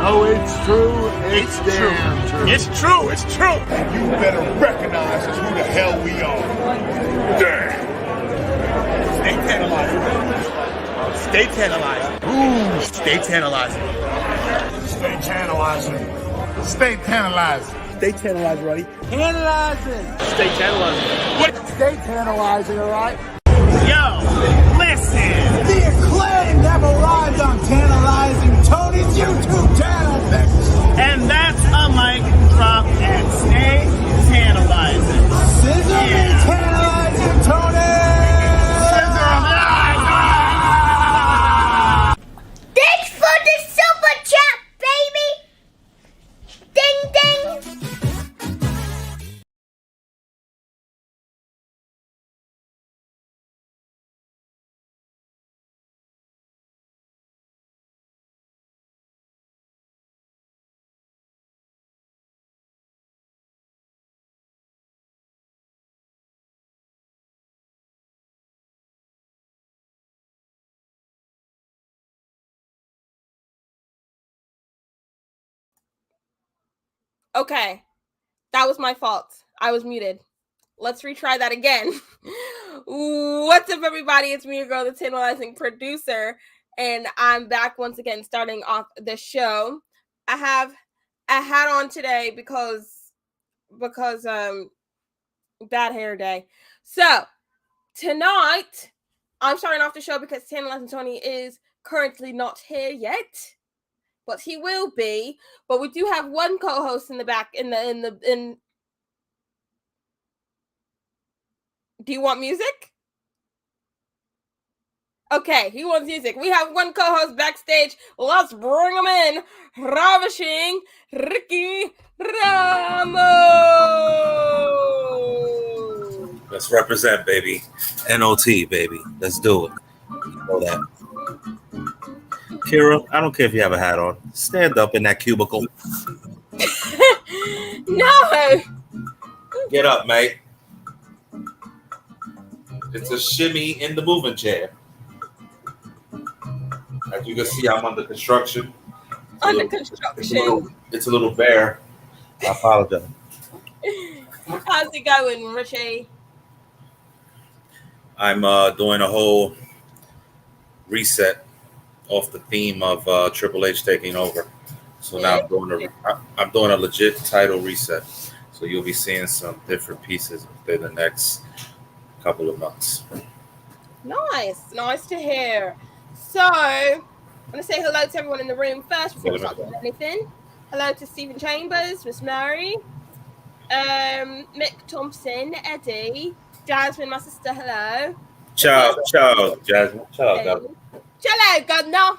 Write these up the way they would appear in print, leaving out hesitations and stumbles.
Oh, it's true. It's damn true. It's true. It's true. And you better recognize who the hell we are. Damn. Stay tantalizing. Stay tantalizing. Ooh. Stay tantalizing. Stay tantalizing. Stay tantalizing. Stay tantalizing, Roddy. Tantalizing. Stay tantalizing. What? Stay tantalizing, all right? Yo, listen. The acclaimed have arrived on Tantalizing Tony's YouTube channel. And that's a mic drop and stay tantalizing. Scissor me, Tantalizing Tony. Thanks for the super chat, baby. Ding ding. Okay, that was my fault. I was muted. Let's retry that again. What's up, everybody? It's me, your girl, the tantalizing producer, and I'm back once again, starting off the show. I have a hat on today because bad hair day. So tonight, I'm starting off the show because Tantalizing Tony is currently not here yet. But he will be. But we do have one co-host in the back. Do you want music? Okay, he wants music. We have one co-host backstage. Let's bring him in. Ravishing Ricky Ramos. Let's represent, baby. NOT, baby. Let's do it. You know that. Kira, I don't care if you have a hat on. Stand up in that cubicle. No. Get up, mate. It's a shimmy in the moving chair. As you can see, I'm under construction. It's a little bare. I apologize. How's it going, Richie? I'm doing a whole reset off the theme of Triple H taking over. So now I'm doing a legit title reset. So you'll be seeing some different pieces within the next couple of months. Nice to hear. So I'm gonna say hello to everyone in the room first before we start doing anything. Hello to Stephen Chambers, Miss Mary, Mick Thompson, Eddie, Jasmine, my sister. Hello. Ciao, Jasmine. Ciao, Governor. Hello, Governor.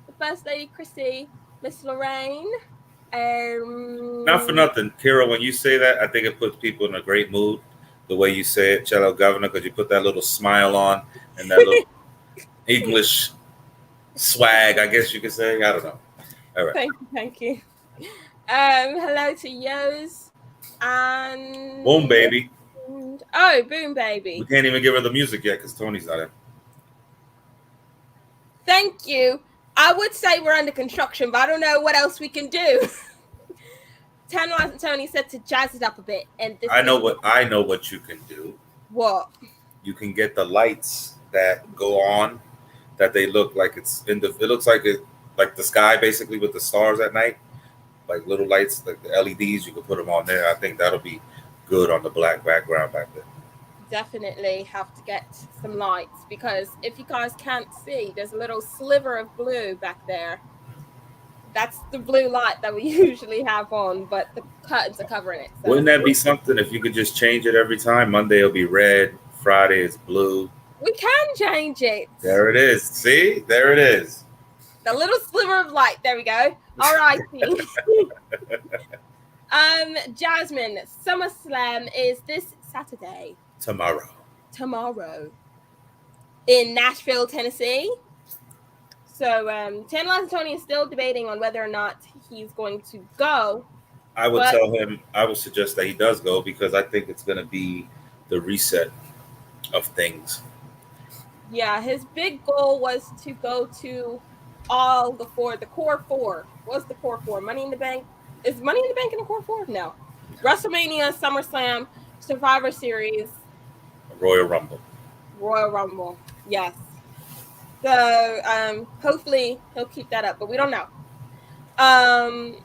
The First Lady, Chrissy, Miss Lorraine. Not for nothing, Kira. When you say that, I think it puts people in a great mood. The way you say it, Cello Governor, because you put that little smile on and that little English swag, I guess you could say. I don't know. All right. Thank you. Hello to Yos and Boom Baby. Oh, Boom Baby. We can't even give her the music yet because Tony's not in. Thank you. I would say we're under construction, but I don't know what else we can do. Tantalizing Tony said to jazz it up a bit, and I know what you can do. What? You can get the lights that go on, that they look like it looks like like the sky basically with the stars at night, like little lights, like the LEDs. You can put them on there. I think that'll be good on the black background back there. Definitely have to get some lights, because if you guys can't see, there's a little sliver of blue back there. That's the blue light that we usually have on, but the curtains are covering it. So. Wouldn't that be something if you could just change it every time? Monday will be red, Friday is blue. We can change it. There it is. See? There it is. The little sliver of light. There we go. All right. Jasmine, SummerSlam is this Saturday. Tomorrow. In Nashville, Tennessee. So Tantalizing Tony is still debating on whether or not he's going to go. I would tell him, I would suggest that he does go because I think it's going to be the reset of things. Yeah, his big goal was to go to all the core four. What's the core four? Money in the Bank? Is Money in the Bank in the core four? No. WrestleMania, SummerSlam, Survivor Series, Royal Rumble. Yes. So hopefully he'll keep that up, but we don't know. I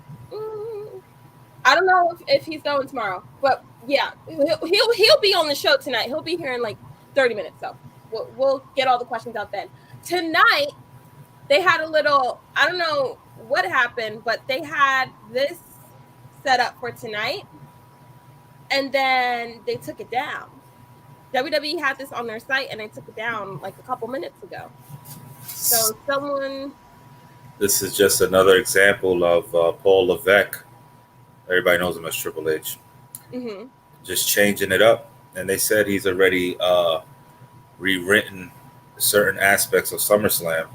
don't know if he's going tomorrow, but yeah, he'll be on the show tonight. He'll be here in like 30 minutes, so we'll get all the questions out then. Tonight they had a little, I don't know what happened, but they had this set up for tonight, and then they took it down. WWE had this on their site, and they took it down like a couple minutes ago. So someone... This is just another example of Paul Levesque. Everybody knows him as Triple H. Mm-hmm. Just changing it up. And they said he's already rewritten certain aspects of SummerSlam.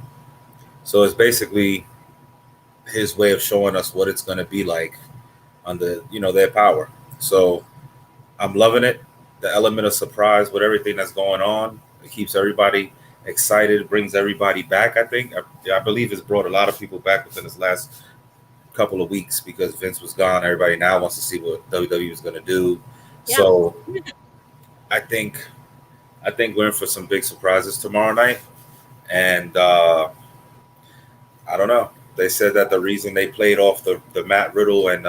So it's basically his way of showing us what it's going to be like under, their power. So I'm loving it. The element of surprise with everything that's going on, it keeps everybody excited, brings everybody back. I believe it's brought a lot of people back within this last couple of weeks because Vince was gone. Everybody now wants to see what WWE is going to do. Yeah. So I think we're in for some big surprises tomorrow night. And I don't know. They said that the reason they played off the Matt Riddle and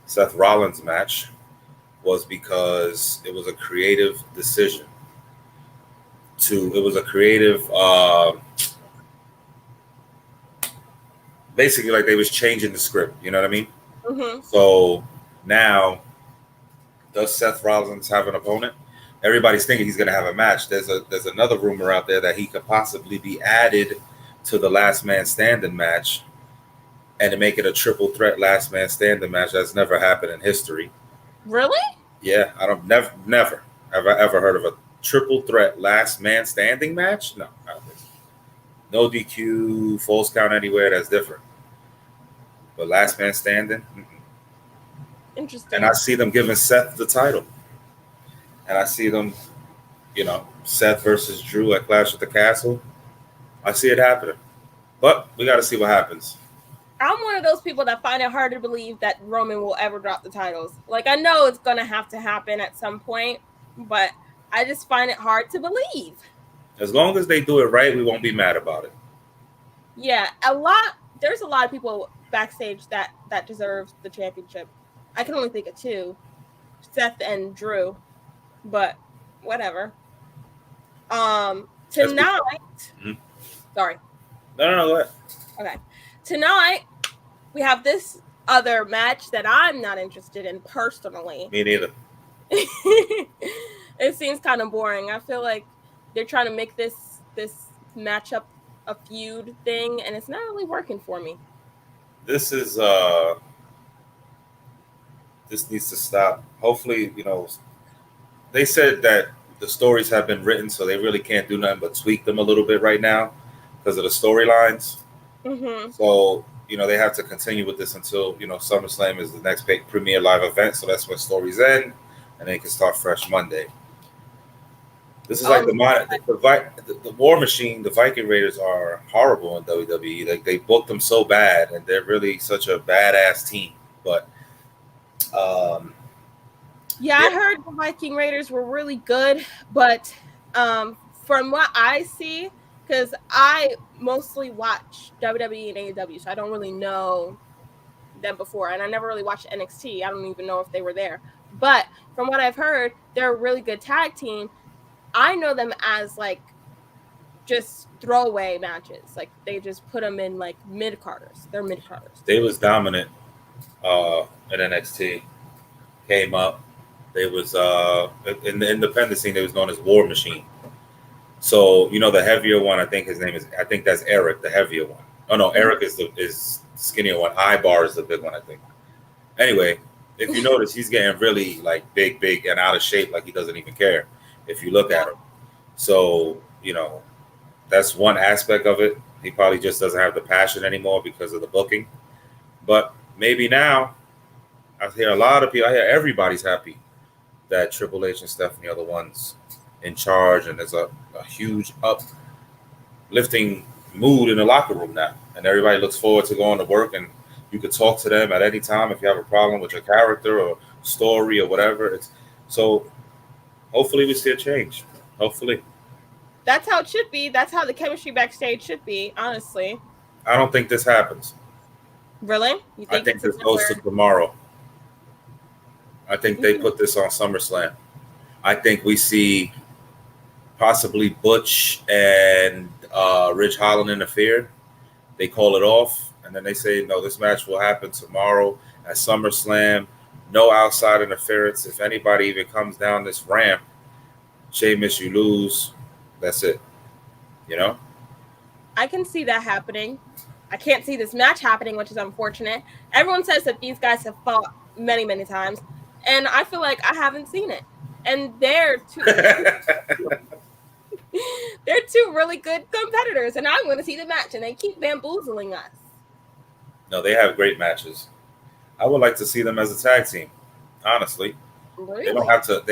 Seth Rollins match was because it was a creative decision. It was a creative, basically like they was changing the script. You know what I mean? Mm-hmm. So now, does Seth Rollins have an opponent? Everybody's thinking he's going to have a match. There's another rumor out there that he could possibly be added to the Last Man Standing match, and to make it a triple threat Last Man Standing match. That's never happened in history. Really? Yeah, I don't never have I ever heard of a triple threat Last Man Standing match. No, I don't think so. No DQ, false count anywhere. That's different. But Last Man Standing. Interesting. And I see them giving Seth the title, and I see them, Seth versus Drew at Clash at the Castle. I see it happening, but we got to see what happens. I'm one of those people that find it hard to believe that Roman will ever drop the titles. Like, I know it's going to have to happen at some point, but I just find it hard to believe. As long as they do it right, we won't be mad about it. Yeah, there's a lot of people backstage that deserves the championship. I can only think of two, Seth and Drew, but whatever. Tonight, Mm-hmm. Sorry. No, go ahead. Okay. Tonight, we have this other match that I'm not interested in personally. Me neither. It seems kind of boring. I feel like they're trying to make this matchup a feud thing, and it's not really working for me. This is this needs to stop. Hopefully, they said that the stories have been written, so they really can't do nothing but tweak them a little bit right now because of the storylines. Mm-hmm. So, they have to continue with this until, SummerSlam is the next premier live event. So that's when stories end, and they can start fresh Monday. This is like the War Machine. The Viking Raiders are horrible in WWE. Like, they booked them so bad, and they're really such a badass team. But I heard the Viking Raiders were really good, but from what I see, because I mostly watch WWE and AEW, so I don't really know them before, and I never really watched NXT. I don't even know if they were there. But from what I've heard, they're a really good tag team. I know them as like just throwaway matches. Like, they just put them in like mid-carders. They're mid-carders. They was dominant at NXT. Came up. They was in the independent scene. They was known as War Machine. So the heavier one, I think that's Eric, the heavier one. Oh no, Eric is the skinnier one. Ibar is the big one, I think. Anyway, if you notice, he's getting really like big and out of shape, like he doesn't even care if you look at him. So that's one aspect of it. He probably just doesn't have the passion anymore because of the booking. But maybe now, I hear a lot of people. I hear everybody's happy that Triple H and Stephanie are the ones in charge, and there's a huge uplifting mood in the locker room now, and everybody looks forward to going to work. And you could talk to them at any time if you have a problem with your character or story or whatever. So hopefully we see a change. Hopefully. That's how it should be. That's how the chemistry backstage should be, honestly. I don't think this happens. Really? You I think this goes to tomorrow. I think they put this on SummerSlam. I think we see possibly Butch and Ridge Holland interfere. They call it off, and then they say, no, this match will happen tomorrow at SummerSlam. No outside interference. If anybody even comes down this ramp, Sheamus, you lose. That's it. You know? I can see that happening. I can't see this match happening, which is unfortunate. Everyone says that these guys have fought many, many times, and I feel like I haven't seen it. And they're two really good competitors, and I'm going to see the match, and they keep bamboozling us. No, they have great matches. I would like to see them as a tag team, honestly. Really? They don't have to.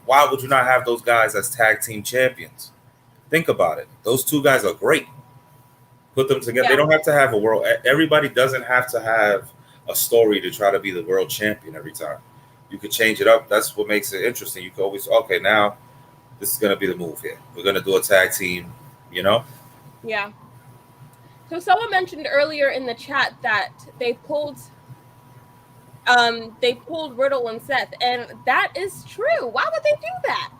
Why would you not have those guys as tag team champions? Think about it. Those two guys are great. Put them together. Yeah. They don't have to have a world. Everybody doesn't have to have a story to try to be the world champion every time. You could change it up. That's what makes it interesting. You could always, okay, now this is going to be the move here. We're going to do a tag team, you know? Yeah. So someone mentioned earlier in the chat that they pulled Riddle and Seth, and that is true. Why would they do that?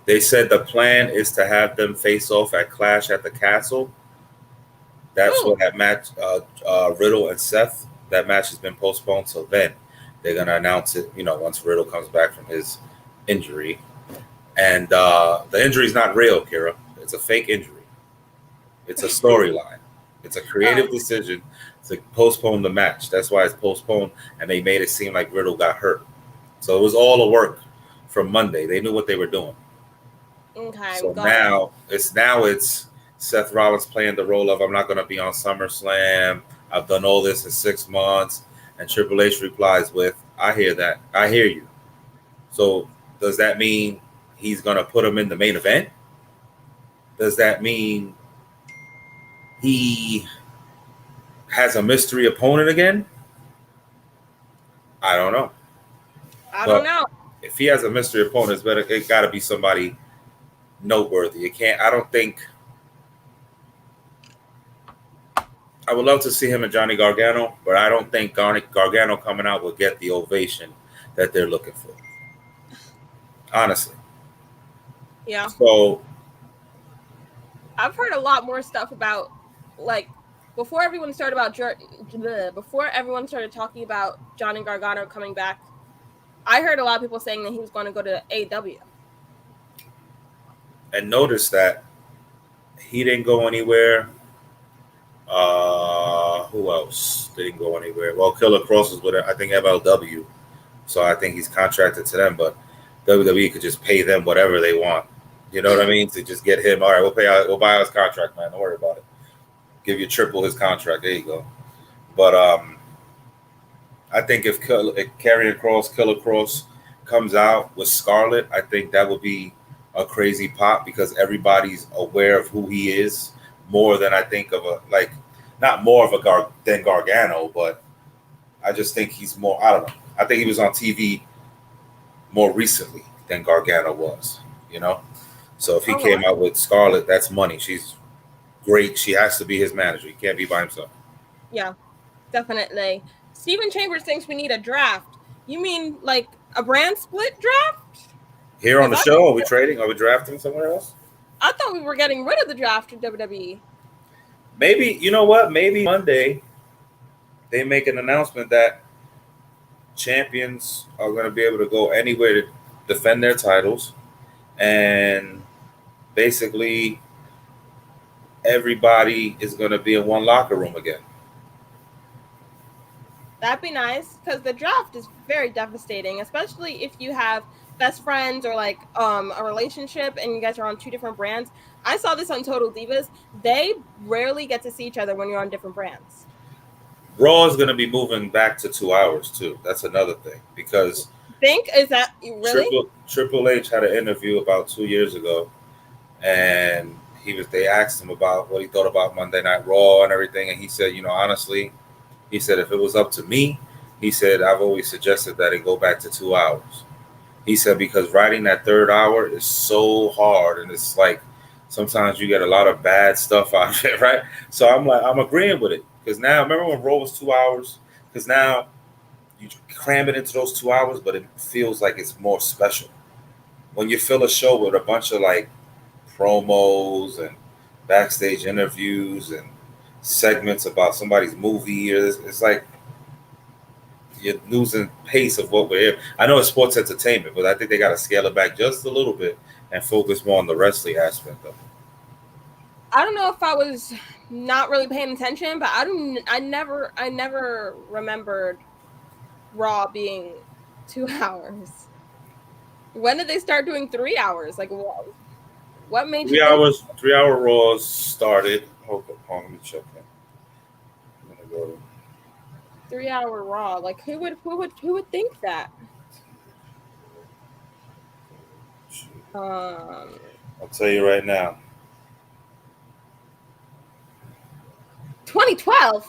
They said the plan is to have them face off at Clash at the Castle. That's what that match, Riddle and Seth, that match has been postponed till then. They're going to announce it, once Riddle comes back from his injury. And the injury is not real, Kira. It's a fake injury. It's a storyline. It's a creative decision to postpone the match. That's why it's postponed, and they made it seem like Riddle got hurt. So it was all a work from Monday. They knew what they were doing. Okay. So now it's Seth Rollins playing the role of, I'm not going to be on SummerSlam. I've done all this in 6 months. And Triple H replies with, I hear that. I hear you. So does that mean he's going to put him in the main event? Does that mean he has a mystery opponent again? I don't know. I don't know. If he has a mystery opponent, it got to be somebody noteworthy. I would love to see him and Johnny Gargano, but I don't think Gargano coming out will get the ovation that they're looking for. Honestly. Yeah. So I've heard a lot more stuff about, like, before everyone started talking about Johnny Gargano coming back, I heard a lot of people saying that he was going to go to AEW. And notice that he didn't go anywhere. Who else didn't go anywhere? Well, Killer Cross is with, I think, MLW. So I think he's contracted to them, but WWE could just pay them whatever they want. You know what I mean? To just get him. All right, we'll buy his contract, man. Don't worry about it. Give you triple his contract. There you go. But I think if Killer Cross comes out with Scarlett, I think that would be a crazy pop because everybody's aware of who he is more than I think of not more of a than Gargano, but I just think he's more. I don't know. I think he was on TV more recently than Gargano was. So if he came out with Scarlett, that's money. She's great. She has to be his manager. He can't be by himself. Yeah, definitely. Steven Chambers thinks we need a draft. You mean like a brand split draft? Here on the show, are we trading? Are we drafting somewhere else? I thought we were getting rid of the draft in WWE. Maybe, you know what? Maybe Monday they make an announcement that champions are going to be able to go anywhere to defend their titles. And basically everybody is going to be in one locker room again. That'd be nice because the draft is very devastating, especially if you have best friends or like a relationship and you guys are on two different brands. I saw this on Total Divas. They rarely get to see each other when you're on different brands. Raw is going to be moving back to 2 hours too. That's another thing because Is that really? Triple H had an interview about 2 years ago, and they asked him about what he thought about Monday Night Raw and everything, and he said, honestly, he said if it was up to me, he said I've always suggested that it go back to 2 hours. He said because writing that third hour is so hard, and it's like sometimes you get a lot of bad stuff out of it, right? So I'm agreeing with it. Because now, remember when Raw was 2 hours? Because now you cram it into those 2 hours, but it feels like it's more special. When you fill a show with a bunch of like promos and backstage interviews and segments about somebody's movie, it's like you're losing pace of what we're here. I know it's sports entertainment, but I think they got to scale it back just a little bit and focus more on the wrestling aspect of it. I don't know if I was not really paying attention, but I never remembered Raw being 2 hours. When did they start doing 3 hours? Like, what made 3 hours? 3 hour Raws started. Hold on, let me check that. I'm gonna go. 3 hour Raw. Like, who would think that? I'll tell you right now. 2012.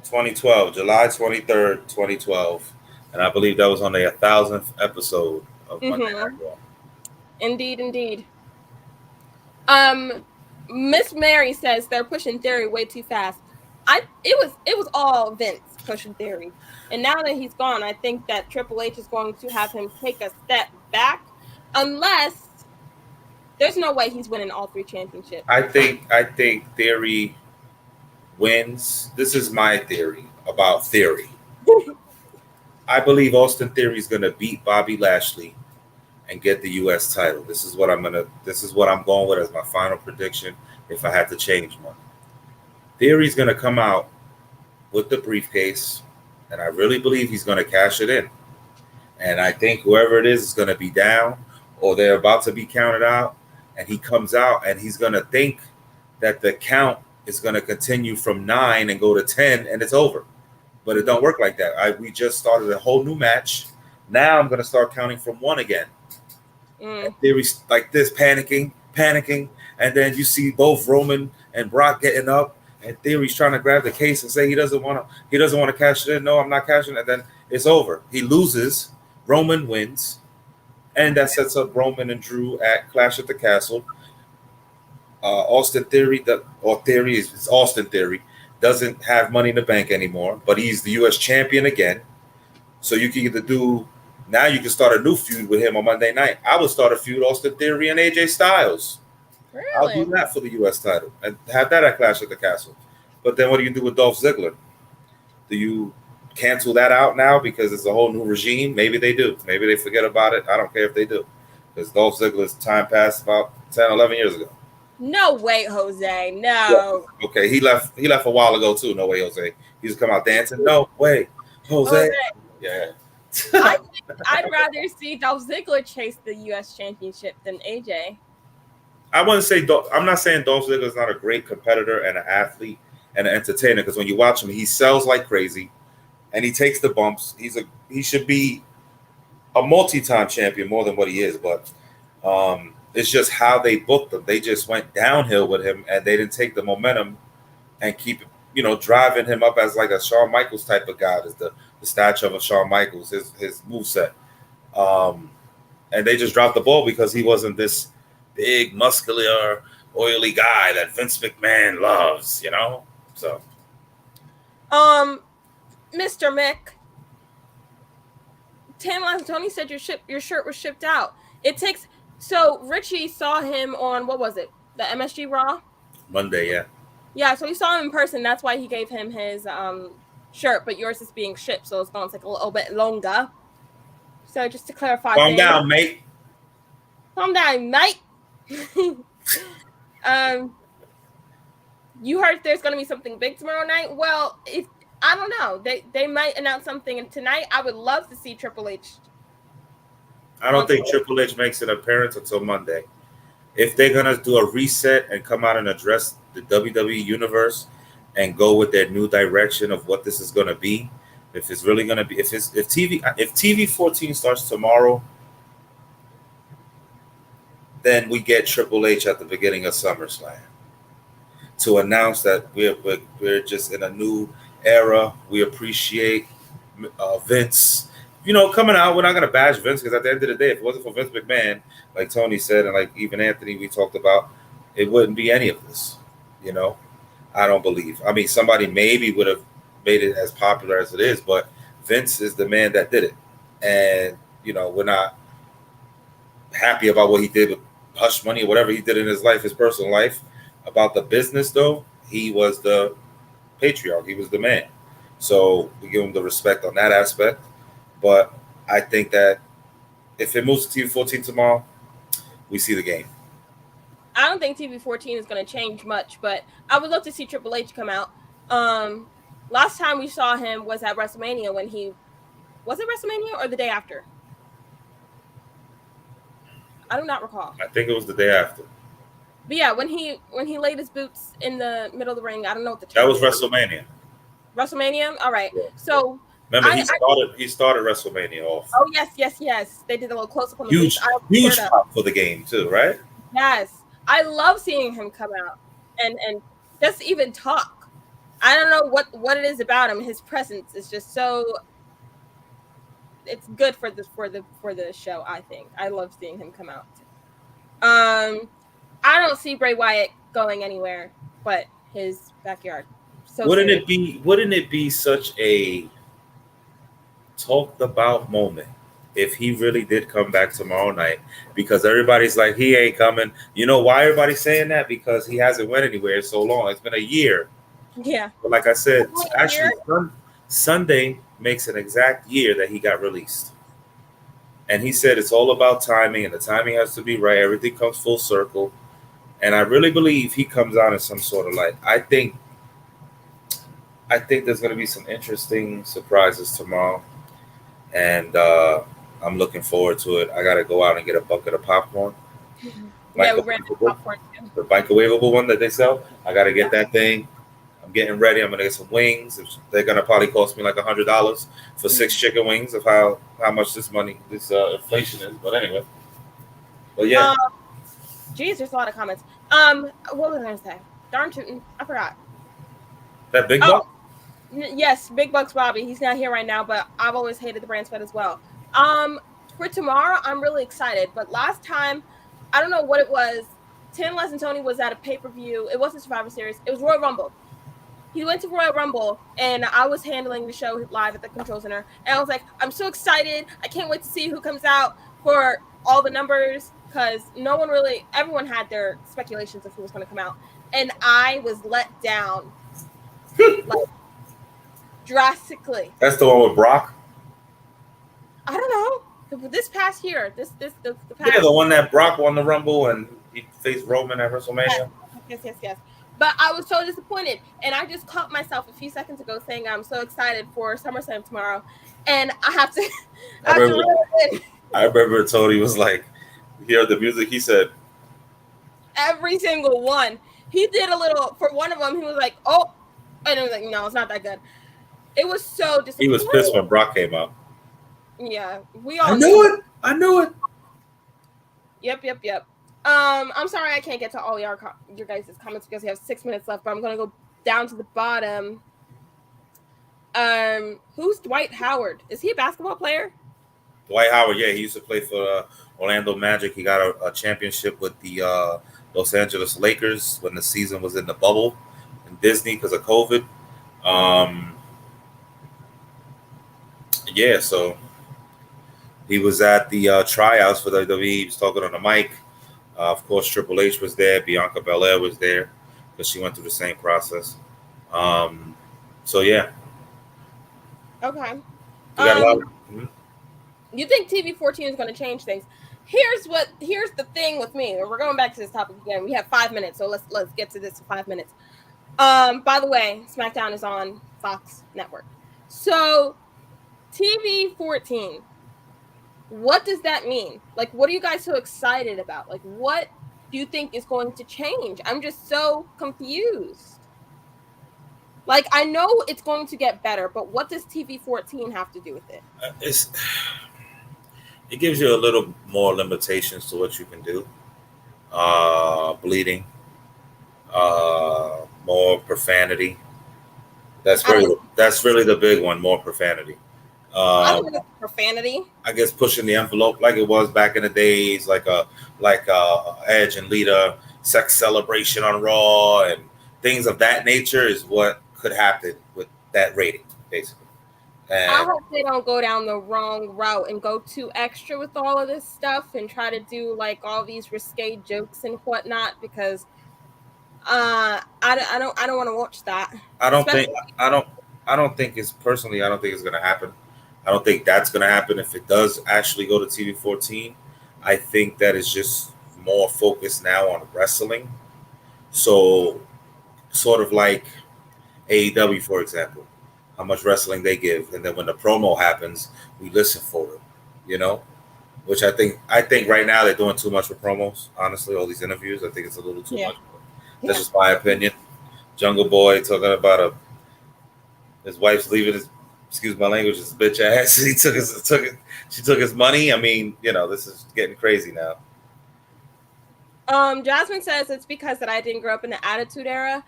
2012, July 23rd, 2012. And I believe that was on the 1,000th episode of Monday Night Raw. Indeed. Miss Mary says they're pushing Theory way too fast. It was all Vince pushing Theory. And now that he's gone, I think that Triple H is going to have him take a step back unless there's no way he's winning all 3 championships. I think Theory wins. This is my theory about Theory. I believe Austin Theory is going to beat Bobby Lashley and get the U.S. title. This is what I'm going with as my final prediction if I had to change one. Theory's going to come out with the briefcase, and I really believe he's going to cash it in. And I think whoever it is going to be down or they're about to be counted out, and he comes out and he's going to think that the count is going to continue from 9 and go to 10 and it's over. But it don't work like that. We just started a whole new match. Now I'm going to start counting from 1 again. Theory's like this, panicking, and then you see both Roman and Brock getting up, and Theory's trying to grab the case and say he doesn't want to cash it in. No, I'm not cashing it. And then it's over. He loses. Roman wins, and that sets up Roman and Drew at Clash at the Castle. Austin Theory, it's Austin Theory, doesn't have Money in the Bank anymore, but he's the U.S. champion again. So you can either now you can start a new feud with him on Monday night. I would start a feud Austin Theory and AJ Styles. Really? I'll do that for the U.S. title and have that at Clash at the Castle. But then what do you do with Dolph Ziggler? Do you cancel that out now because it's a whole new regime? Maybe they do. Maybe they forget about it. I don't care if they do. Because Dolph Ziggler's time passed about 10, 11 years ago. No way, Jose. No. Yeah. Okay, he left a while ago too. No way, Jose. He just come out dancing. No way, Jose. Yeah. I'd rather see Dolph Ziggler chase the U.S. championship than AJ. I wouldn't say I'm not saying Dolph Ziggler is not a great competitor and an athlete and an entertainer, because when you watch him, he sells like crazy and he takes the bumps. He should be a multi-time champion more than what he is, but it's just how they booked him. They just went downhill with him and they didn't take the momentum and keep driving him up as like a Shawn Michaels type of guy. Is the stature of a Shawn Michaels, his moveset. And they just dropped the ball because he wasn't this big, muscular, oily guy that Vince McMahon loves, So, Mr. Mick, Tony said your shirt was shipped out. So Richie saw him on, what was it? The MSG Raw? Monday, yeah. Yeah, so he saw him in person. That's why he gave him his shirt, but yours is being shipped, so it's going to take a little bit longer. So just to clarify. Calm down, mate. Calm down, mate. You heard there's going to be something big tomorrow night? Well, I don't know. They might announce something tonight. I would love to see Triple H I don't think Triple H makes an appearance until Monday. If they're gonna do a reset and come out and address the WWE universe and go with their new direction of what this is gonna be, if it's really gonna be, if TV 14 starts tomorrow, then we get Triple H at the beginning of SummerSlam to announce that we're just in a new era. We appreciate Vince, coming out. We're not gonna bash Vince because at the end of the day, if it wasn't for Vince McMahon, like Tony said, and like even Anthony, we talked about, it wouldn't be any of this. I don't believe. I mean, somebody maybe would have made it as popular as it is, but Vince is the man that did it, and we're not happy about what he did with Hush Money or whatever he did in his life, his personal life. About the business, though, he was the patriarch. He was the man. So we give him the respect on that aspect. But I think that if it moves to TV 14 tomorrow, we see the game. I don't think TV 14 is going to change much, but I would love to see Triple H come out. Last time we saw him was at WrestleMania when was it WrestleMania or the day after? I do not recall. I think it was the day after. But yeah, when he laid his boots in the middle of the ring, I don't know what the term was. WrestleMania. WrestleMania? All right. Yeah. So remember, he started WrestleMania off. Oh yes. They did a little close up on the huge pop for the game too, right? Yes, I love seeing him come out and just even talk. I don't know what it is about him. His presence is just so. It's good for the show. I think I love seeing him come out. I don't see Bray Wyatt going anywhere but his backyard. So wouldn't it be such a talked about moment if he really did come back tomorrow night? Because everybody's like, he ain't coming. You know why everybody's saying that? Because he hasn't went anywhere so long. It's been a year. Yeah. But like I said, actually Sunday makes an exact year that he got released. And he said it's all about timing, and the timing has to be right. Everything comes full circle. And I really believe he comes out in some sort of light. I think there's going to be some interesting surprises tomorrow. And I'm looking forward to it. I got to go out and get a bucket of popcorn. Yeah, we ran popcorn too. The microwavable one that they sell. I got to get that thing. I'm getting ready. I'm going to get some wings. They're going to probably cost me like $100 for 6 chicken wings of how much this inflation is. But anyway. But yeah. Geez, there's a lot of comments. What was I going to say? Darn tootin'. I forgot. That Big Buck? Yes, Big Buck's Bobby. He's not here right now, but I've always hated the brand split as well. For tomorrow, I'm really excited. But last time, I don't know what it was. Tin Les and Tony was at a pay-per-view. It wasn't Survivor Series. It was Royal Rumble. He went to Royal Rumble, and I was handling the show live at the Control Center. And I was like, I'm so excited. I can't wait to see who comes out for all the numbers, because everyone had their speculations of who was going to come out. And I was let down, like, drastically. That's the one with Brock? I don't know. This past year, the past. Yeah, the one that Brock won the Rumble and he faced Roman at WrestleMania. Yes. But I was so disappointed, and I just caught myself a few seconds ago saying I'm so excited for SummerSlam tomorrow, and I have to. I remember Tony was like, he heard the music. He said, every single one. He did a little for one of them. He was like, "Oh," and it was like, "No, it's not that good." It was so disappointing. He was pissed when Brock came out. Yeah, we all. I knew it. Yep. I'm sorry I can't get to all your guys' comments because we have 6 minutes left, but I'm gonna go down to the bottom. Who's Dwight Howard? Is he a basketball player? Dwight Howard, yeah, he used to play for Orlando Magic. He got a championship with the Los Angeles Lakers when the season was in the bubble in Disney because of COVID. Yeah, so he was at the tryouts for the WWE. He was talking on the mic. Of course, Triple H was there. Bianca Belair was there because she went through the same process. So, yeah. Okay. We got a lot of, You think TV 14 is going to change things? Here's the thing with me. We're going back to this topic again. We have 5 minutes, so let's get to this in 5 minutes. By the way, SmackDown is on Fox Network. So TV 14, What does that mean? Like, what are you guys so excited about? Like, what do you think is going to change? I'm just so confused. Like, I know it's going to get better, but what does TV 14 have to do with it? It gives you a little more limitations to what you can do. Bleeding, more profanity. That's really the big one. More profanity. I don't know profanity. I guess pushing the envelope like it was back in the days, like Edge and Lita sex celebration on Raw and things of that nature is what could happen with that rating, basically. And I hope they don't go down the wrong route and go too extra with all of this stuff and try to do like all these risque jokes and whatnot, because I don't want to watch that. I don't think it's going to happen. I don't think that's going to happen if it does actually go to TV 14. I think that is just more focused now on wrestling. So sort of like AEW, for example, how much wrestling they give. And then when the promo happens, we listen for it, which I think right now they're doing too much with promos. Honestly, all these interviews, I think it's a little too much. That's just my opinion. Jungle Boy talking about his wife's leaving his, excuse my language, his bitch ass. She took his money. I mean, this is getting crazy now. Jasmine says it's because that I didn't grow up in the Attitude Era.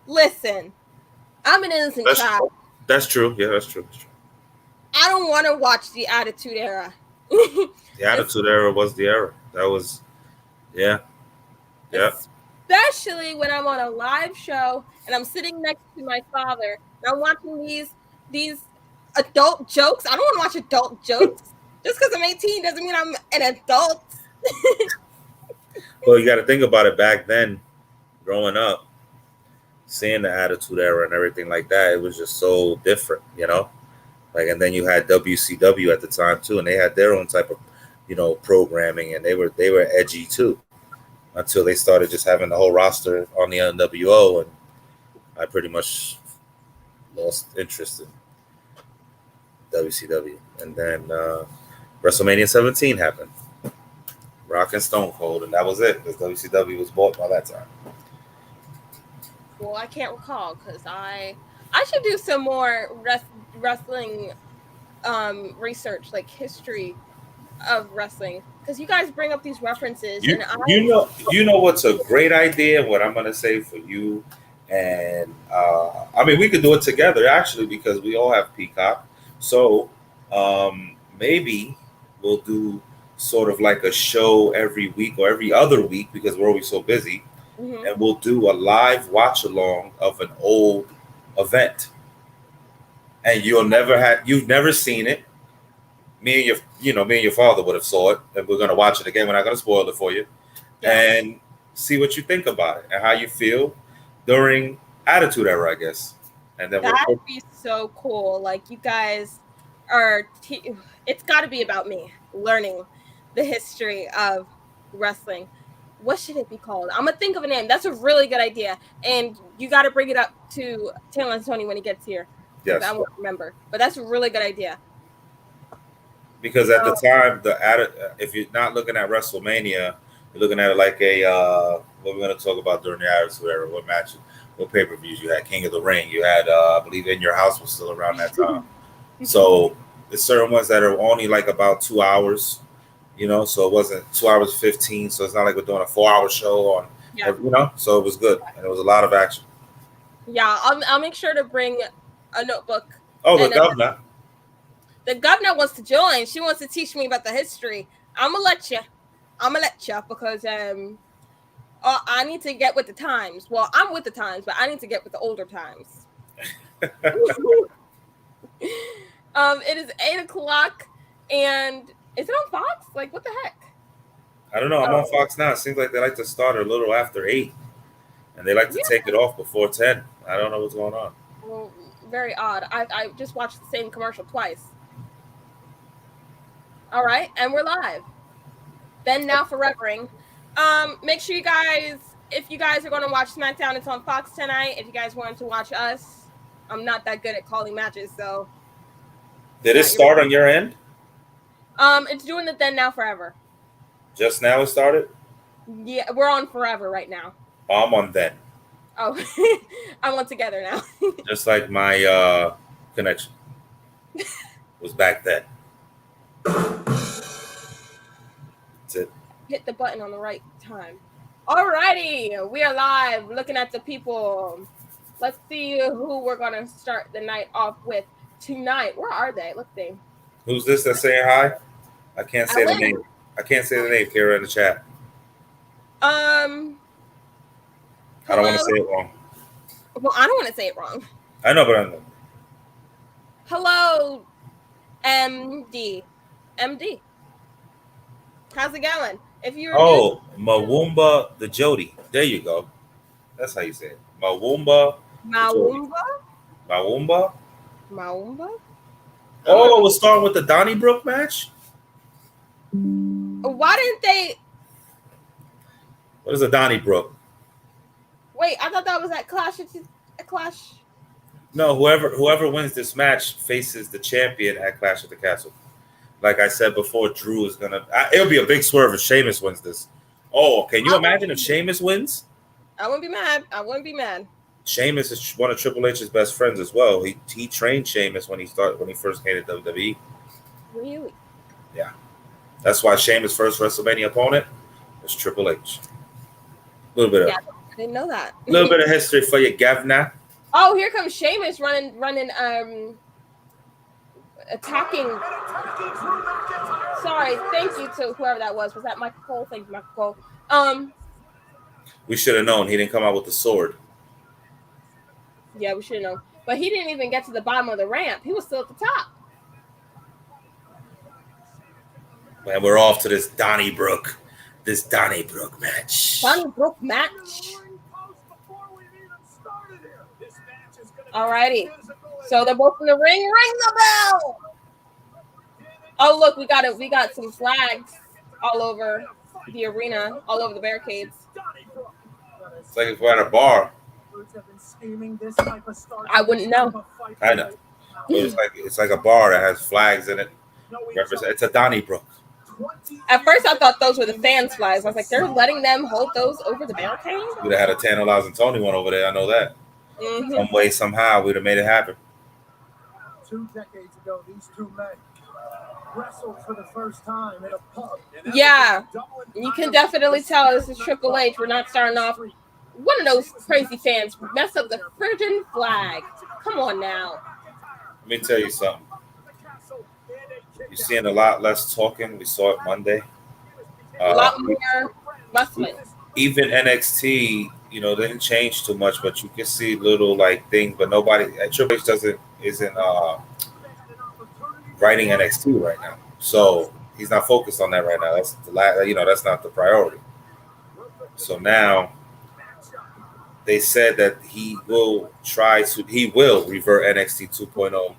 Listen, I'm an innocent child. That's true. Yeah, that's true. I don't want to watch the Attitude Era. The Attitude Era was the era. That was, yeah. Especially when I'm on a live show and I'm sitting next to my father and I'm watching these adult jokes. I don't want to watch adult jokes. Just because I'm 18 doesn't mean I'm an adult. Well, you got to think about it. Back then, growing up, seeing the Attitude Era and everything like that, it was just so different, Like, and then you had WCW at the time too, and they had their own type of, programming, and they were edgy too, until they started just having the whole roster on the NWO, and I pretty much lost interest in WCW. And then WrestleMania 17 happened, Rock and Stone Cold, and that was it, because WCW was bought by that time. Well, I can't recall, because I should do some more wrestling research, like history of wrestling, because you guys bring up these references. You know what's a great idea? What I'm gonna say for you, and I mean we could do it together actually, because we all have Peacock. So maybe we'll do sort of like a show every week or every other week, because we're always so busy. Mm-hmm. And we'll do a live watch along of an old event, and you've never seen it. Me and your father would have saw it, and we're gonna watch it again. We're not gonna spoil it for you, and see what you think about it and how you feel during Attitude Era, I guess. And then that'd be so cool. Like, you guys are. It's got to be about me learning the history of wrestling. What should it be called? I'm gonna think of a name. That's a really good idea, and you got to bring it up to Taylor and Tony when he gets here. Yes, I won't remember, but that's a really good idea. Because at the time, if you're not looking at WrestleMania, you're looking at it like what we're gonna talk about during the Attitude Era. What matches, what pay-per-views you had? King of the Ring. You had, I believe, In Your House was still around that time. So there's certain ones that are only like about 2 hours. So it wasn't 2 hours 15. So it's not like we're doing a 4-hour show on, So it was good, and it was a lot of action. Yeah, I'll make sure to bring a notebook. Oh, the governor. The governor wants to join. She wants to teach me about the history. I'm gonna let you, because I need to get with the times. Well, I'm with the times, but I need to get with the older times. It is 8:00, and is it on Fox? Like, what the heck? I don't know. I'm on Fox now. It seems like they like to start a little after 8, and they like to take it off before 10. I don't know what's going on. Well, very odd. I just watched the same commercial twice. All right, and we're live. Then now forevering. Make sure you guys, if you guys are going to watch SmackDown, it's on Fox tonight. If you guys wanted to watch us, I'm not that good at calling matches, so. Did it start on your end? It's doing it then, now, forever. Just now it started? Yeah, we're on forever right now. Oh, I'm on then. Oh, I'm on together now. Just like my connection was back then. That's it. Hit the button on the right time. Alrighty, we are live looking at the people. Let's see who we're gonna start the night off with tonight. Where are they? Let's see. Who's this that's saying hi? I can't say the Ellen. name. I can't say the name, Kara, in the chat. I don't want to say it wrong. Well, I don't want to say it wrong. I know, but I know. Hello, MD. MD. How's it going? If you're Mawumba the Jody. There you go. That's how you say it. Mawumba. Mawumba. Oh, we're starting with the Donnybrook match? Why didn't they? What is a Donnybrook? Wait, I thought that was at Clash. Clash. No, whoever wins this match faces the champion at Clash at the Castle. Like I said before, Drew is gonna. It'll be a big swerve if Sheamus wins this. Oh, can you imagine if Sheamus wins? I wouldn't be mad. I wouldn't be mad. Sheamus is one of Triple H's best friends as well. He trained Sheamus when he first came to WWE. Really? Yeah. That's why Sheamus' first WrestleMania opponent was Triple H. A little bit of I didn't know that. A little bit of history for you, Gavna. Oh, here comes Sheamus running, attacking. Sorry, thank you to whoever that was. Was that Michael Cole? Thank you, Michael Cole. We should have known he didn't come out with the sword. Yeah, we should have known. But he didn't even get to the bottom of the ramp. He was still at the top. And we're off to this Donnybrook match. Donnybrook match. Alrighty. So they're both in the ring. Ring the bell. Oh, look, we got some flags all over the arena, all over the barricades. It's like if we're at a bar. I wouldn't know. I know. It's like a bar that has flags in it. It's a Donnybrook. At first, I thought those were the fans' flags. I was like, they're letting them hold those over the barricade? We'd have had a Tantalizing Tony one over there. I know that. Mm-hmm. Some way, somehow, we'd have made it happen. 2 decades ago, these two men wrestled for the first time in a pub. Yeah, you can definitely tell this is Triple H. We're not starting off. One of those crazy fans messed up the friggin' flag. Come on now. Let me tell you something. You're seeing a lot less talking. We saw it Monday. A lot more wrestling. Even NXT, didn't change too much, but you can see little things. But nobody, Triple H isn't writing NXT right now, so he's not focused on that right now. That's that's not the priority. So now they said that he will revert NXT 2.0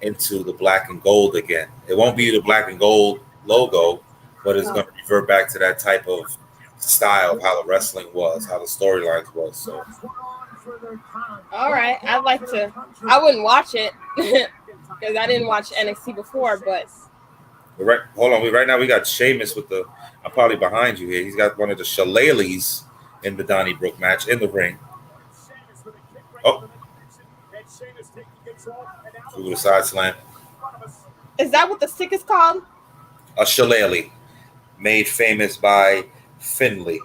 into the black and gold again. It won't be the black and gold logo, but it's going to revert back to that type of style of how the wrestling was, how the storylines was. So, all right, I wouldn't watch it because I didn't watch NXT before, but hold on. Right now we got Sheamus with I'm probably behind you here. He's got one of the shillelaghs in the Donnybrook match in the ring. Oh. Through the side slam. Is that what the stick is called? A shillelagh, made famous by Finley,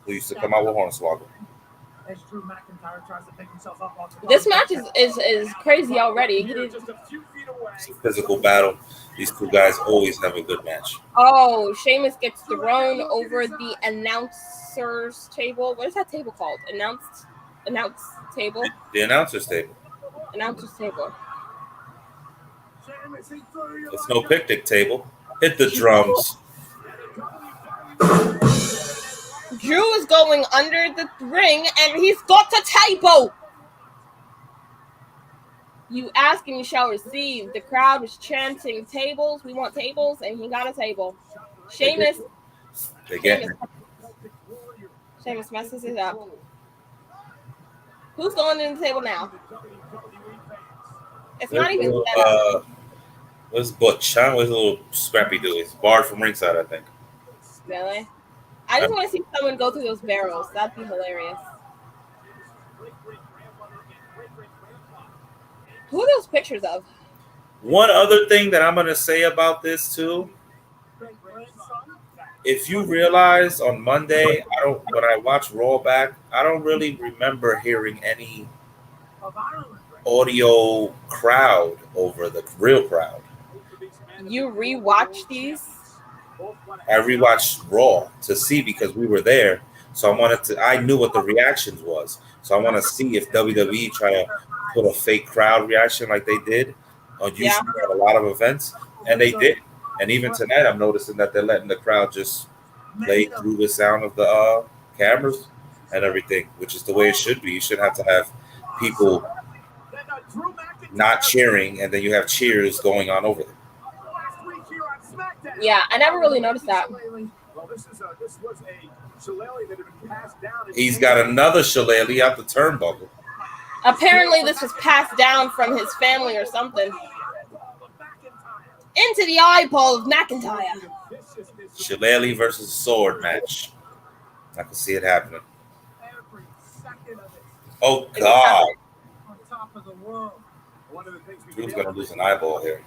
who used to come out with Hornswoggle. This match is crazy already. It's a physical battle. These two guys always have a good match. Oh, Sheamus gets thrown over the announcer's table. What is that table called? Announce table? The announcer's table. Announcer's table. It's no picnic table. Hit the drums. Drew is going under the ring, and he's got a table. You ask and you shall receive. The crowd was chanting tables. We want tables, and he got a table. Sheamus messes it up. Who's going in the table now? It's not even Where's Butch? Huh? Where's a little scrappy dude? He's barred from ringside, I think. Really? I just want to see someone go through those barrels. That'd be hilarious. Who are those pictures of? One other thing that I'm gonna say about this too. If you realize on Monday, when I watch Raw back, I don't really remember hearing any audio crowd over the real crowd. You rewatch these? I rewatched Raw to see because we were there, so I knew what the reactions was. So I want to see if WWE try to put a fake crowd reaction like they did on usually at a lot of events, and they did. And even tonight, I'm noticing that they're letting the crowd just play through the sound of the cameras and everything, which is the way it should be. You should have to have people not cheering, and then you have cheers going on over them. Yeah, I never really noticed that. He's got another shillelagh out the turnbuckle. Apparently, this was passed down from his family or something. Into the eyeball of McIntyre. Shillelagh versus sword match. I can see it happening. Oh, God. Dude's going to lose an eyeball here.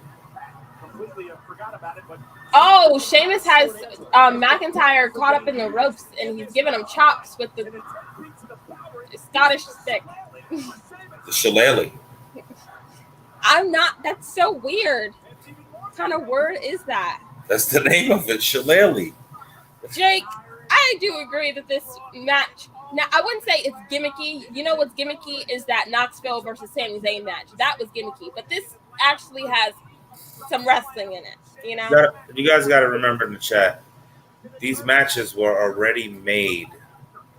Oh, Sheamus has McIntyre caught up in the ropes, and he's giving him chops with the Scottish stick. The shillelagh. That's so weird. What kind of word is that? That's the name of it, shillelagh. Jake, I do agree that this match, now I wouldn't say it's gimmicky. You know what's gimmicky is that Knoxville versus Sami Zayn match. That was gimmicky, but this actually has some wrestling in it, you know? You guys got to remember in the chat, these matches were already made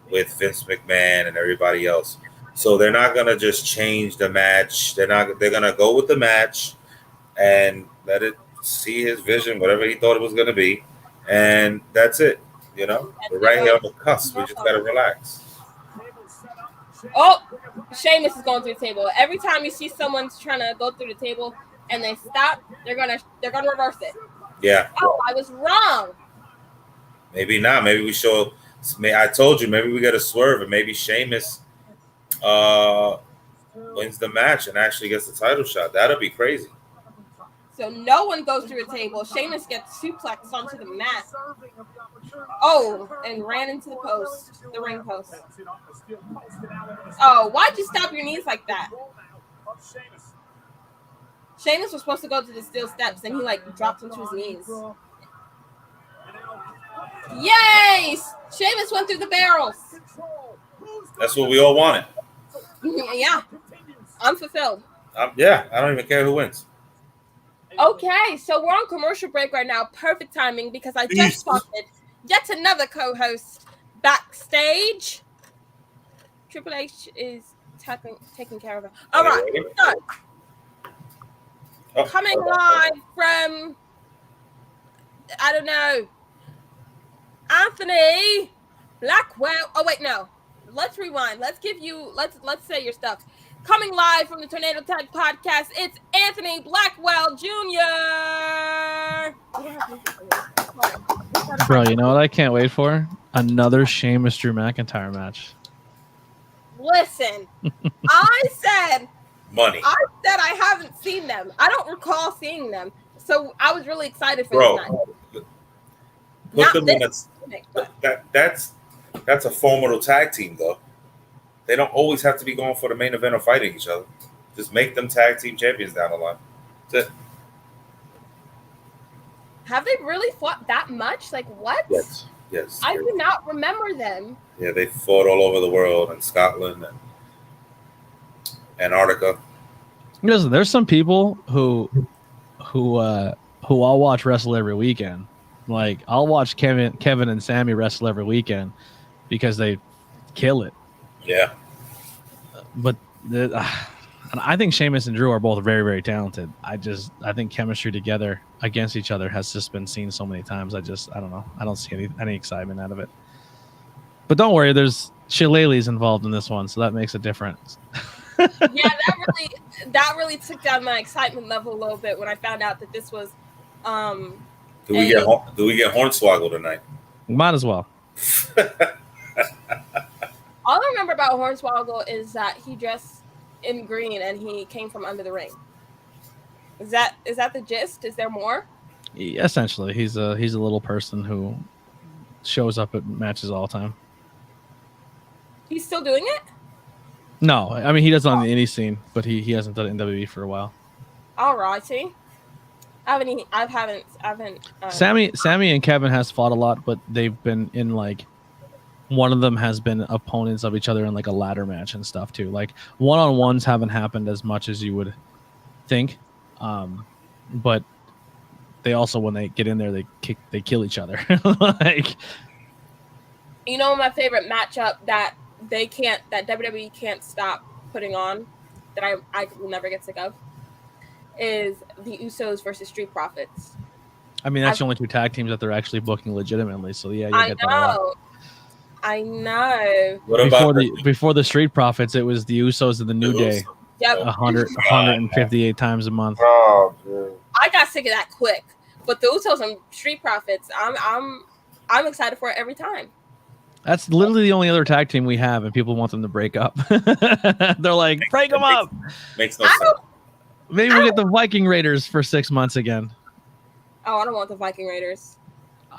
with Vince McMahon and everybody else. So they're not going to just change the match. They're going to go with the match and let it see his vision, whatever he thought it was going to be. And that's it. You know, we're right here on the cusp. We just got to relax. Oh, Sheamus is going through the table. Every time you see someone's trying to go through the table and they stop, they're gonna reverse it. Yeah. Oh, I was wrong. Maybe not. Maybe we show. I told you. Maybe we get a swerve, and maybe Sheamus wins the match and actually gets the title shot. That'll be crazy. So no one goes through a table. Sheamus gets suplexed onto the mat. Oh, and ran into the post, the ring post. Oh, why'd you stop your knees like that? Sheamus was supposed to go to the steel steps, and he dropped into his knees. Yay! Sheamus went through the barrels. That's what we all wanted. Yeah, I'm fulfilled. Yeah, I don't even care who wins. Okay, so we're on commercial break right now. Perfect timing because I just spotted yet another co-host backstage. Triple H is taking care of it. All right, so coming live from, I don't know, Anthony Blackwell. Oh wait, no. Let's rewind. Let's say your stuff. Coming live from the Tornado Tag Podcast, it's Anthony Blackwell Jr. Bro, you know what I can't wait for? Another Sheamus Drew McIntyre match. Listen, I said money. I said I haven't seen them. I don't recall seeing them. So I was really excited for this match. That's a formidable tag team, though. They don't always have to be going for the main event or fighting each other. Just make them tag team champions down the line. That's it. Have they really fought that much? Like, what? Yes. I do not remember them. Yeah, they fought all over the world, in Scotland and Antarctica. Listen, there's some people who I'll watch wrestle every weekend. Like, I'll watch Kevin and Sammy wrestle every weekend because they kill it. Yeah. But I think Sheamus and Drew are both very, very talented. I think chemistry together against each other has just been seen so many times. I don't know. I don't see any excitement out of it. But don't worry, there's shillelaghs involved in this one, so that makes a difference. that really took down my excitement level a little bit when I found out that this was. Do we get Hornswoggle tonight? Might as well. All I remember about Hornswoggle is that he dressed in green and he came from under the ring. Is that the gist? Is there more? Essentially, he's a little person who shows up at matches all the time. He's still doing it? No, I mean he does it on the indie scene, but he hasn't done it in WWE for a while. All righty. I haven't. Sammy and Kevin has fought a lot, but they've been in like one of them has been opponents of each other in like a ladder match and stuff too. Like one-on-ones haven't happened as much as you would think, but they also when they get in there they kill each other. Like, you know, my favorite matchup that WWE can't stop putting on that I will never get sick of is the Usos versus Street Profits. I mean, that's the only two tag teams that they're actually booking legitimately. So yeah, you get that a lot. I know. What about before the Street Profits? It was the Usos and the New Day. Yep. 158 times a month. Oh, dude. I got sick of that quick. But the Usos and Street Profits, I'm excited for it every time. That's literally the only other tag team we have, and people want them to break up. They're like, break them up. Makes no sense. Maybe we'll get the Viking Raiders for 6 months again. Oh, I don't want the Viking Raiders.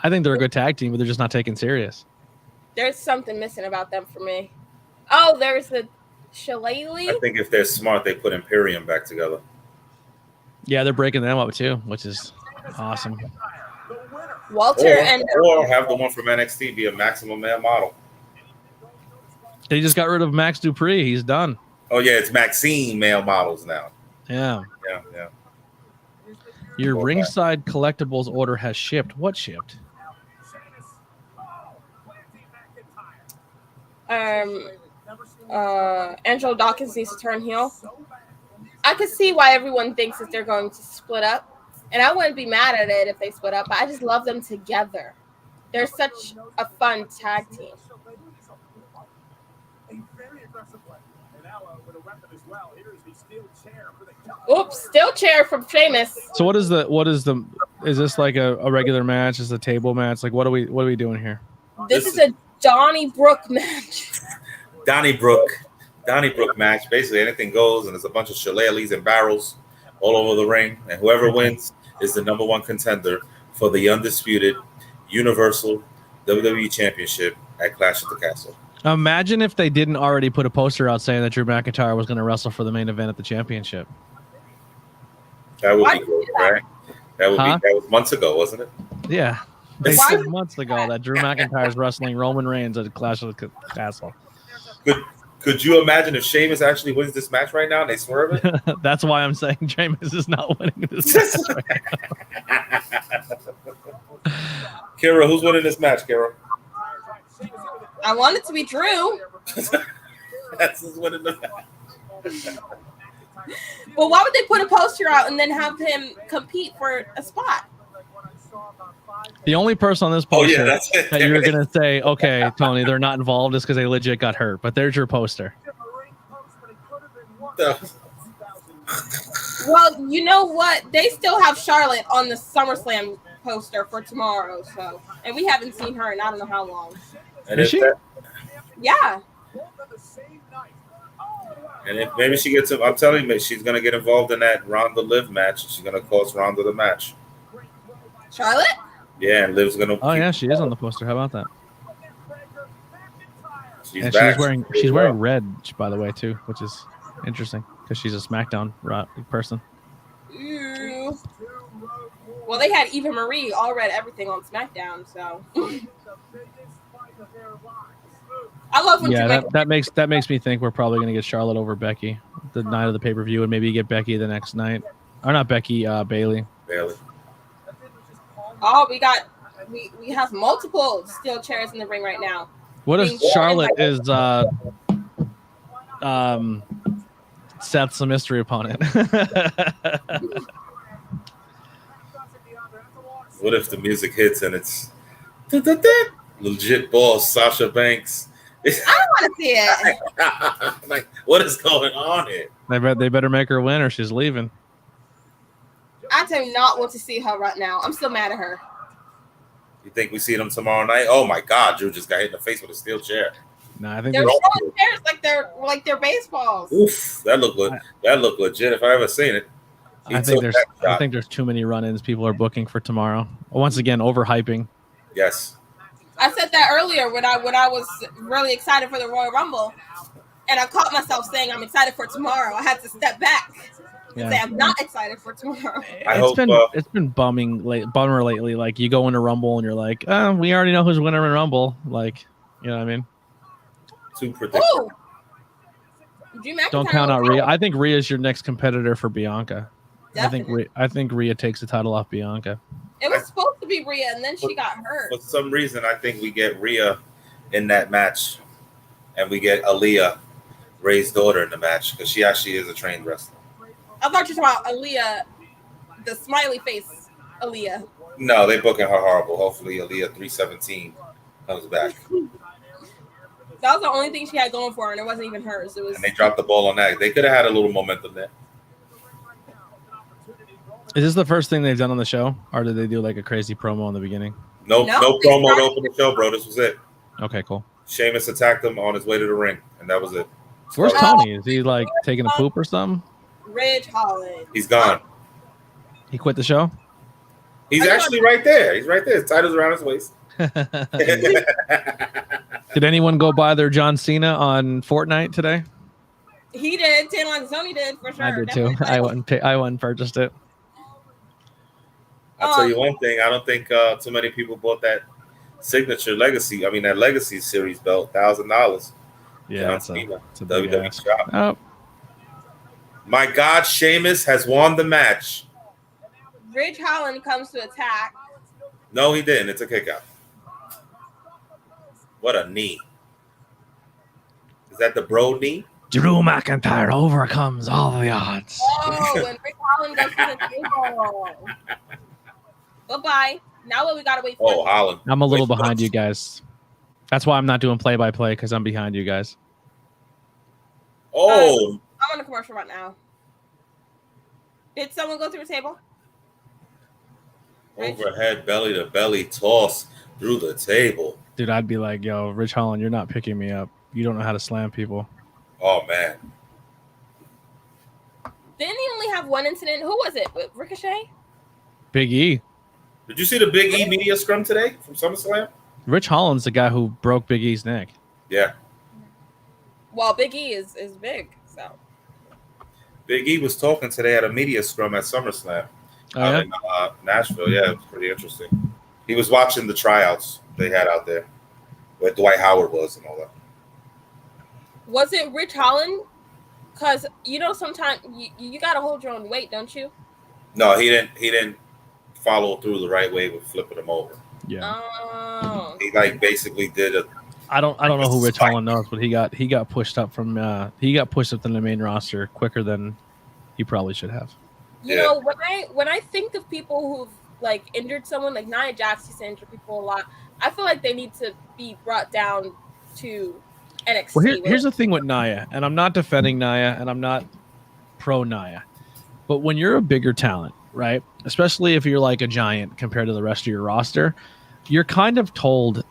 I think they're a good tag team, but they're just not taken serious. There's something missing about them for me. Oh, there's the Shillelagh. I think if they're smart, they put Imperium back together. Yeah, they're breaking them up too, which is awesome. Walter or have the one from NXT be a Maximum Male Model. They just got rid of Max Dupree. He's done. Oh yeah, it's Maxine Male Models now. Yeah. Yeah. Your ringside collectibles order has shipped. What shipped? Angelo Dawkins needs to turn heel. I could see why everyone thinks that they're going to split up. And I wouldn't be mad at it if they split up, but I just love them together. They're such a fun tag team. Oops, steel chair from Sheamus. So is this like a regular match? Is it a table match? Like what are we doing here? This is a Donnybrook match. Donnybrook match. Basically anything goes, and there's a bunch of shillelaghs and barrels all over the ring, and whoever wins is the number one contender for the undisputed Universal WWE Championship at Clash at the Castle. Imagine if they didn't already put a poster out saying that Drew McIntyre was going to wrestle for the main event at the championship. That would be good, right? That was months ago, wasn't it? Yeah. They said months ago that Drew McIntyre is wrestling Roman Reigns at Clash of the Castle. Could you imagine if Sheamus actually wins this match right now and they swerve it? That's why I'm saying Sheamus is not winning this match right now. Kara, who's winning this match, Kara? I want it to be Drew. That's who's winning the match. Well, why would they put a poster out and then have him compete for a spot? The only person on this poster that you're going to say, okay, Tony, they're not involved is because they legit got hurt. But there's your poster. Well, you know what? They still have Charlotte on the SummerSlam poster for tomorrow. And we haven't seen her in I don't know how long. And is she? Yeah. And if maybe she gets, I'm telling you, she's going to get involved in that Ronda Liv match. She's going to cost Ronda the match. Charlotte? Yeah, and Liv's going to. Oh yeah, she is on the poster. How about that? She's wearing red, by the way, too, which is interesting because she's a SmackDown person. Ew. Well, they had Eva Marie all read everything on SmackDown, so. I love when that makes me think we're probably going to get Charlotte over Becky the night of the pay-per-view, and maybe get Becky the next night, or not Becky, Bailey. Oh, we have multiple steel chairs in the ring right now. What if Charlotte is Seth's a mystery opponent? What if the music hits and it's legit boss Sasha Banks? I don't want to see it. Like, what is going on here? They better make her win or she's leaving. I do not want to see her right now. I'm still mad at her. You think we see them tomorrow night? Oh my God, Drew just got hit in the face with a steel chair. No, I think They're throwing chairs like they're baseballs. Oof, that looked legit if I ever seen it. I think there's too many run-ins people are booking for tomorrow. Once again, overhyping. Yes. I said that earlier when I was really excited for the Royal Rumble, and I caught myself saying I'm excited for tomorrow. I had to step back and say I'm not excited for tomorrow. It's been bummer lately. Like you go into Rumble and you're like, we already know who's winning in Rumble. Like, you know what I mean? Too predictable. Don't count out Rhea. I think Rhea's your next competitor for Bianca. Definitely. I think Rhea takes the title off Bianca. It was supposed to be Rhea, and then she got hurt. For some reason, I think we get Rhea in that match, and we get Aaliyah, Ray's daughter, in the match because she actually is a trained wrestler. I thought you were talking about Aaliyah, the smiley face Aaliyah. No, they booking her horrible. Hopefully, Aaliyah 317 comes back. That was the only thing she had going for her, and it wasn't even hers. It was. And they dropped the ball on that. They could have had a little momentum there. Is this the first thing they've done on the show, or did they do like a crazy promo in the beginning? No promo to open the show, bro. This was it. Okay, cool. Sheamus attacked him on his way to the ring, and that was it. Where's Tony? Is he like taking a poop or something? Ridge Holland. He's gone. He quit the show? He's actually right there. He's right there. His title's around his waist. Did anyone go buy their John Cena on Fortnite today? He did. Tony did for sure. I did too. I went and purchased it. I'll tell you one thing. I don't think too many people bought that signature legacy. I mean, that legacy series belt, $1,000. Yeah, it's a WWE shop. Oh. My God, Sheamus has won the match. Ridge Holland comes to attack. No, he didn't. It's a kick out. What a knee. Is that the bro knee? Drew McIntyre overcomes all the odds. Oh, when Ridge Holland goes to the table. Goodbye. Now what we gotta wait for? Oh, Holland. I'm a little behind you guys. That's why I'm not doing play-by-play because I'm behind you guys. Oh. I'm on a commercial right now. Did someone go through a table? Overhead belly to belly toss through the table. Dude, I'd be like, yo, Rich Holland, you're not picking me up. You don't know how to slam people. Oh, man. Didn't he only have one incident? Who was it? With Ricochet? Big E. Did you see the Big E media scrum today from SummerSlam? Rich Holland's the guy who broke Big E's neck. Yeah. Well, Big E is big, so. Big E was talking today at a media scrum at SummerSlam in Nashville. Yeah, it was pretty interesting. He was watching the tryouts they had out there where Dwight Howard was and all that. Was it Rich Holland? Because, sometimes you got to hold your own weight, don't you? No, he didn't follow through the right way with flipping him over. Yeah. Oh. He basically did a. I don't know who Rich Holland knows, but he got pushed up from to the main roster quicker than he probably should have. You know, when I think of people who've injured someone, like Nia Jax used to injure people a lot, I feel like they need to be brought down to NXT. Well, here's the thing with Nia, and I'm not defending Nia, and I'm not pro Nia, but when you're a bigger talent, right? Especially if you're like a giant compared to the rest of your roster, you're kind of told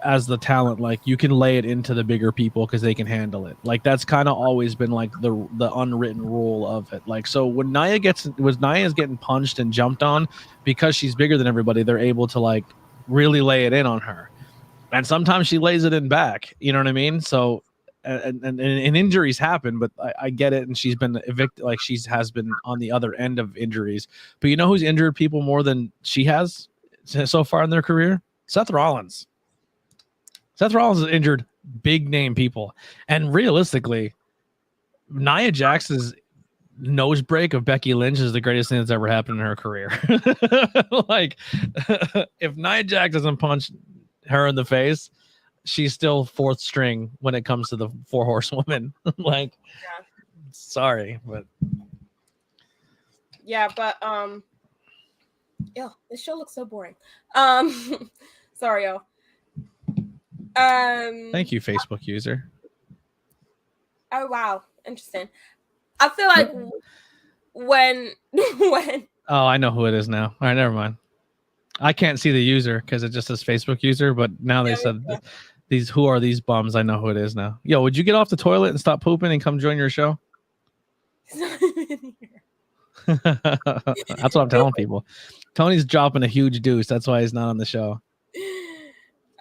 as the talent, like you can lay it into the bigger people because they can handle it. Like that's kind of always been like the unwritten rule of it. Like so when Nia's getting punched and jumped on because she's bigger than everybody, they're able to like really lay it in on her. And sometimes she lays it in back. You know what I mean? So and injuries happen, but I get it. And she's been evicted, like has been on the other end of injuries. But you know who's injured people more than she has so far in their career? Seth Rollins. Seth Rollins has injured big name people. And realistically, Nia Jax's nose break of Becky Lynch is the greatest thing that's ever happened in her career. Like, if Nia Jax doesn't punch her in the face, she's still fourth string when it comes to the Four Horsewomen. Like, yeah. Sorry, but yeah, but this show looks so boring. Sorry, yo. Thank you, Facebook user. Oh wow, interesting. I feel like when Oh, I know who it is now. All right, never mind. I can't see the user because it just says Facebook user, but now they said these who are these bums? I know who it is now. Yo, would you get off the toilet and stop pooping and come join your show? That's what I'm telling people. Tony's dropping a huge deuce. That's why he's not on the show.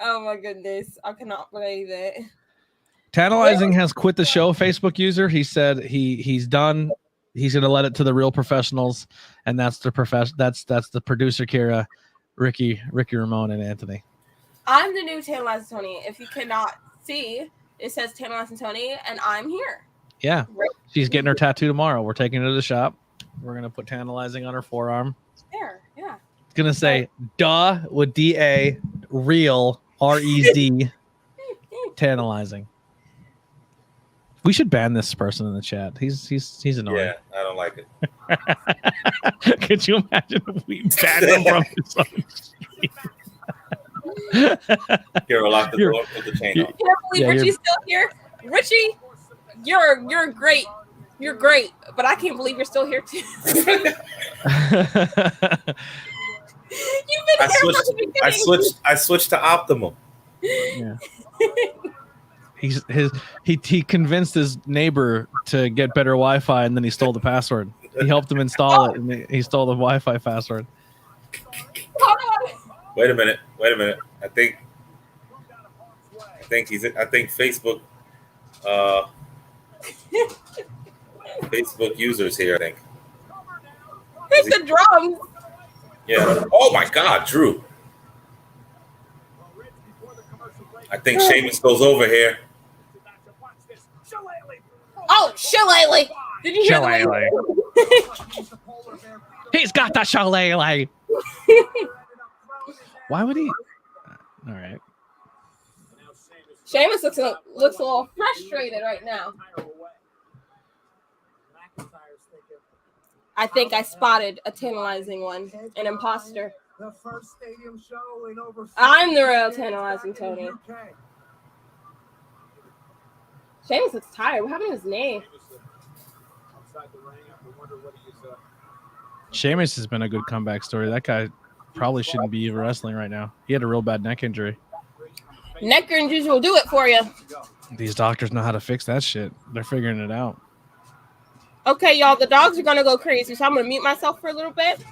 Oh my goodness, I cannot believe it. Tantalizing has quit the show. Facebook user. He said he's done. He's gonna let it to the real professionals, and that's the That's the producer Kira, Ricky Ramon, and Anthony. I'm the new Tantalizing Tony. If you cannot see, it says Tantalizing Tony, and I'm here. Yeah, she's getting her tattoo tomorrow. We're taking her to the shop. We're gonna put Tantalizing on her forearm. There, yeah. It's gonna say "duh" with DA, real REZ, Tantalizing. We should ban this person in the chat. He's annoying. Yeah, I don't like it. Could you imagine if we banned him from this on the street? Here, lock the door, put the chain on. I can't believe Richie's still here. Richie, you're great. You're great, but I can't believe you're still here too. You've been I switched to Optimum. Yeah. He convinced his neighbor to get better Wi-Fi, and then he stole the password. He helped him install it, and he stole the Wi-Fi password. Wait a minute. I think Facebook Facebook users here, I think. Hit the drums. Yeah. Oh my God, Drew. I think Sheamus goes over here. Oh, shillelagh. Did you hear the He's got the shillelagh. Why would he? All right. Sheamus looks a little frustrated right now. I think I spotted a tantalizing one, an imposter. I'm the real Tantalizing Tony. Sheamus looks tired. What happened to his name? Sheamus has been a good comeback story. That guy probably shouldn't be wrestling right now. He had a real bad neck injury. Neck injuries will do it for you. These doctors know how to fix that shit. They're figuring it out. Okay, y'all, the dogs are going to go crazy, so I'm going to mute myself for a little bit.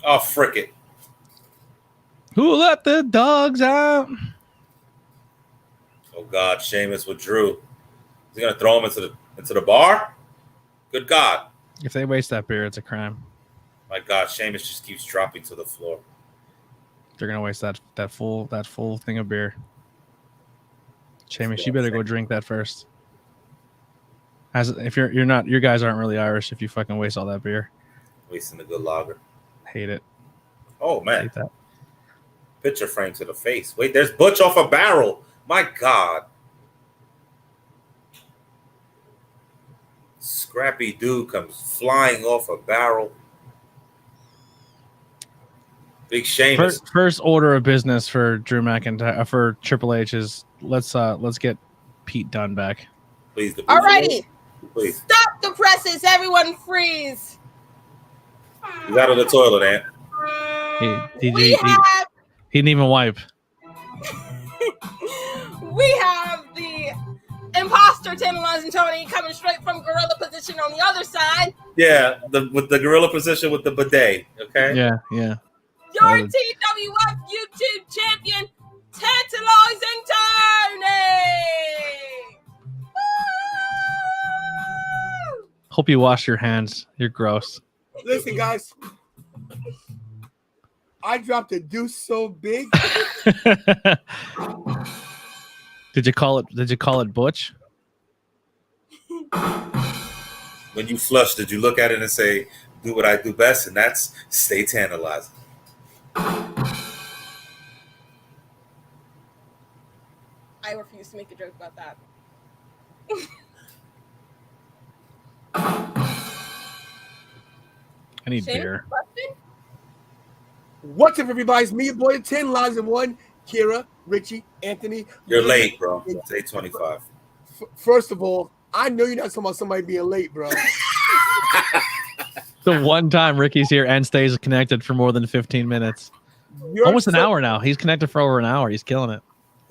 Oh, frick it. Who let the dogs out? Oh, God, Sheamus with Drew. Is he going to throw him into the bar? Good God. If they waste that beer, it's a crime. My God, Sheamus just keeps dropping to the floor. They're going to waste that full thing of beer. Sheamus, you better go drink that first. If you're not, your guys aren't really Irish if you fucking waste all that beer. Wasting the good lager. Hate it. Oh, man. Hate that. Picture frame to the face. Wait, there's Butch off a barrel. My God. Scrappy dude comes flying off a barrel. Big Sheamus. First order of business for Drew McIntyre, for Triple H is let's get Pete Dunne back. Please. Alrighty. Please. Stop the presses. Everyone freeze. He's out of the toilet, Ant. He didn't even wipe. We have the imposter Tantalizing Tony coming straight from gorilla position on the other side. Yeah, with the gorilla position with the bidet. Okay. Yeah. Your TWF YouTube champion, Tantalizing Tony. Woo! Hope you wash your hands. You're gross. Listen, guys. I dropped a deuce so big. Did you call it Butch? When you flush, did you look at it and say, "Do what I do best," and that's stay tantalizing? I refuse to make a joke about that. I need beer. What's up, everybody? It's me, your boy, 10 lives in one. Kira, Richie, Anthony. You're late, bro. It's 8:25. First of all, I know you're not talking about somebody being late, bro. The one time Ricky's here and stays connected for more than 15 minutes. Almost an hour now. He's connected for over an hour. He's killing it.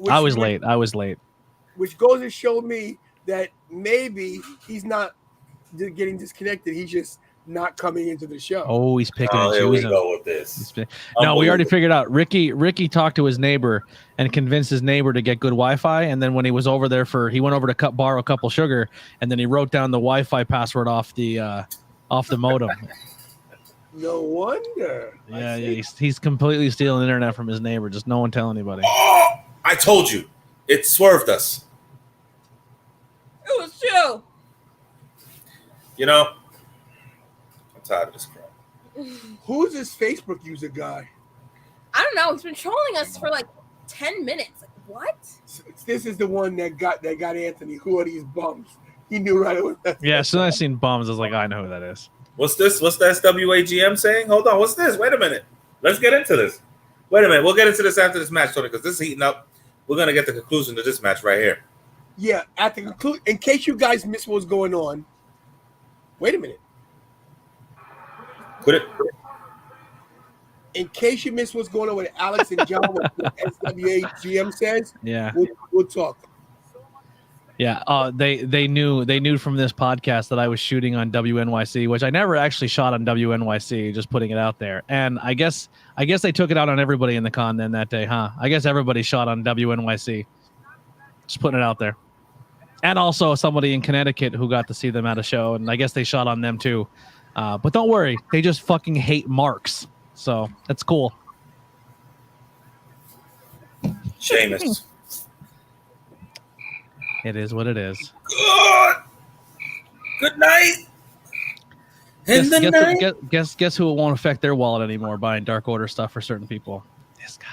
I was late. Which goes to show me that maybe he's not getting disconnected. He's just not coming into the show. Oh, he's picking and here we choosing. go with this. No, we already figured out. Ricky talked to his neighbor and convinced his neighbor to get good Wi-Fi. And then when he was over there he went over to borrow a couple sugar, and then he wrote down the Wi-Fi password off the modem. No wonder. Yeah. He's completely stealing the internet from his neighbor. Just no one tell anybody. Oh, I told you, it swerved us. It was true. You know, I'm tired of this crap. Who's this Facebook user guy? I don't know. He's been trolling us for like 10 minutes. Like, what? This is the one that got Anthony. Who are these bums? He knew right away. Yeah, as soon as I seen bums, I was like, I know who that is. What's this? What's the SWAGM saying? Hold on. What's this? Wait a minute. Let's get into this. Wait a minute. We'll get into this after this match, Tony, because this is heating up. We're going to get the conclusion to this match right here. Yeah, at the conclusion, in case you guys missed what's going on. Wait a minute. Quit it. In case you missed what's going on with Alex and John, what SWAGM says, Yeah, we'll talk. Yeah, they knew from this podcast that I was shooting on WNYC, which I never actually shot on WNYC, just putting it out there. And I guess they took it out on everybody in the con then that day, huh? I guess everybody shot on WNYC. Just putting it out there. And also somebody in Connecticut who got to see them at a show, and I guess they shot on them too. But don't worry, they just fucking hate marks. So that's cool. Sheamus. It is what it is. Good night. Guess who it won't affect their wallet anymore buying Dark Order stuff for certain people? This guy.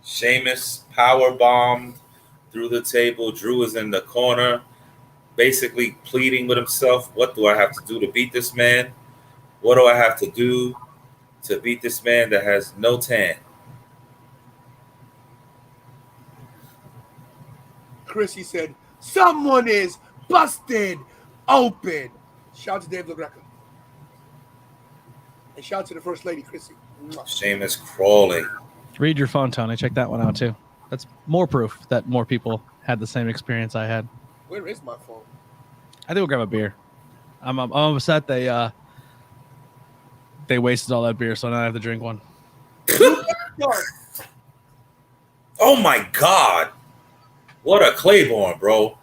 Sheamus power bombed through the table. Drew is in the corner, basically pleading with himself. What do I have to do to beat this man? What do I have to do to beat this man that has no tan? Chrissy said, someone is busted open. Shout out to Dave LaGreca. And shout out to the First Lady, Chrissy. Sheamus crawling. Read your phone, Tony. Check that one out too. That's more proof that more people had the same experience I had. Where is my phone? I think we'll grab a beer. I'm upset they wasted all that beer, so now I have to drink one. Oh my God. What a Claiborne, bro.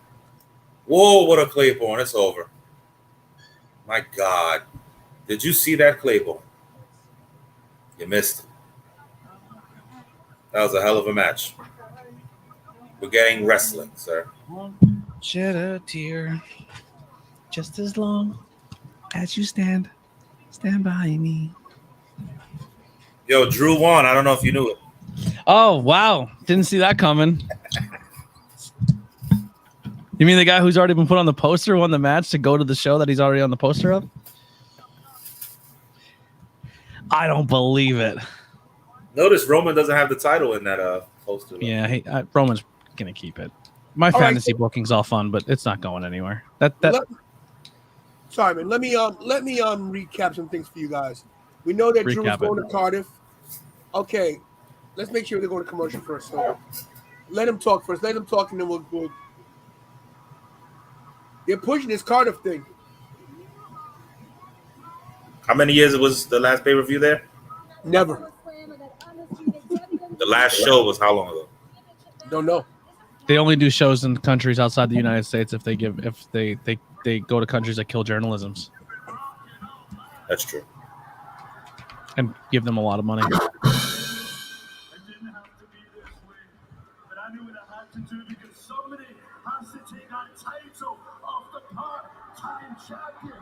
Whoa, what a Claiborne. It's over. My God. Did you see that Claiborne? You missed it. That was a hell of a match. We're getting wrestling, sir. Shed a tear just as long as you stand by me. Yo, Drew won. I don't know if you knew it. Oh, wow. Didn't see that coming. You mean the guy who's already been put on the poster won the match to go to the show that he's already on the poster of? I don't believe it. Notice Roman doesn't have the title in that poster. Yeah, Roman's going to keep it. My fantasy booking's all fun, but it's not going anywhere. Sorry, man. Let me recap some things for you guys. We know that Drew's going to Cardiff. Okay, let's make sure they're going to commercial first. So let him talk first. Let him talk, and then we'll They're pushing this Cardiff thing. How many years it was the last pay-per-view there? Never. The last show was how long ago? Don't know. They only do shows in countries outside the United States if they go to countries that kill journalisms. That's true. And give them a lot of money. It didn't have to be this way, but I knew what I had to do because somebody has to take that title off the part-time champion.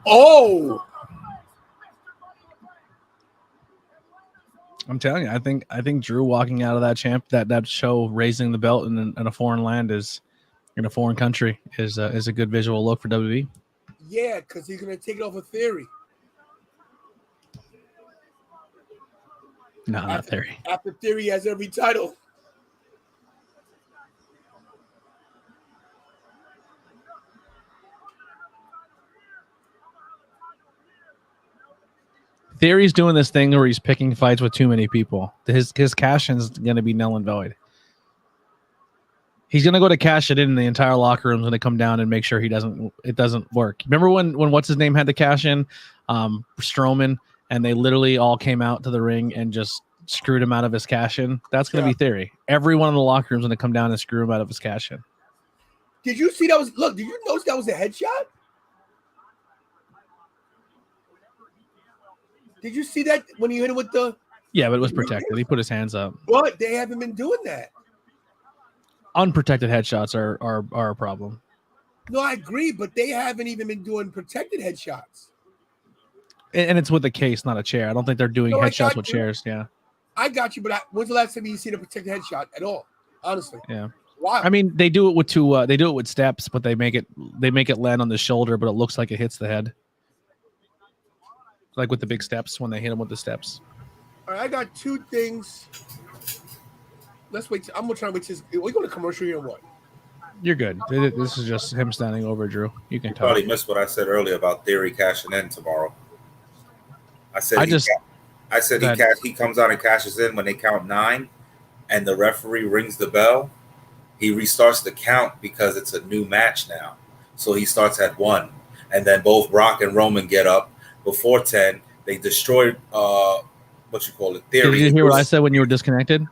Oh! I'm telling you, I think Drew walking out of that show, raising the belt in a foreign land is in a foreign country is a good visual look for WWE. Yeah, because he's gonna take it off a theory. No, not Theory. After Theory has every title. Theory's doing this thing where he's picking fights with too many people. His cash-in's going to be null and void. He's going to go to cash it in, and the entire locker room's going to come down and make sure it doesn't work. Remember when what's his name had the cash in, Strowman, and they literally all came out to the ring and just screwed him out of his cash in? That's going to be Theory. Everyone in the locker room's going to come down and screw him out of his cash in. Did you see that was? Look, did you notice that was a headshot? Did you see that when he hit him with the? Yeah, but it was protected. He put his hands up. But they haven't been doing that. Unprotected headshots are a problem. No, I agree, but they haven't even been doing protected headshots. And it's with a case, not a chair. I don't think they're doing headshots with chairs. Yeah, I got you, but when's the last time you seen a protected headshot at all? Honestly, yeah. Why? I mean, they do it with two. They do it with steps, but they make it land on the shoulder, but it looks like it hits the head, like with the big steps when they hit him with the steps. All right, I got two things. Let's wait. I'm gonna try to wait. We go to commercial here or what? You're good. This is just him standing over Drew. You can talk. Probably missed what I said earlier about Theory cashing in tomorrow. I said he comes out and cashes in when they count 9, and the referee rings the bell. He restarts the count because it's a new match now. So he starts at 1, and then both Brock and Roman get up before 10. They destroy Theory. Did you hear what I said when you were disconnected?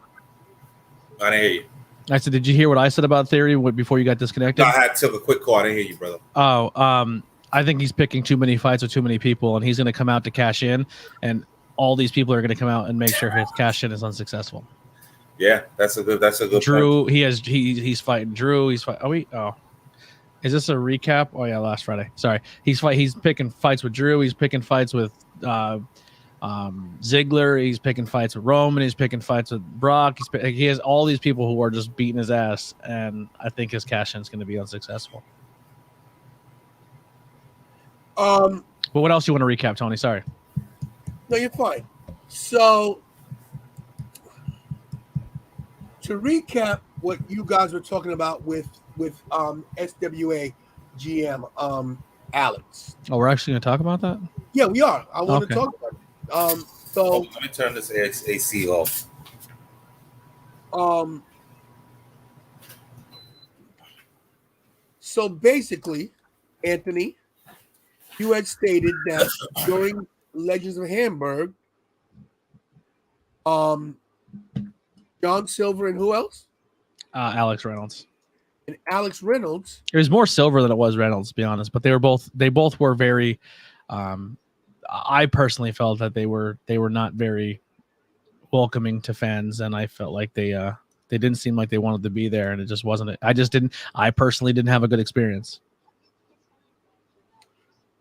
I didn't hear you. I said, did you hear what I said about Theory before you got disconnected? No, I took a quick call. I didn't hear you, brother. Oh, I think he's picking too many fights with too many people, and he's going to come out to cash in, and all these people are going to come out and make sure his cash in is unsuccessful. Yeah, that's a good Drew, point. He's fighting Drew. Is this a recap? Oh yeah, last Friday. Sorry. He's picking fights with Drew. He's picking fights with Ziggler. He's picking fights with Roman. He's picking fights with Brock. He has all these people who are just beating his ass, and I think his cash in is going to be unsuccessful. But what else you want to recap, Tony? Sorry. No, you're fine. So, to recap what you guys were talking about with SWA GM Alex. Oh, we're actually going to talk about that? Yeah, we are. I want to talk about it. Let me turn this AC off. So basically, Anthony, you had stated that during Legends of Hamburg, John Silver and who else? Alex Reynolds. And Alex Reynolds. It was more Silver than it was Reynolds, to be honest. But they both were very. I personally felt that they were not very welcoming to fans, and I felt like they didn't seem like they wanted to be there, and it just wasn't. I personally didn't have a good experience.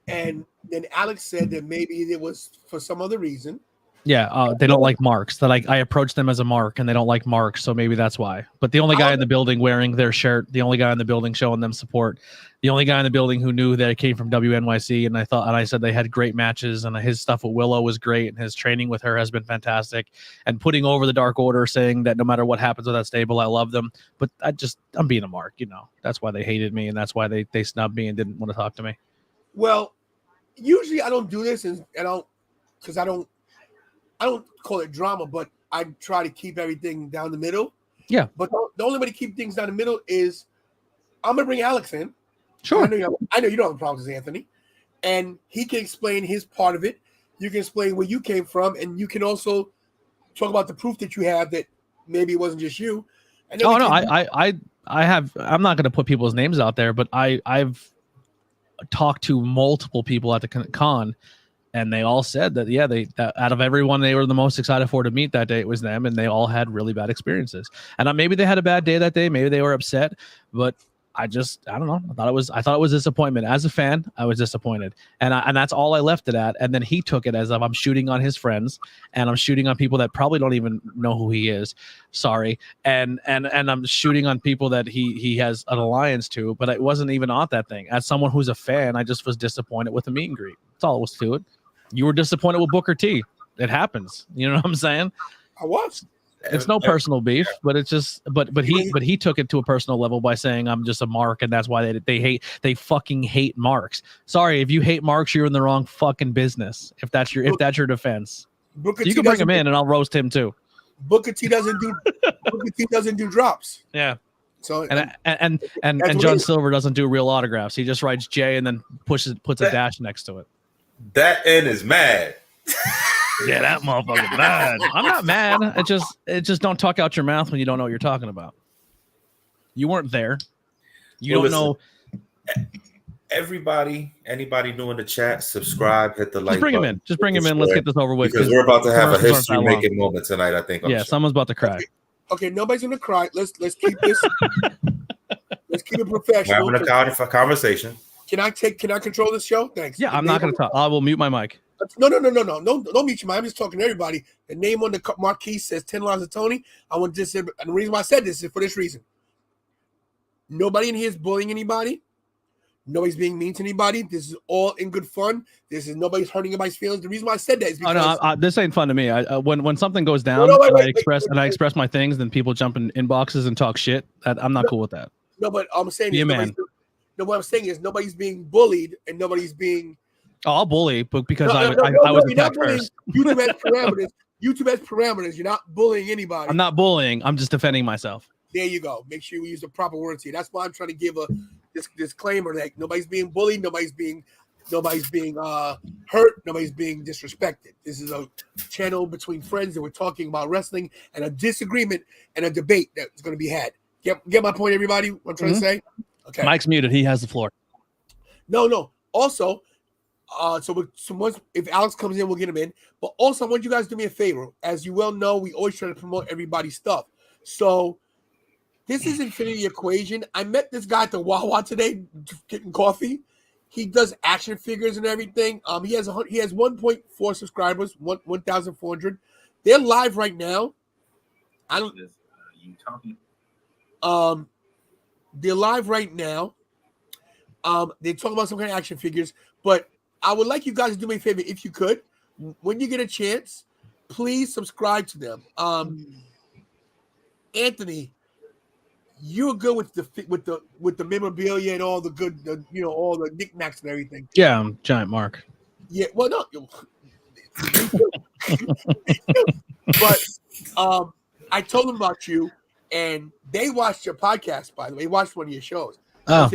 And then Alex said that maybe it was for some other reason. Yeah, they don't like marks. That I approached them as a mark, and they don't like marks, so maybe that's why. But the only guy in the building wearing their shirt, the only guy in the building showing them support, the only guy in the building who knew that it came from WNYC, and I said they had great matches, and his stuff with Willow was great, and his training with her has been fantastic, and putting over the Dark Order, saying that no matter what happens with that stable, I love them. But I'm being a mark, That's why they hated me, and that's why they snubbed me and didn't want to talk to me. Well, usually I don't do this, and I don't call it drama, but I try to keep everything down the middle. Yeah. But the only way to keep things down the middle is I'm going to bring Alex in. Sure. I know you don't have a problem with Anthony. And he can explain his part of it. You can explain where you came from. And you can also talk about the proof that you have that maybe it wasn't just you. And I'm not going to put people's names out there, but I've talked to multiple people at the con, and they all said that, that out of everyone they were the most excited for to meet that day, it was them, and they all had really bad experiences. And maybe they had a bad day that day, maybe they were upset, but I don't know. I thought it was disappointment. As a fan, I was disappointed, and that's all I left it at. And then he took it as if I'm shooting on his friends, and I'm shooting on people that probably don't even know who he is. Sorry, and I'm shooting on people that he has an alliance to, but it wasn't even on that thing. As someone who's a fan, I just was disappointed with the meet and greet. That's all it was to it. You were disappointed with Booker T. It happens. You know what I'm saying? I was. It's no personal beef, but it's just but he took it to a personal level by saying I'm just a mark, and that's why they fucking hate marks. Sorry, if you hate marks, you're in the wrong fucking business. If that's your defense, so you can bring him in, and I'll roast him too. Booker T doesn't do drops. Yeah. So and John Silver doesn't do real autographs. He just writes J and then puts a dash next to it. That N is mad. Yeah, that motherfucker's mad. I'm not mad. It just don't talk out your mouth when you don't know what you're talking about. You weren't there. You don't know. Anybody new in the chat, subscribe, hit the like. Just bring him in. Let's get this over with. Because we're about to have a history-making moment tonight, I think. Someone's about to cry. Okay, nobody's gonna cry. Let's keep this. Let's keep it professional. We're having a conversation. Can I control this show? Thanks. Yeah, I'm not gonna talk. I will mute my mic. No, don't mute your mic. I'm just talking to everybody. The name on the marquee says 10 Lives of Tony. I want to say, and the reason why I said this is for this reason. Nobody in here is bullying anybody. Nobody's being mean to anybody. This is all in good fun. Nobody's hurting anybody's feelings. The reason why I said that is because this ain't fun to me. When something goes down and I express my things, then people jump in inboxes and talk shit. I'm not cool with that. No, but I'm saying what I'm saying is nobody's being bullied and nobody's being. Oh, I'll bully, but because I was attacked first. YouTube has parameters. YouTube has parameters. You're not bullying anybody. I'm not bullying. I'm just defending myself. There you go. Make sure we use the proper words here. That's why I'm trying to give a disclaimer that nobody's being bullied, nobody's being hurt, nobody's being disrespected. This is a channel between friends that we're talking about wrestling and a disagreement and a debate that's going to be had. Get my point, everybody? What I'm trying to say? Okay. Mike's muted. He has the floor. No. Also, once if Alex comes in, we'll get him in. But also, I want you guys to do me a favor. As you well know, we always try to promote everybody's stuff. So this is Infinity Equation. I met this guy at the Wawa today getting coffee. He does action figures and everything. He has 1.4 subscribers, 1,400. They're live right now. They're live right now. They're talking about some kind of action figures, but I would like you guys to do me a favor, if you could, when you get a chance, please subscribe to them. Anthony, you're good with the memorabilia and all the good, all the knickknacks and everything. Yeah, I'm Giant Mark. Yeah, well, no, but I told them about you, and they watched your podcast. By the way, they watched one of your shows. Oh.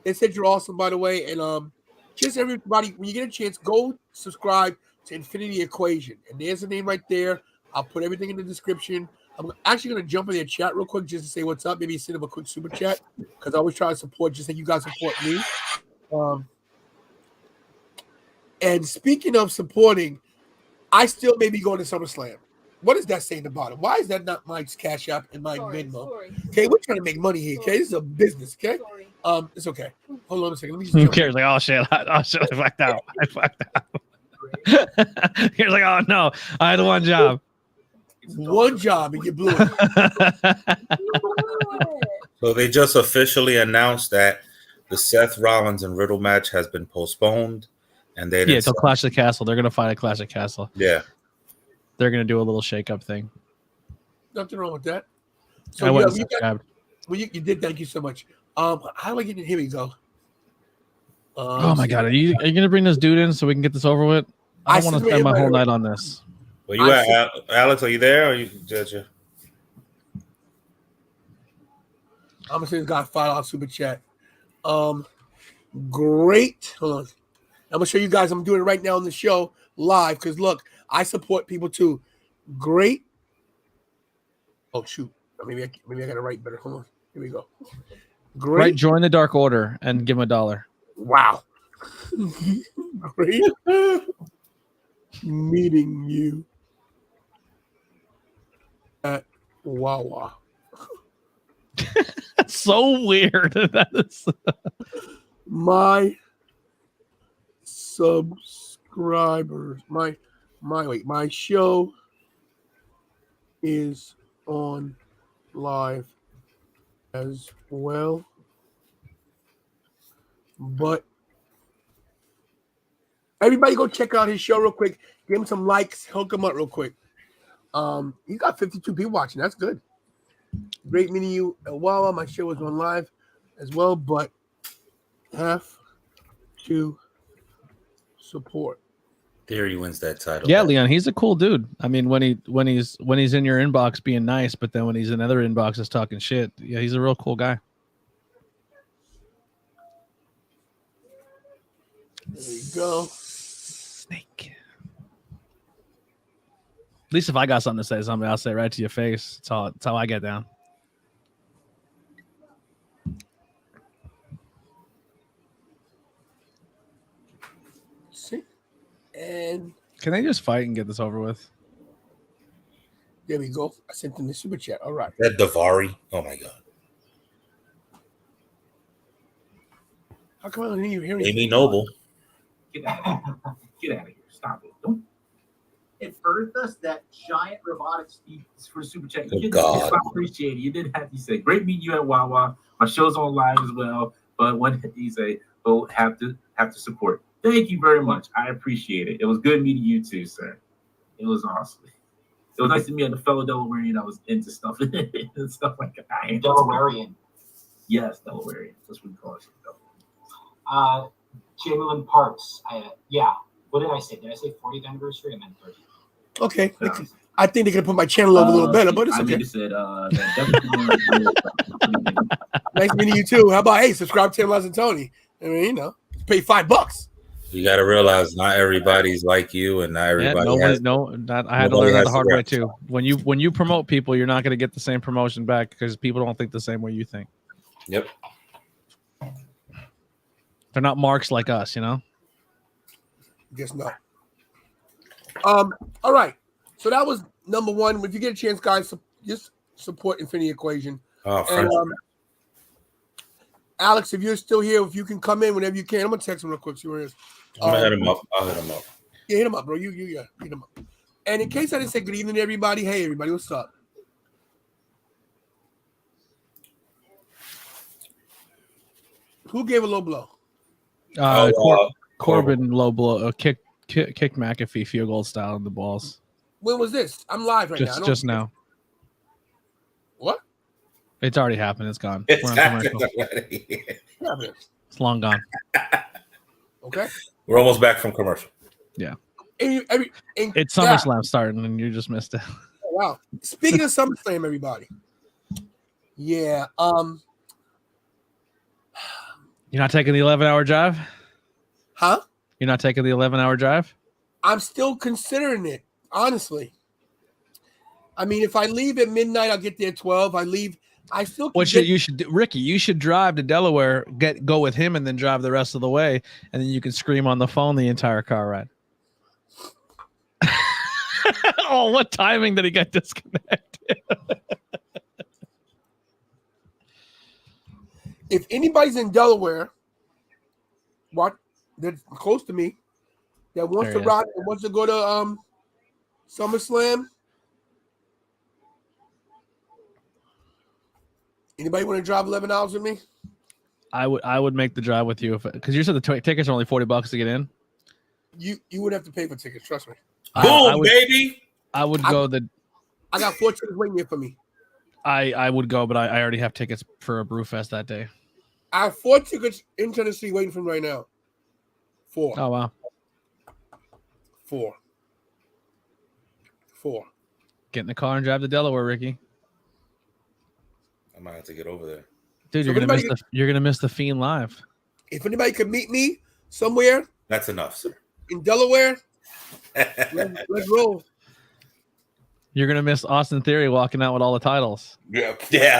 They said you're awesome, by the way, and just everybody, when you get a chance, go subscribe to Infinity Equation, and there's the name right there. I'll put everything in the description. I'm actually going to jump in their chat real quick just to say what's up. Maybe send them a quick super chat because I always try to support just like you guys support me. And speaking of supporting, I still may be going to SummerSlam. What is that saying about it? Why is that not Mike's Cash App and my Venmo? Okay, we're trying to make money here. Okay, this is a business. Okay, it's okay. Hold on a second. Let me just. Who cares? Like, oh shit, I fucked out. I fucked out. He's like, oh no, I had one job. One job and you blew it. So they just officially announced that the Seth Rollins and Riddle match has been postponed, and they till Clash of the Castle. They're gonna fight at Clash of the Castle. Yeah, they're gonna do a little shake-up thing. Nothing wrong with that. So you did. Thank you so much. How do I get in? Here we go. Oh my god, are you gonna bring this dude in so we can get this over with? I don't want to spend my whole night on this. Where you at, Alex? Are you there, or you judge you? I'm gonna say this guy $5 super chat. Great. Hold on. I'm gonna show you guys. I'm doing it right now on the show live because look, I support people too. Great. Oh shoot. Maybe I gotta write better. Hold on. Here we go. Great. Right. Join the Dark Order and give him $1. Wow. Great. Meeting you at Wawa. That's so weird. That is my subscribers. My show is on live as well, but everybody go check out his show real quick. Give him some likes. Hook him up real quick. He's got 52 people watching. That's good. Great meeting you. Wow, my show was on live as well, but have to support. Theory wins that title. Yeah, Leon, he's a cool dude. I mean, when he's in your inbox being nice, but then when he's in other inboxes talking shit, yeah, he's a real cool guy. There you go. Snake. At least if I got something to say, something I'll say right to your face. That's how I get down. See? And can they just fight and get this over with? there we go. I sent him the super chat. All right. That Davari. Oh my god. How come I don't hear you hearing Amy Noble. Get out of here. Stop it. Don't. It birthed us that giant robotic speech for Super Chat. Oh, God. I appreciate it. You did have to say, great meeting you at Wawa. My show's on live as well. But when you say, oh, have to support. Thank you very much. I appreciate it. It was good meeting you too, sir. It was awesome. It was nice to meet a fellow Delawarean that was into stuff and stuff like that. Delawarean. Yes, Delawarean. That's what we call it. Chamberlain Parks. Yeah. What did I say? Did I say 40th anniversary? I meant 30th. Okay. I think they could put my channel over a little better, but it's okay. Nice meeting you too. How about, hey, subscribe to Tim and Tony? I mean, you know, pay $5. You got to realize not everybody's like you, and not everybody. I had to learn that the hard way too. When you promote people, you're not going to get the same promotion back because people don't think the same way you think. Yep. They're not marks like us, you know. Guess not. All right. So that was number one. If you get a chance, guys, just support Infinity Equation. Oh, and, Alex, if you're still here, if you can come in whenever you can, I'm gonna text him real quick. See where he is. I'm gonna hit him up. I'll hit him up. Yeah, hit him up, bro. You hit him up. And in case I didn't say good evening to everybody, hey everybody, what's up? Who gave a low blow? Corbin low blow, kick McAfee field goal style in the balls. When was this? I'm live right now. Just now. What? It's already happened. It's gone. It's We're on commercial. It's long gone. Okay. We're almost back from commercial. Yeah. It's SummerSlam starting, and you just missed it. Oh, wow. Speaking of SummerSlam, everybody. Yeah. You're not taking the 11-hour drive? Huh? You're not taking the 11-hour drive? I'm still considering it, honestly. I mean, if I leave at midnight, I'll get there at 12. Ricky, you should drive to Delaware, go with him, and then drive the rest of the way, and then you can scream on the phone the entire car ride. Oh, what timing did he get disconnected? If anybody's in Delaware, that's close to me, that wants to ride and wants to go to SummerSlam, anybody want to drive 11 hours with me? I would make the drive with you because you said the tickets are only $40 to get in. You would have to pay for tickets, trust me. Boom, baby. I would go. I got 4 tickets waiting here for me. I would go, but I already have tickets for a Brewfest that day. I have 4 tickets in Tennessee waiting for me right now. 4. Oh wow. 4. Get in the car and drive to Delaware, Ricky. I might have to get over there. Dude, you're gonna miss the Fiend live. If anybody could meet me somewhere, that's enough, sir. In Delaware, let's roll. You're gonna miss Austin Theory walking out with all the titles. Yeah,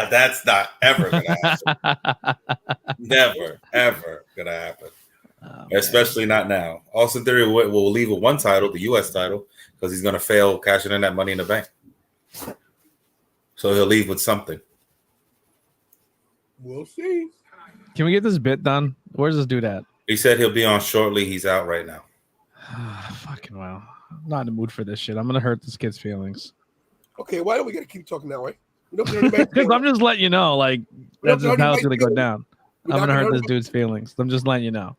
that's not ever gonna happen. Never, ever gonna happen. Oh, especially not now. Austin Theory will leave with one title, the U.S. title, because he's gonna fail cashing in that Money in the Bank. So he'll leave with something. We'll see. Can we get this bit done? Where's this dude at? He said he'll be on shortly. He's out right now. Fucking wow. I'm not in the mood for this shit. I'm gonna hurt this kid's feelings. Okay, why don't we gotta keep talking that way? Because I'm just letting you know, like that's just how it's gonna go down. I'm gonna hurt this dude's feelings. I'm just letting you know.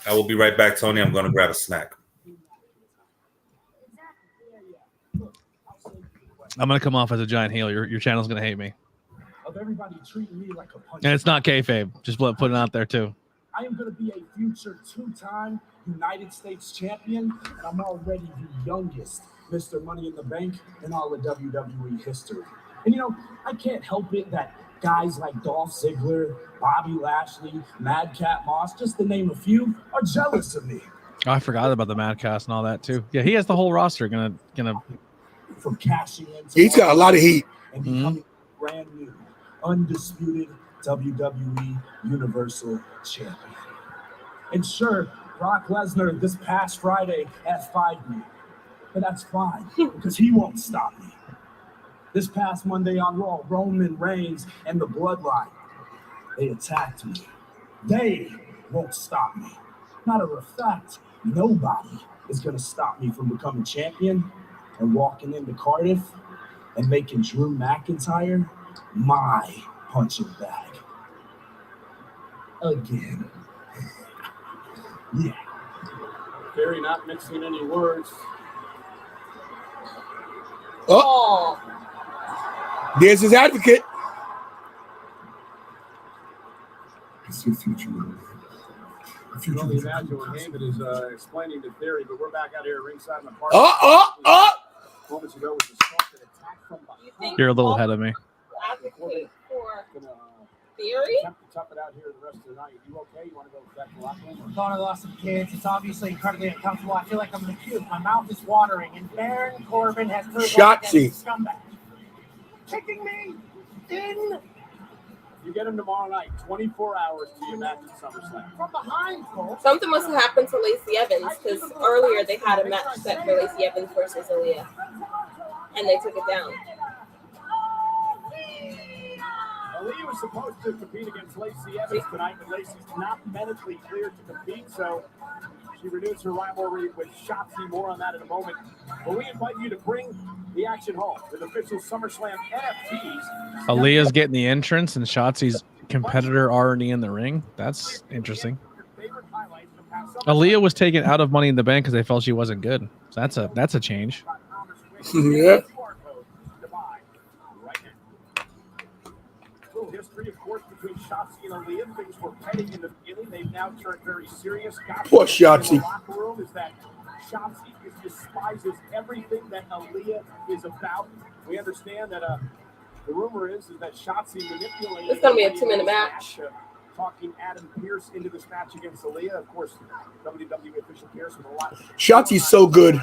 I will be right back, Tony. I'm gonna grab a snack. I'm gonna come off as a giant heel. Your channel's gonna hate me. Of everybody treating me like a punch. And it's not kayfabe. Just put it out there too. I am going to be a future 2-time United States champion, and I'm already the youngest Mr. Money in the Bank in all of WWE history. And you know, I can't help it that guys like Dolph Ziggler, Bobby Lashley, Madcap Moss, just to name a few, are jealous of me. Oh, I forgot about the Madcast and all that too. Yeah, he has the whole roster. Gonna. From cashing in. He's got a lot of heat. And becoming brand new, undisputed WWE Universal Champion. And sure, Brock Lesnar this past Friday F5'd me, but that's fine because he won't stop me. This past Monday on Raw, Roman Reigns and the Bloodline, they attacked me. They won't stop me. Matter of fact, nobody is going to stop me from becoming champion and walking into Cardiff and making Drew McIntyre my punching bag. Again. Yeah. Barry not mixing any words. Oh, there's his advocate. It's your future. I can only imagine what Heyman is explaining to Theory, but we're back out here ringside in the park. Moments ago was a sculpted attack from behind. You're a little ahead of me. Advocate for Theory? Tough it out here the rest of the night. You okay? You want to go back to the locker room? Thought I lost some kids. It's obviously incredibly uncomfortable. I feel like I'm in a cube. My mouth is watering, and Baron Corbin has proved Shotzi. scumbag. Kicking me in. You get him tomorrow night, 24 hours to your match at SummerSlam. From behind, folks. Something must have happened to Lacey Evans because earlier they had a match set for Lacey Evans versus Aaliyah, and they took it down. Aaliyah was supposed to compete against Lacey Evans tonight, but Lacey's not medically cleared to compete, so she renews her rivalry with Shotzi. More on that in a moment. But we invite you to bring the action home with official SummerSlam NFTs. Aaliyah's getting the entrance and Shotzi's competitor already in the ring. That's interesting. Aaliyah was taken out of Money in the Bank because they felt she wasn't good. So that's a change. Yeah. History, of course, between Shotzi and Aaliyah. Things were petty in the beginning. They've now turned very serious. Poor Shotzi. In the locker room is that Shotzi despises everything that Aaliyah is about. We understand that the rumor is that Shotzi manipulated. It's going to be a 2-minute match. Talking Adam Pearce into this match against Aaliyah. Of course, WWE official Pearce with a lot. Shotzi's so good.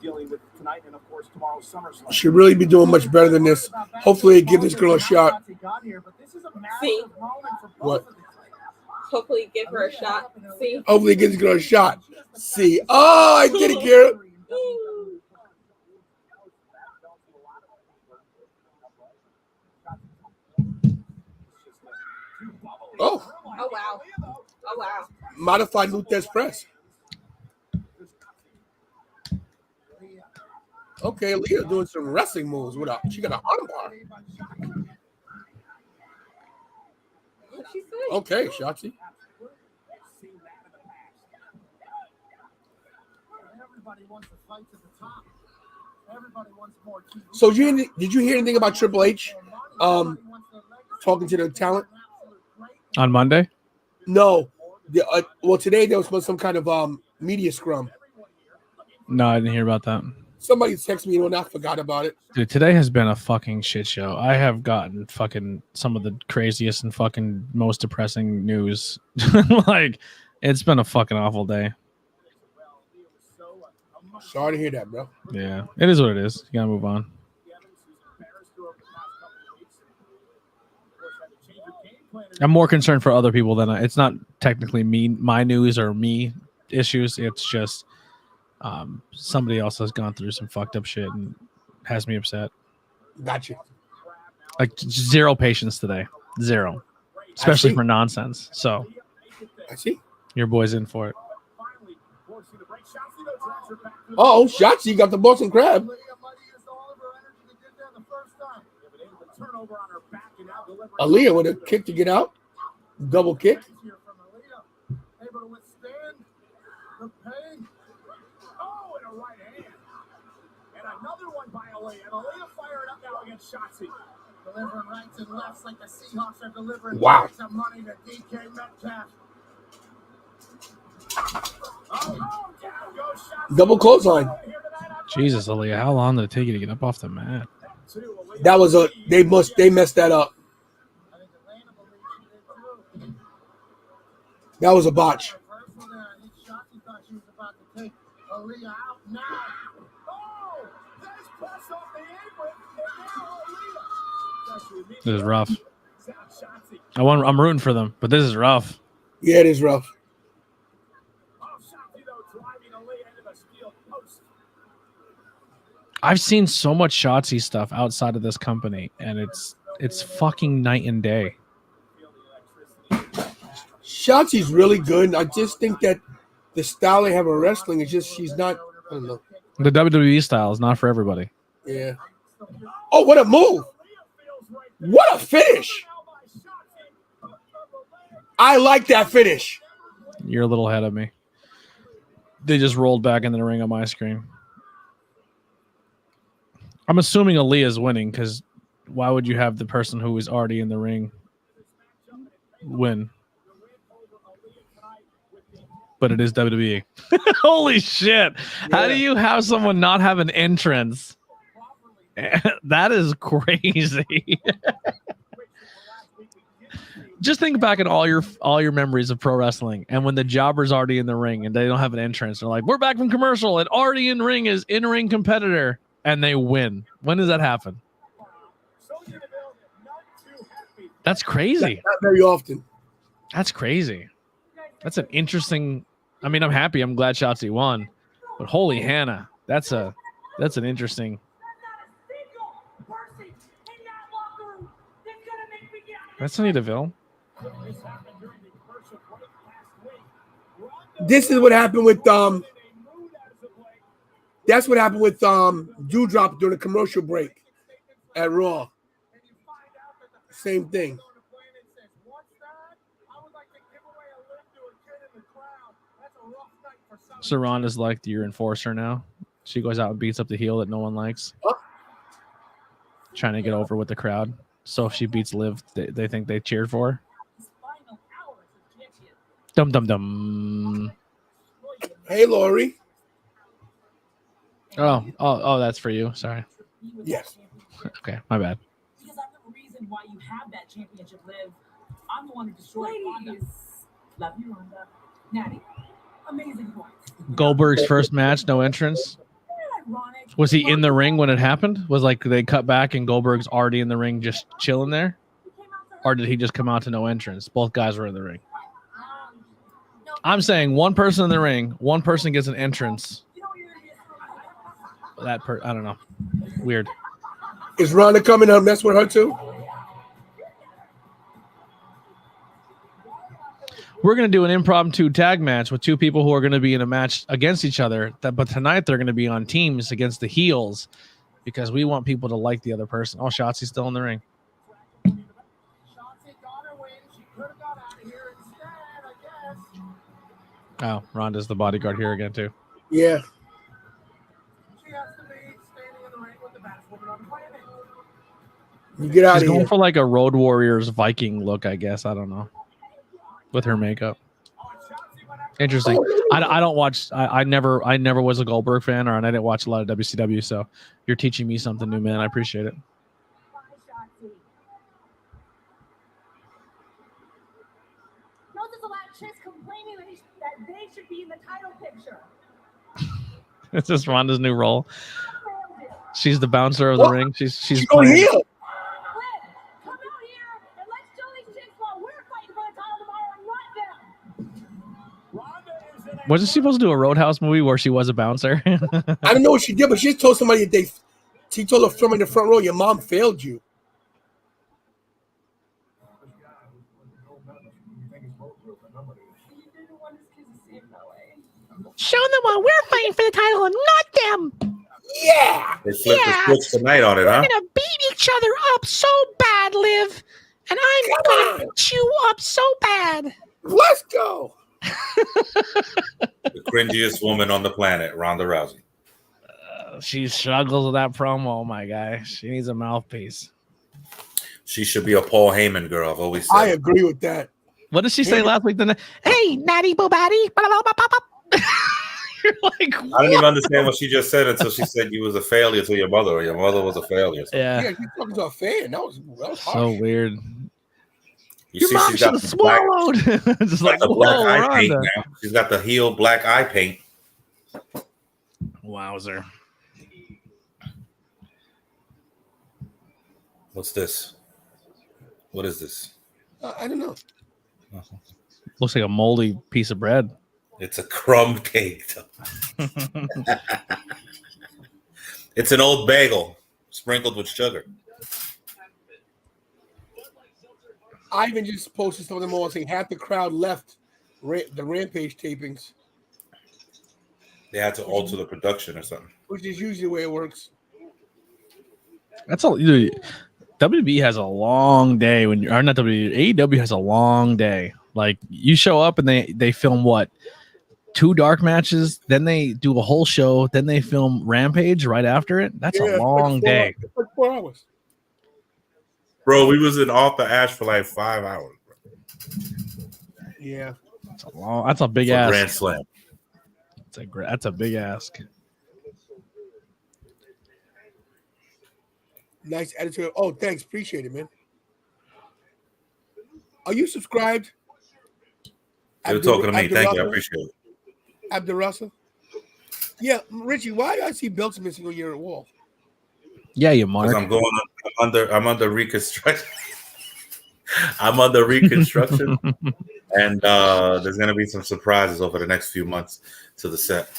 Dealing with tonight and of course tomorrow's SummerSlam. Should really be doing much better than this. Hopefully, give this girl a shot. See? What? Hopefully give her a shot. See? Hopefully, give this girl a shot. See? Oh, I get it, Garrett. Oh. Oh, wow. Oh, wow. Modified Luthez press. Okay, Leah doing some wrestling moves. She got an armbar. What'd she say? Okay, Shotzi. Everybody wants to fight to the top. Everybody wants more. So did you hear anything about Triple H talking to the talent? On Monday? No. Well, today there was some kind of media scrum. No, I didn't hear about that. Somebody texted me and I forgot about it. Dude, today has been a fucking shit show. I have gotten fucking some of the craziest and fucking most depressing news. Like, it's been a fucking awful day. Sorry to hear that, bro. Yeah, it is what it is. You gotta move on. I'm more concerned for other people than it's not technically my news or me issues. It's just somebody else has gone through some fucked up shit and has me upset. Gotcha. Like zero patience today. Zero. Especially for nonsense. So I see. Your boy's in for it. Oh, Shotzi got the Boston Crab. Aaliyah with a kick to get out. Double kick. Able to withstand the pain. Oh, and a right hand. And another one by Aaliyah. And Aaliyah fired up against Shotzi. Delivering rights and lefts like the Seahawks are delivering Wow. of money to DK Metcalf. Down goes Shotzi. Double clothesline. Jesus, Aaliyah, how long did it take you to get up off the mat? That was they messed that up. That was a botch. This is rough. I'm rooting for them, but this is rough. Yeah, it is rough. I've seen so much Shotzi stuff outside of this company, and it's fucking night and day. Shotzi's really good. I just think that the style they have of wrestling is just she's not. I don't know. The WWE style is not for everybody. Yeah. Oh, what a move! What a finish! I like that finish. You're a little ahead of me. They just rolled back into the ring on my screen. I'm assuming Aaliyah's winning because why would you have the person who is already in the ring win? But it is WWE. Holy shit. Yeah. How do you have someone not have an entrance? That is crazy. Just think back at all your memories of pro wrestling, and when the jobber's already in the ring and they don't have an entrance, they're like, "We're back from commercial," and already in ring is in-ring competitor, and they win. When does that happen? That's crazy. Not very often. That's crazy. That's an interesting. I mean, I'm happy. I'm glad Shotzi won, but holy Hannah, that's an interesting. That's Sonya Deville. This is what happened with That's what happened with Dewdrop during the commercial break at Raw. Same thing. So Ronda's like your enforcer now. She goes out and beats up the heel that no one likes. Trying to get over with the crowd. So if she beats Liv, they think they cheered for her. Dum dum dum. Hey, Lori. Oh, that's for you. Sorry. Yes. Okay, my bad. Because I'm the reason why you have that championship, Liv. I'm the one who destroyed Ronda. Love you, Ronda. Natty. Amazing points. Goldberg's first match, no entrance. Was he in the ring when it happened? Was like they cut back and Goldberg's already in the ring just chilling there? Or did he just come out to no entrance? Both guys were in the ring. I'm saying one person in the ring, one person gets an entrance. I don't know. Weird. Is Ronda coming to mess with her too? We're going to do an impromptu tag match with two people who are going to be in a match against each other. But tonight they're going to be on teams against the heels because we want people to like the other person. Oh, Shotzi's still in the ring. Oh, Ronda's the bodyguard here again too. Yeah. You get out She's of here. going for like a Road Warriors Viking look, I guess. I don't know. With her makeup. Interesting. I don't watch. I never was a Goldberg fan, or I didn't watch a lot of WCW. So you're teaching me something new, man. I appreciate it. Notice a lot of chicks complaining that they should be in the title picture. It's just Ronda's new role. She's the bouncer of the ring. She's going heel. Wasn't she supposed to do a Roadhouse movie where she was a bouncer? I don't know what she did, but she told somebody that she told her from in the front row, your mom failed you. Show them why we're fighting for the title and not them. Yeah. They flipped the switch tonight on it, huh? We're gonna beat each other up so bad, Liv, and I'm gonna beat you up so bad. Let's go. The cringiest woman on the planet, Ronda Rousey. She struggles with that promo, my guy. She needs a mouthpiece. She should be a Paul Heyman girl. I've always said. I agree with that. What did she say last week? Hey, Natty Bobatti. You're like, I didn't even understand what she just said until she said you was a failure to your mother, or your mother was a failure. Yeah, she's talking to a fan. That was so harsh. weird. Your mom should have swallowed. Just like, the black whoa, eye paint Ronda. now. She's got the heel black eye paint. Wowzer. What's this? What is this? I don't know. Looks like a moldy piece of bread. It's a crumb cake. It's an old bagel sprinkled with sugar. I even just posted some of them all saying half the crowd left the Rampage tapings. They had to alter the production or something. Which is usually the way it works. That's all. Dude, WB has a long day when you're not WWE. AEW has a long day. Like you show up and they film what? 2 dark matches, then they do a whole show, then they film Rampage right after it. That's a long day. It's like 4 hours. Bro, we was in Arthur Ashe for like 5 hours. Bro. Yeah. That's a big ask. Grand Slam. That's a big ask. Nice attitude. Oh, thanks. Appreciate it, man. Are you subscribed? You're talking to me. Thank you. I appreciate it. Abdul Russell? Yeah, Richie, why do I see belts missing on your wall? Yeah, you mark. I'm under reconstruction. I'm under reconstruction. And there's gonna be some surprises over the next few months to the set.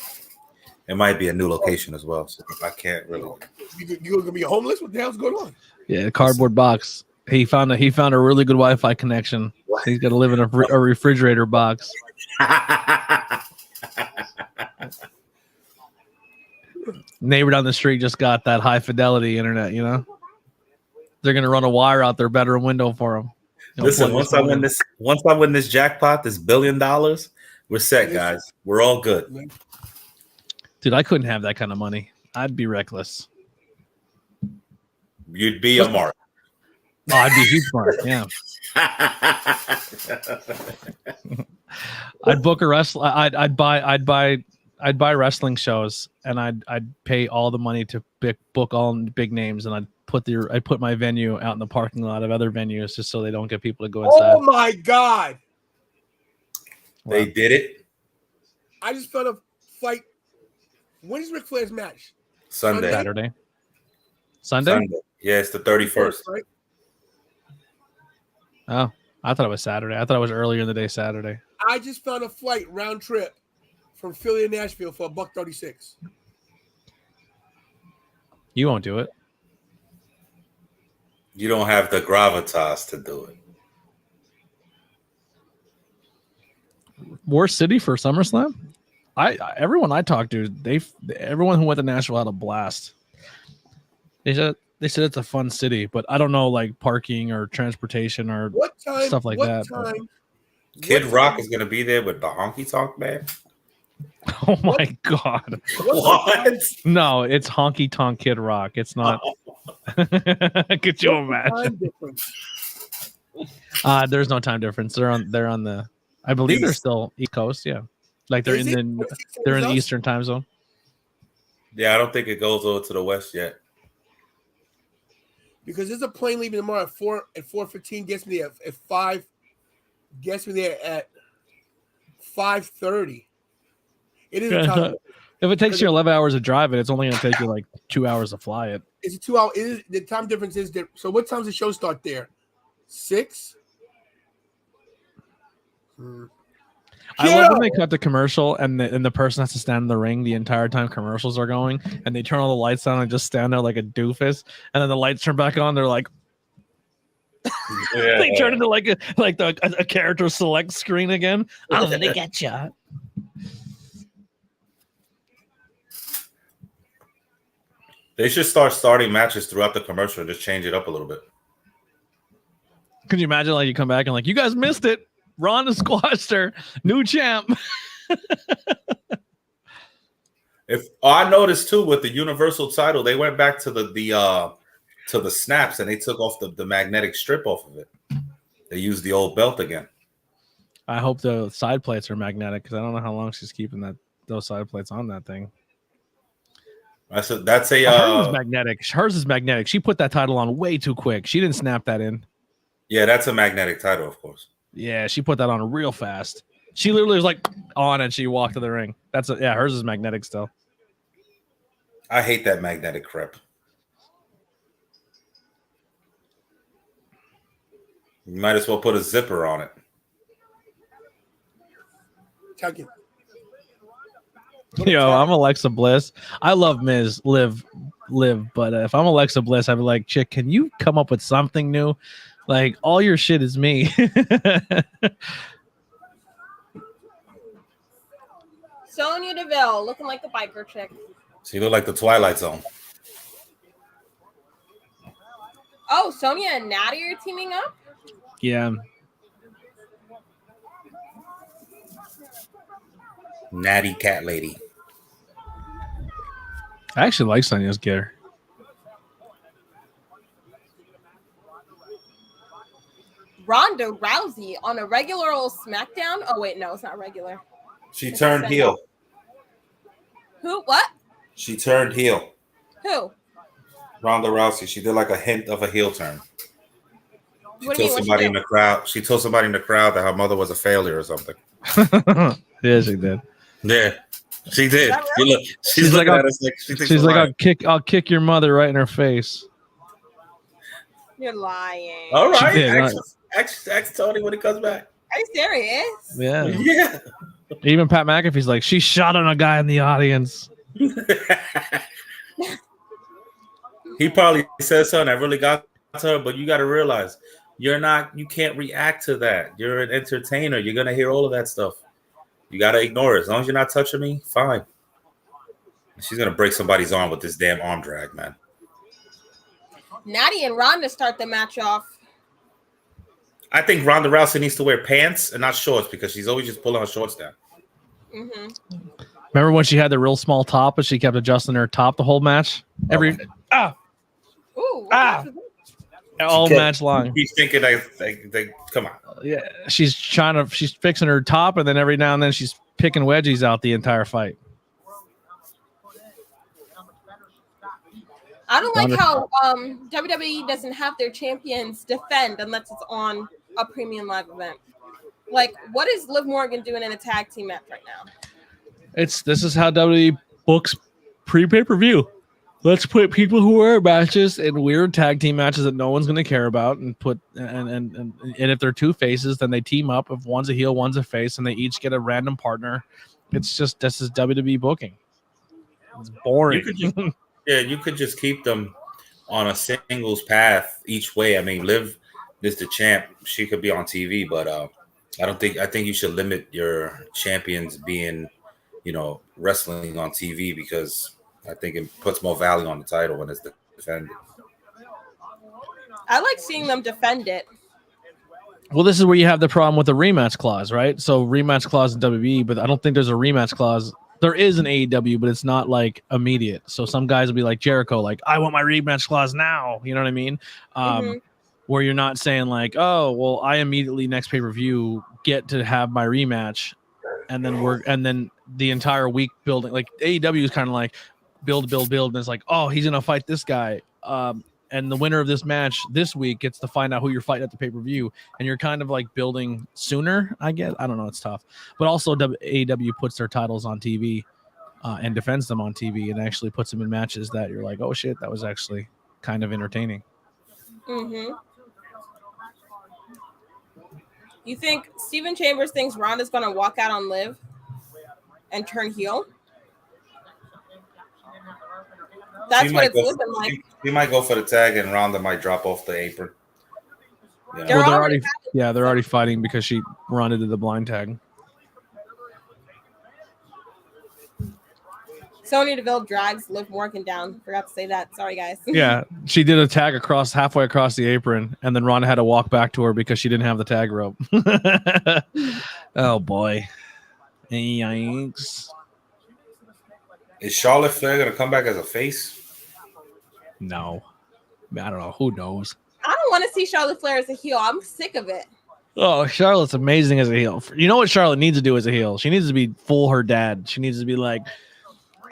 It might be a new location as well, so I can't really. You gonna be homeless? What the hell's going on? Yeah, cardboard box. He found a really good Wi-Fi connection. He's got to live in a refrigerator box. Neighbor down the street just got that high fidelity internet. You know, they're gonna run a wire out their bedroom window for him. Listen, once I win this jackpot, this $1 billion, we're set, guys. We're all good. Dude, I couldn't have that kind of money. I'd be reckless. You'd be a mark. Oh, I'd be a huge mark. Yeah. I'd book a wrestler. I'd buy wrestling shows, and I'd pay all the money to book all big names, and I'd put my venue out in the parking lot of other venues just so they don't get people to go inside. Oh my God! They did it. I just found a fight. When is Ric Flair's match? Sunday. Saturday. Sunday? Yeah, it's the 31st. Right? Oh, I thought it was Saturday. I thought it was earlier in the day Saturday. I just found a flight round trip from Philly to Nashville for $136. You won't do it. You don't have the gravitas to do it. Worst city for SummerSlam? Everyone I talked to, everyone who went to Nashville had a blast. They said it's a fun city, but I don't know like parking or transportation or stuff like that. Kid Rock is going to be there with the honky tonk man. Oh my God! What? No, it's honky tonk Kid Rock. It's not. Could you imagine? There's no time difference. They're on the. I believe they're still East Coast. Yeah, like they're in the Eastern time zone. Yeah, I don't think it goes over to the West yet. Because there's a plane leaving tomorrow at 4:15. Gets me there at 5. Gets me there at 5:30. It is a time. If it takes you 11 hours to drive it, it's only going to take you like 2 hours to fly it. It's a 2 hour. The time difference is there. So what time's the show start there? 6. I love when they cut the commercial and the person has to stand in the ring the entire time commercials are going, and they turn all the lights on and just stand there like a doofus, and then the lights turn back on. They're like, they turn into like a character select screen again. I'm gonna get you. They should starting matches throughout the commercial and just change it up a little bit. Could you imagine like you come back and like, you guys missed it. Ronda squashed her. New champ. I noticed too with the Universal title, they went back to the snaps and they took off the magnetic strip off of it. They used the old belt again. I hope the side plates are magnetic because I don't know how long she's keeping those side plates on that thing. Hers is magnetic. Hers is magnetic. She put that title on way too quick. She didn't snap that in. Yeah, that's a magnetic title, of course. Yeah, she put that on real fast. She literally was like on and she walked to the ring. Hers is magnetic still. I hate that magnetic crap. You might as well put a zipper on it. Tag you. Yo, I'm Alexa Bliss. I love Miz, live, but if I'm Alexa Bliss, I'd be like, chick, can you come up with something new? Like, all your shit is me. Sonya Deville, looking like the biker chick. She look like the Twilight Zone. Oh, Sonya and Natty are teaming up? Yeah. Natty cat lady. I actually like Sonya's gear. Ronda Rousey on a regular old SmackDown? Oh, wait, no, it's not regular. She turned heel. Who? What? She turned heel. Who? Ronda Rousey. She did like a hint of a heel turn. She What do you told mean? somebody in the crowd. She told somebody in the crowd that her mother was a failure or something. Yeah, she did. Yeah, she did. Right? You look, she's looking at us like she thinks she's we're like, lying. I'll kick your mother right in her face. You're lying. All right, She did, ask Tony when he comes back. Are you serious? Yeah. Yeah. Even Pat McAfee's like, she shot on a guy in the audience. He probably said something that really got to her, but you got to realize you can't react to that. You're an entertainer. You're gonna hear all of that stuff. You gotta ignore it. As long as you're not touching me, fine. She's gonna break somebody's arm with this damn arm drag, man. Natty and Ronda start the match off. I think Ronda Rousey needs to wear pants and not shorts because she's always just pulling her shorts down. Mm-hmm. Remember when she had the real small top, but she kept adjusting her top the whole match? All match long. He's thinking they come on. Yeah, she's fixing her top, and then every now and then she's picking wedgies out the entire fight. I don't like how WWE doesn't have their champions defend unless it's on a premium live event. Like, what is Liv Morgan doing in a tag team match right now? This is how WWE books pre-pay-per-view. Let's put people who wear matches in weird tag team matches that no one's going to care about, and put and if they're two faces, then they team up. If one's a heel, one's a face, and they each get a random partner. It's just this is WWE booking. It's boring. You could just keep them on a singles path each way. I mean, Liv is the champ; she could be on TV, but I think you should limit your champions being, wrestling on TV because I think it puts more value on the title when it's defended. I like seeing them defend it. Well, this is where you have the problem with the rematch clause, right? So rematch clause in WWE, but I don't think there's a rematch clause. There is an AEW, but it's not like immediate. So some guys will be like Jericho, like, I want my rematch clause now. You know what I mean? Where you're not saying like, oh, well, I immediately next pay-per-view get to have my rematch. And then the entire week building, like AEW is kind of like build. And it's like, oh, he's going to fight this guy. And the winner of this match this week gets to find out who you're fighting at the pay-per-view. And you're kind of like building sooner, I guess. I don't know. It's tough. But also AEW puts their titles on TV and defends them on TV and actually puts them in matches that you're like, oh, shit, that was actually kind of entertaining. Mm-hmm. You think Steven Chambers thinks Ronda's going to walk out on Liv and turn heel? That's what it's looking like. He might go for the tag, and Ronda might drop off the apron. Yeah. They're already fighting because Ronda did the blind tag. Sonya Deville drags Liv Morgan down. Forgot to say that. Sorry, guys. Yeah, she did a tag halfway across the apron, and then Ronda had to walk back to her because she didn't have the tag rope. Oh boy, yikes! Is Charlotte Flair gonna come back as a face? No, I don't know. Who knows? I don't want to see Charlotte Flair as a heel. I'm sick of it. Oh, Charlotte's amazing as a heel. You know what Charlotte needs to do as a heel? She needs to be full her dad. She needs to be like,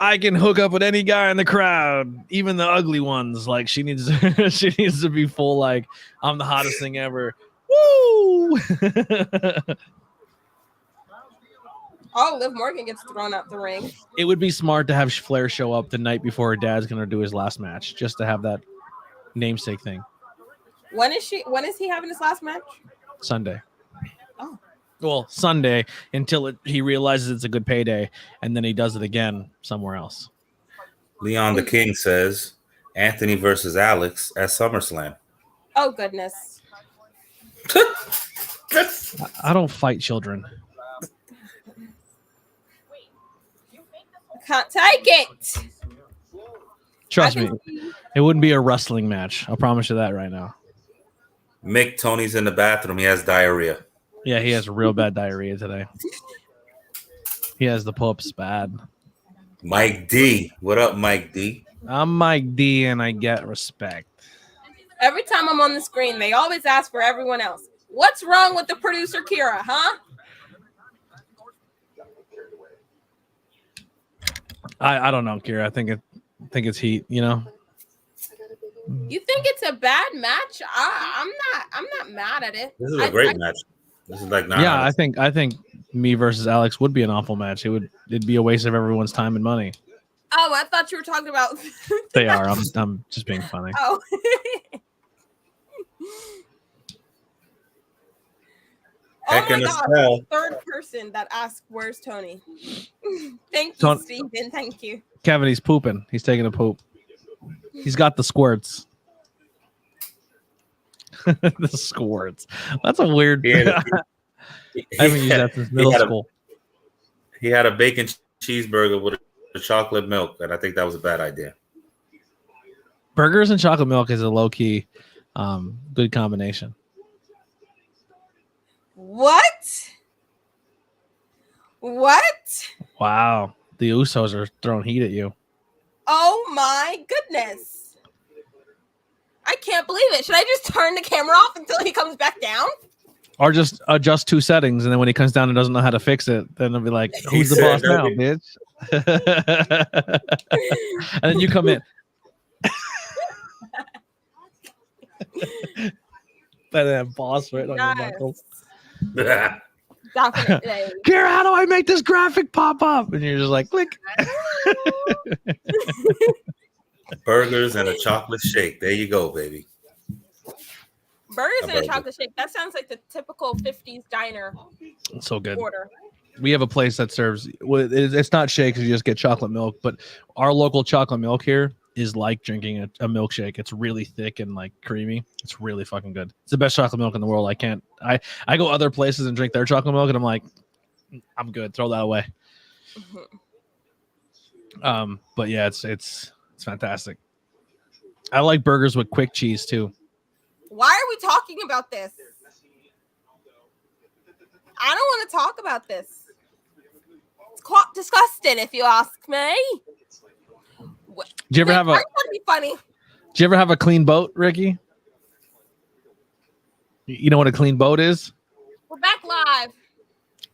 I can hook up with any guy in the crowd, even the ugly ones. Like she needs to be full like, I'm the hottest thing ever. Woo! Oh, Liv Morgan gets thrown out the ring. It would be smart to have Flair show up the night before her dad's going to do his last match, just to have that namesake thing. When is he having his last match? Sunday. Oh. Well, Sunday until he realizes it's a good payday, and then he does it again somewhere else. Leon the King says Anthony versus Alex at SummerSlam. Oh, goodness. I don't fight children. Can't take it. Trust me, it wouldn't be a wrestling match. I'll promise you that right now. Mick Tony's in the bathroom. He has diarrhea. Yeah, he has real bad diarrhea today. He has the pups bad. Mike D. What up, Mike D? I'm Mike D, and I get respect. Every time I'm on the screen, they always ask for everyone else. What's wrong with the producer, Kira, huh? I don't know, Kira. I think it's heat, you know. You think it's a bad match? I'm not mad at it. This is a great match. This is like yeah, I think me versus Alex would be an awful match. It'd be a waste of everyone's time and money. Oh, I thought you were talking about. They are. I'm just being funny. Oh. Oh my God! Third person that asked, "Where's Tony?" Thank you, Steven. Thank you. Kevin, he's pooping. He's taking a poop. He's got the squirts. The squirts. That's a weird. I haven't used that since middle school. He had a bacon cheeseburger with a chocolate milk, and I think that was a bad idea. Burgers and chocolate milk is a low key, good combination. What? Wow, the Usos are throwing heat at you. Oh my goodness! I can't believe it. Should I just turn the camera off until he comes back down? Or just adjust 2 settings, and then when he comes down and doesn't know how to fix it, then it'll be like, "Who's the boss now, bitch?" And then you come in. That boss right on your knuckles. Definitely. Kira, how do I make this graphic pop up? And you're just like, click. Burgers and a chocolate shake. There you go, baby. Burgers and a chocolate shake. That sounds like the typical 50s diner. So good. Order. We have a place that serves. Well, it's not shakes. You just get chocolate milk. But our local chocolate milk here is like drinking a milkshake. It's really thick and like creamy. It's really fucking good. It's the best chocolate milk in the world. I go other places and drink their chocolate milk, and I'm like, I'm good. Throw that away. But yeah, it's fantastic. I like burgers with quick cheese too. Why are we talking about this? I don't want to talk about this. It's quite disgusting, if you ask me. Do you ever have a? Be funny. Do you ever have a clean boat, Ricky? You know what a clean boat is? We're back live.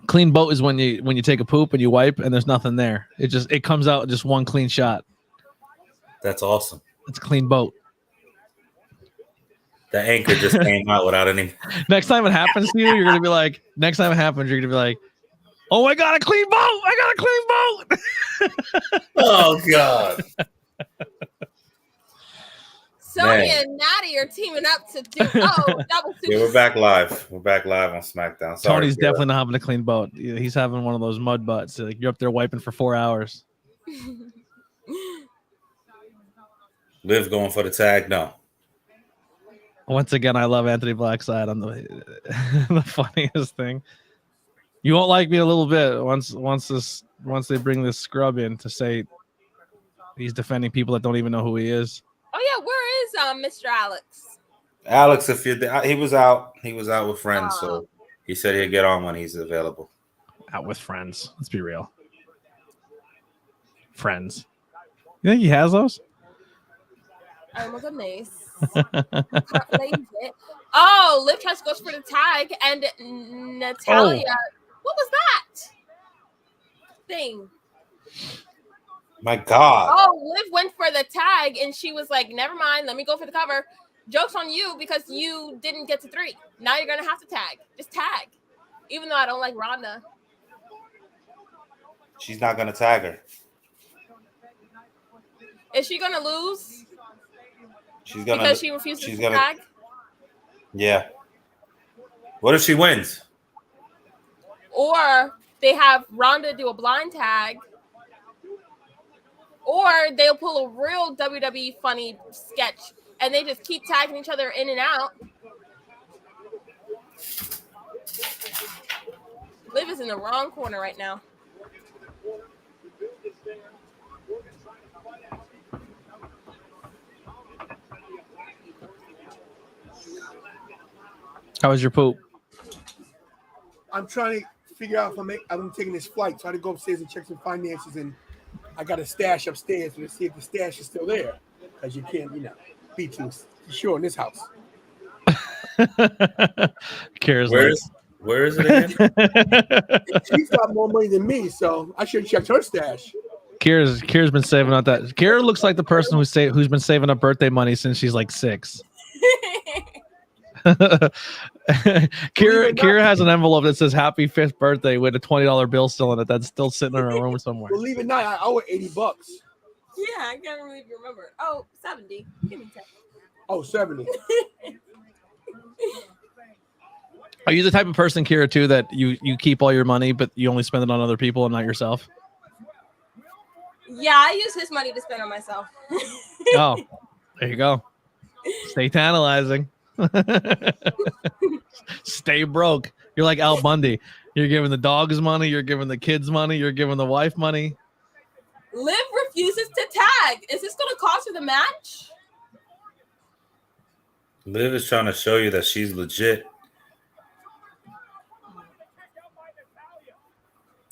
Clean boat is when you take a poop and you wipe and there's nothing there. It comes out just one clean shot. That's awesome. It's a clean boat. The anchor just came out without any. Next time it happens to you, you're gonna be like. Oh, I got a clean boat! I got a clean boat! Oh God. Sonya and Natty are teaming up to do. Oh, that was super. Yeah, we're back live. We're back live on SmackDown. Sorry, Tony's definitely not having a clean boat. He's having one of those mud butts. Like you're up there wiping for 4 hours. Liv going for the tag? No. Once again, I love Anthony Blackside on the funniest thing. You won't like me a little bit once they bring this scrub in to say he's defending people that don't even know who he is. Oh yeah, where is Mr. Alex? Alex, he was out with friends, so he said he'll get on when he's available. Out with friends. Let's be real. friends. You think he has those? Oh my goodness. Can't believe it. Oh, Liv tries to go for the tag, and Natalia. What was that thing? My God. Oh, Liv went for the tag, and she was like, never mind, let me go for the cover. Joke's on you because you didn't get to 3. Now you're going to have to tag. Just tag. Even though I don't like Ronda. She's not going to tag her. Is she going to lose? She's gonna because she refuses to tag? Yeah. What if she wins? Or they have Ronda do a blind tag. Or they'll pull a real WWE funny sketch and they just keep tagging each other in and out. Liv is in the wrong corner right now. How was your poop? I'm trying to figure out if I'm taking this flight, so I had to go upstairs and check some finances, and I got a stash upstairs to see if the stash is still there, because you can't, be too sure in this house. Where is it again? She's got more money than me, so I should check her stash. Kira's been saving up that. Kira looks like the person who's been saving up birthday money since she's like 6. Kira has an envelope that says "Happy 5th birthday" with a $20 bill still in it. That's still sitting in her room somewhere. Believe it or not, I owe her $80. Yeah, I can't really remember. Oh, 70. Give me 10. Oh, 70. Are you the type of person, Kira, too, that you keep all your money, but you only spend it on other people and not yourself? Yeah, I use his money to spend on myself. Oh, there you go. Stay tantalizing. Stay broke. You're like Al Bundy. You're giving the dogs money. You're giving the kids money. You're giving the wife money. Liv refuses to tag. Is this going to cost her the match? Liv is trying to show you that she's legit.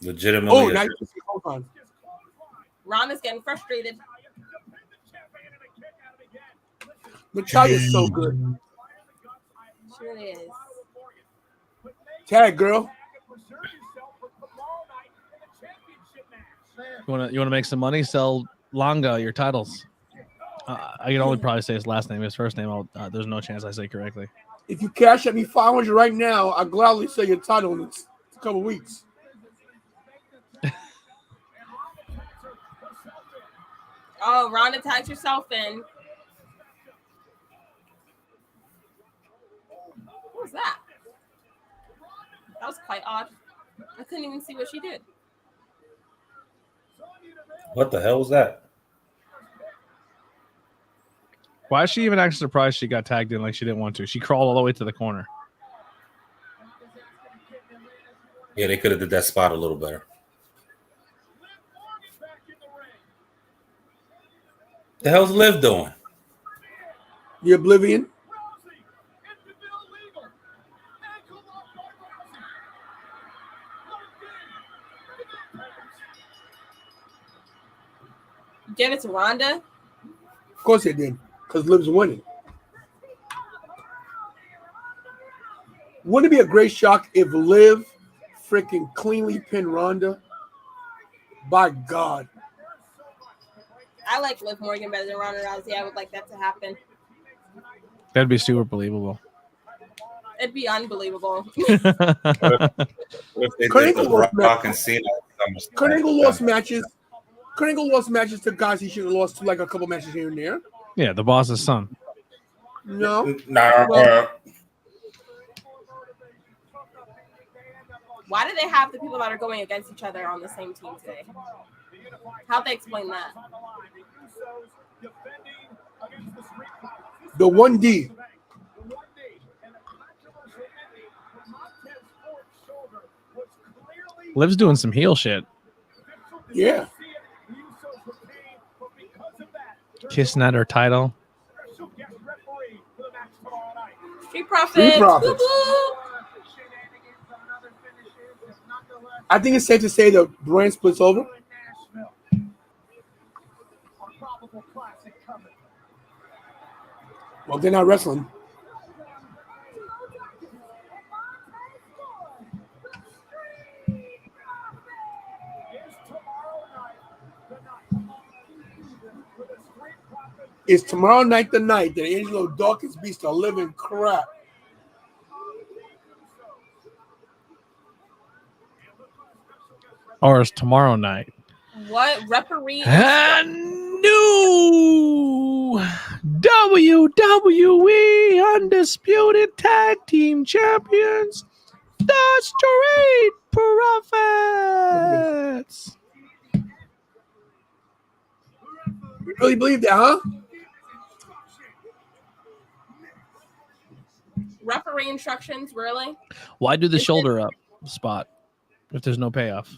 Legitimately. Oh, now you see, hold on. Ronda's getting frustrated. Natalia's so good. Sure is. Tag, girl. You want to make some money? Sell Longa your titles. I can only probably say his last name. His first name, there's no chance I say correctly. If you cash at me $500 right now, I'll gladly sell your title in a couple weeks. Oh, Ronda tags herself in. What was that? That was quite odd. I couldn't even see what she did. What the hell was that? Why is she even actually surprised she got tagged in like she didn't want to? She crawled all the way to the corner. Yeah, they could have did that spot a little better. The hell's Liv doing? The Oblivion. Give it to Ronda. Of course they did, because Liv's winning. Wouldn't it be a great shock if Liv freaking cleanly pinned Ronda? By God. I like Liv Morgan better than Ronda Rousey. I would like that to happen. That'd be super believable. It'd be unbelievable. Kurt Angle lost matches. Kurt Angle lost matches to guys he should have lost to, like a couple matches here and there. Yeah, the boss's son. No. Why do they have the people that are going against each other on the same team today? How'd they explain that? The 1D. Liv's doing some heel shit. Yeah. Kissing at her title. Street Profits. I think it's safe to say the brand splits over. Well, they're not wrestling. Is tomorrow night the night that Angelo Dawkins beats the living crap? Or is tomorrow night? What referee? And new WWE Undisputed Tag Team Champions, the Street Profits. You really believe that, huh? Referee instructions, really? Why do the shoulder up spot if there's no payoff?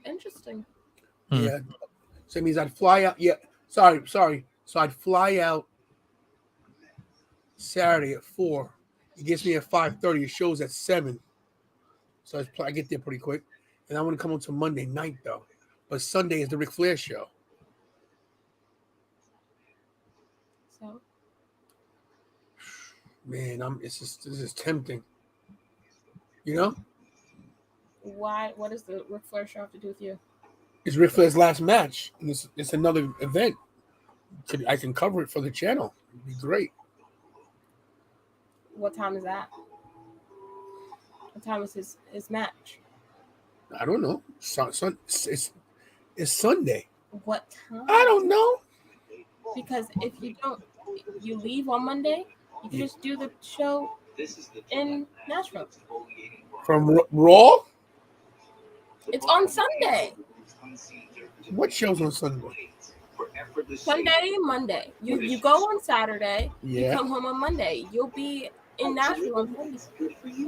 Interesting. Yeah. So it means I'd fly out. Yeah. Sorry. So I'd fly out Saturday at 4. It gets me at 5:30. It shows at 7. So I get there pretty quick. And I want to come on to Monday night, though. But Sunday is the Ric Flair show. So, man, this is tempting. You know? why? What does the Ric Flair show have to do with you? It's Ric Flair's last match. And it's another event. I can cover it for the channel. It'd be great. What time is that? What time is his match? I don't know. It's Sunday. What time? I don't know. Because if you don't, you leave on Monday. You can just do the show in Nashville. From Raw? It's on Sunday. What show's on Sunday? Sunday, Monday. You go on Saturday. Yeah. You come home on Monday. You'll be in Nashville on Sunday.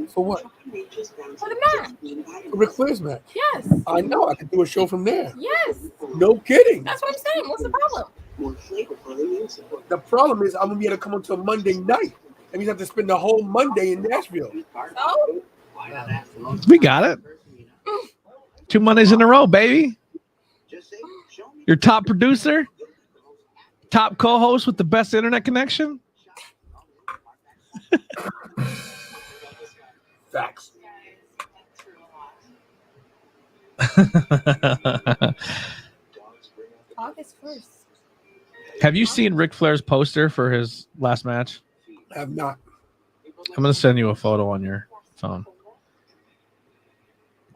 For what? For the match. Ric Flair's match. Yes. I know. I could do a show from there. Yes. No kidding. That's what I'm saying. What's the problem? The problem is I'm gonna be able to come on to a Monday night. That means I have to spend the whole Monday in Nashville. So? We got it. 2 Mondays in a row, baby. Your top producer, top co-host with the best internet connection. Facts. August 1st. Have you seen Ric Flair's poster for his last match? I have not. I'm going to send you a photo on your phone.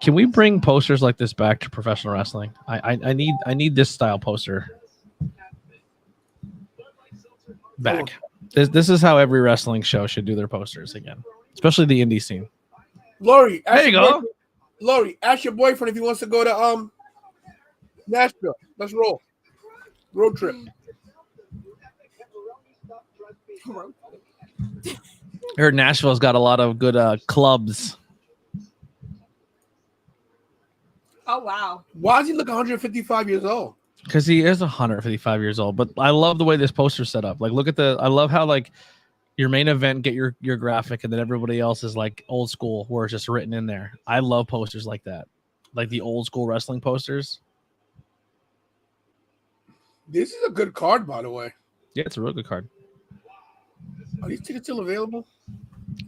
Can we bring posters like this back to professional wrestling? I need this style poster back. This is how every wrestling show should do their posters again, especially the indie scene. Lori, there you go. Lori, ask your boyfriend if he wants to go to Nashville. Let's roll. Road trip. I heard Nashville's got a lot of good clubs. Oh, wow. Why does he look 155 years old? Because he is 155 years old. But I love the way this poster's set up. Like, look at I love how, like, your main event get your graphic and then everybody else is, like, old school where it's just written in there. I love posters like that. Like the old school wrestling posters. This is a good card, by the way. Yeah, it's a real good card. Are these tickets still available?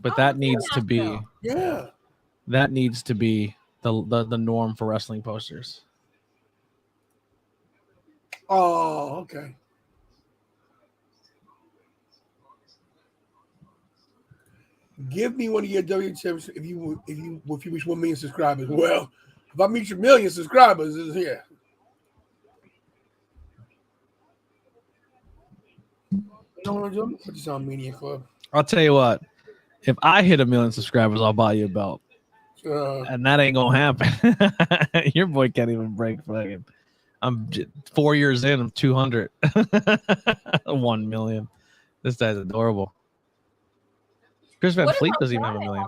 But that needs to be... Yeah. That needs to be the norm for wrestling posters. Oh, okay. Give me one of your WTFs if you reach 1 million subscribers. Well, if I meet your 1 million subscribers, it's here. You know what I'm doing? Put this on Media Club. I'll tell you what. If I hit 1 million subscribers, I'll buy you a belt. And that ain't gonna happen. Your boy can't even break fucking. I'm 4 years in. I'm 200. 1 million. This guy's adorable. Chris Van Fleet doesn't even have 1 million.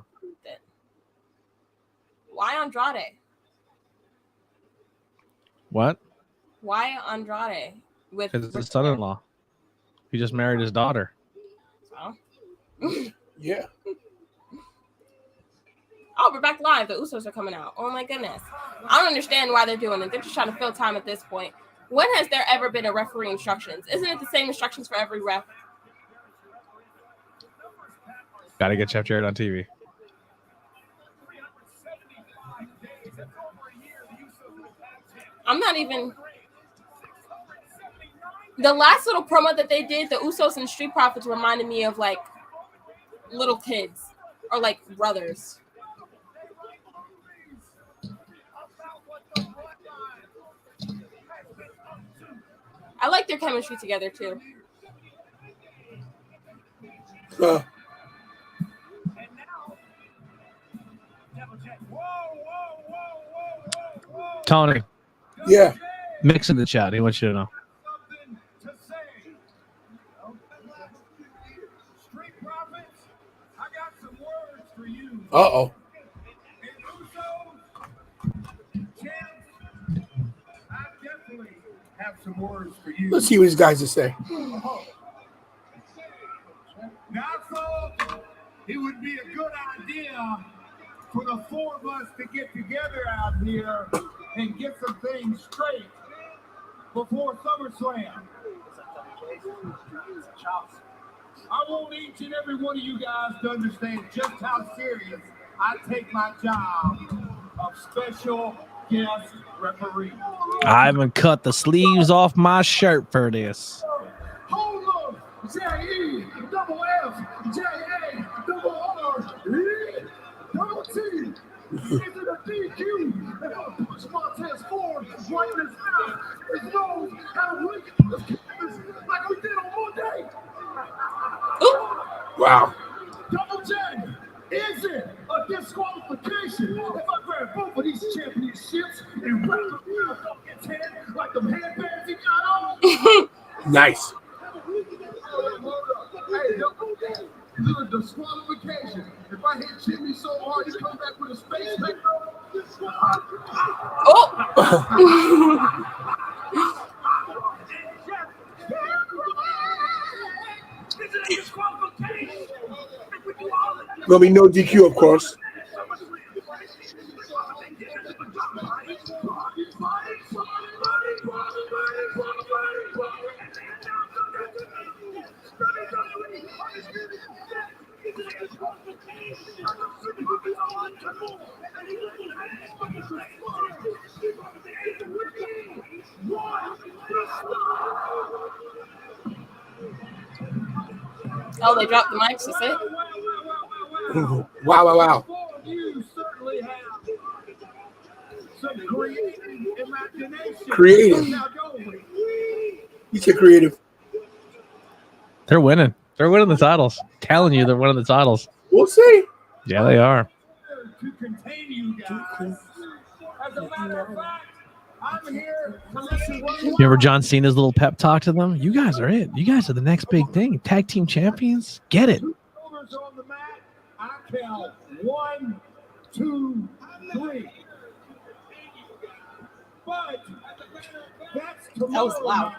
Why Andrade? What? Why Andrade? Because it's his son-in-law. He just married his daughter. So? Yeah. Oh, we're back live. The Usos are coming out. Oh my goodness. I don't understand why they're doing it. They're just trying to fill time at this point. When has there ever been a referee instructions? Isn't it the same instructions for every ref? Gotta get Jeff Jarrett on TV. I'm not even. The last little promo that they did, the Usos and Street Profits, reminded me of like little kids or like brothers. I like their chemistry together too. Tony. Yeah. Mix in the chat. He wants you to know. Uh-oh. Have some words for you. Let's see what these guys are saying. Now I thought it would be a good idea for the four of us to get together out here and get some things straight before SummerSlam. I want each and every one of you guys to understand just how serious I take my job of special guest referee. I haven't cut the sleeves off my shirt for this. Hold on, J-E, double F, J-A, double R, E, double T. Is it a DQ? And I'll push Montez forward right in his mouth, his nose, and we like we did on Monday. Wow. Double J, is it a disqualification if I grab both of these championships and wrap them around Duncan's head like the headbands he got on? Nice. Hey, Double J, is it a disqualification if I hit Jimmy so hard he comes back with a space paper? Gonna be no DQ, of course. Oh, they dropped the mics, is it? Wow, wow, wow. You certainly have some creative imagination. Creative. You said creative. They're winning. They're winning the titles. Telling you they're winning the titles. We'll see. Yeah, they are. To contain you guys. As a matter of fact, I'm here to let you run. Remember John Cena's little pep talk to them? You guys are it. You guys are the next big thing. Tag team champions. Get it. Shoulders on the mat. I count 1, 2, 3. But that's tomorrow. That was loud.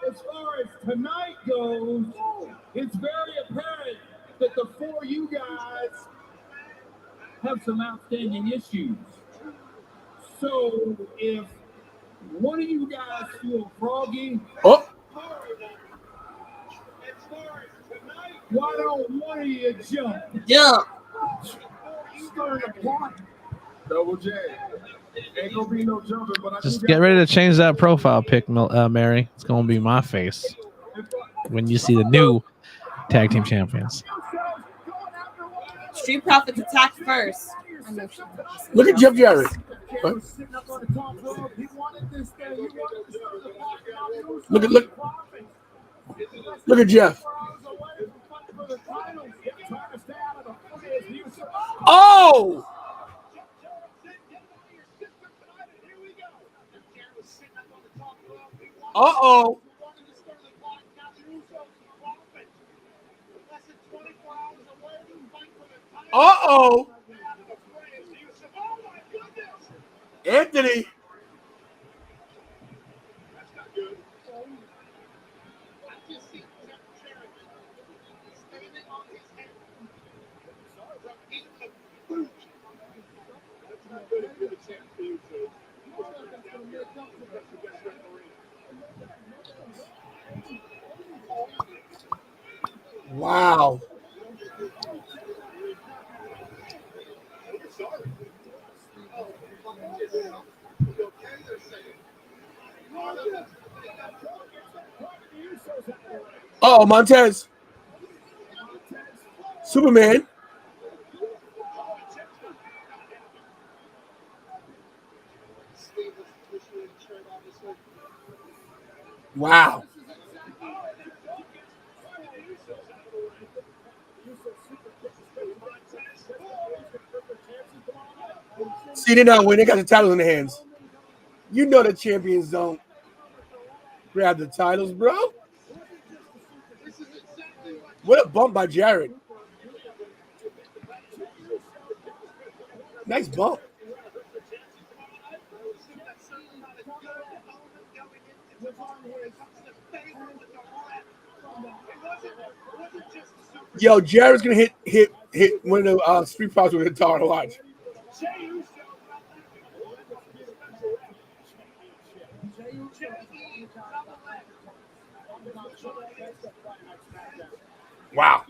As far as tonight goes, it's very apparent that the four of you guys have some outstanding issues. So if one of you guys feel froggy, why don't one of you jump? Jump. Stir the pot. Double J. Ain't gonna be no jumping, but I Just get ready to change that profile pic, Mary. It's going to be my face when you see the new tag team champions. Street Profits attack first. Look at Jeff Jarrett. What? Look at Jeff. Oh! Uh-oh. Uh-oh. Anthony. Wow. Oh, Montez. Superman. Wow. See, they're not winning. They got the titles in their hands. You know the champions don't grab the titles, bro. What a bump by Jarrett. Nice bump. Yo, Jarrett's gonna hit one of the Street Profits with a guitar. Watch. Wow.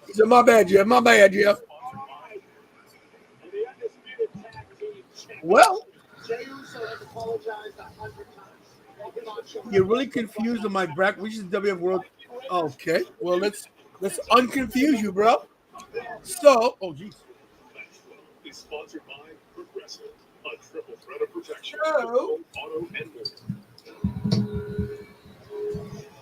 He said, my bad, Jeff. My bad, Jeff. Well, you're really confused on my bracket, which is WF World. Okay. Well, let's unconfuse you, bro. So, oh jeez. Is sponsored by Progressive, a triple threat of protection. Oh. Auto and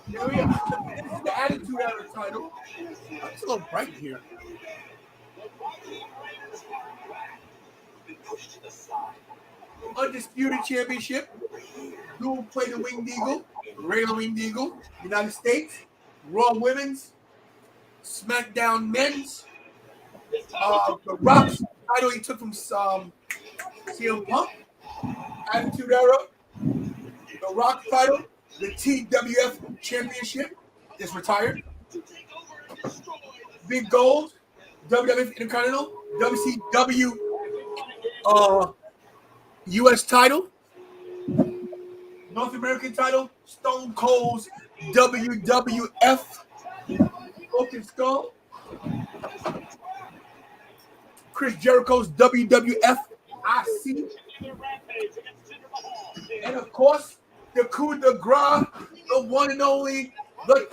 Here we are. This is the Attitude Era title. It's a little bright here. Undisputed Championship. Dual play the Winged Eagle, regular Winged Eagle, United States, Raw Women's, SmackDown Men's. The Rock's title he took from CM Punk. Attitude Era. The Rock title. The TWF Championship is retired. Big Gold, WWF Intercontinental, WCW US title, North American title, Stone Cold's WWF Broken Skull, Chris Jericho's WWF IC, and of course, the coup de grace, the one and only, the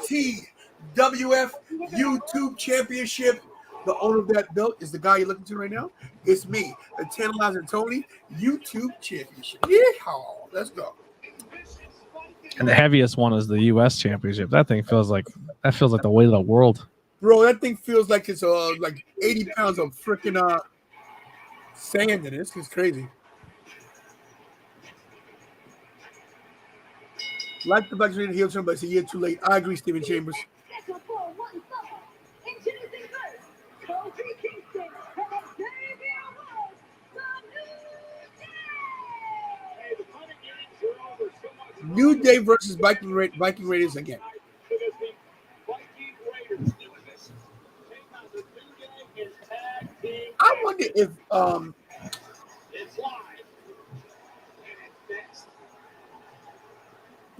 TWF YouTube Championship. The owner of that belt is the guy you're looking to right now. It's me, the Tantalizer Tony YouTube Championship. Yeehaw! Let's go. And the heaviest one is the U.S. Championship. That thing feels like the weight of the world. Bro, that thing feels like it's like 80 pounds of freaking sand in it. This is crazy. Like the Black Rated heel turn, but it's a year too late. I agree, Stephen Chambers. New Day versus Viking Raiders again. I wonder if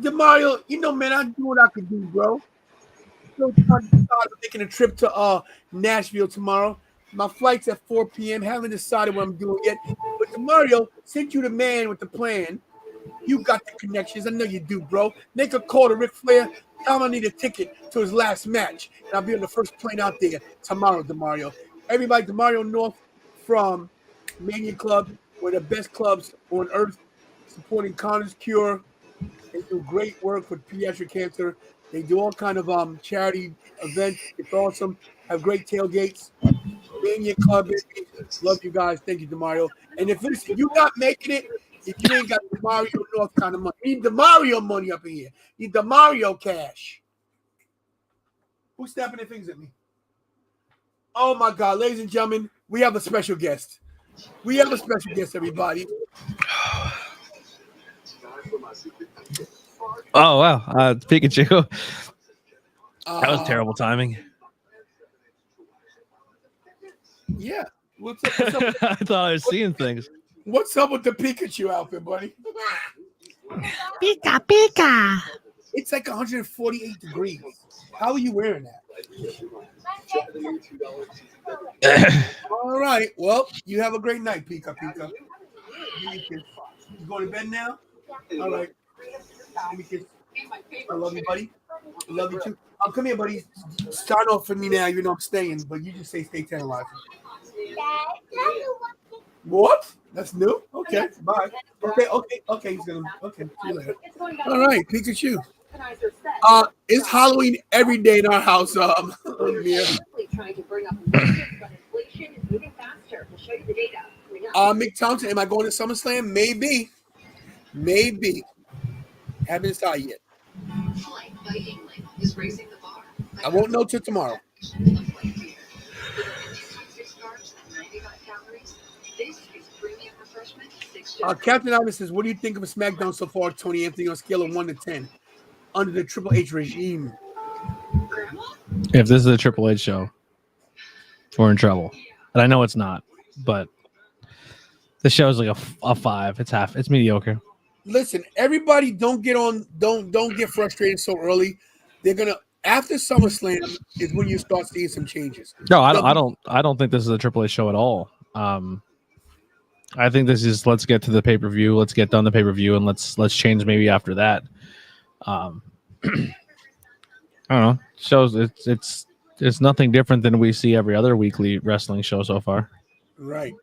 DeMario, you know, man, I do what I can do, bro. Still trying to decide on making a trip to Nashville tomorrow. My flight's at 4 p.m. Haven't decided what I'm doing yet. But DeMario, since you the man with the plan, you got the connections. I know you do, bro. Make a call to Ric Flair. Tell him I need a ticket to his last match. And I'll be on the first plane out there tomorrow, DeMario. Everybody, DeMario North from Mania Club, one of the best clubs on earth, supporting Connor's Cure. They do great work with pediatric cancer. They do all kind of charity events. It's awesome. Have great tailgates. Mania Club, baby. Love you guys. Thank you, DeMario. And if you're not making it, if you ain't got DeMario North kind of money, you need DeMario money up in here. You need DeMario cash. Who's snapping their fingers at me? Oh my God, ladies and gentlemen, we have a special guest. We have a special guest, everybody. Oh wow, Pikachu. That was terrible timing. Yeah. What's up? I thought I was seeing things. What's up with the Pikachu outfit, buddy? Pika, Pika. It's like 148 degrees. How are you wearing that? All right. Well, you have a great night, Pika. You go to bed now? All right. Give me a kiss. I love you, buddy. I love you too. Come here, buddy. Start off for me now. You know I'm staying, but you just say stay tantalizing. What? That's new? Okay, bye. Okay. He's gonna. Okay, see you later. All right, Pikachu. It's Halloween every day in our house. Yeah. Mick Thompson, am I going to SummerSlam? Maybe. Haven't decided yet. I won't know till tomorrow. Captain Ivan says, what do you think of a SmackDown so far, Tony Anthony, on a scale of 1 to 10 under the Triple H regime? If this is a Triple H show, we're in trouble. And I know it's not, but the show is like a 5. It's mediocre. Listen, everybody don't get frustrated so early. They're gonna after SummerSlam is when you start seeing some changes. No, I don't think this is a Triple H show at all. I think this is let's get to the pay-per-view, let's get done the pay-per-view, and let's change maybe after that. I don't know. Shows it's nothing different than we see every other weekly wrestling show so far. Right.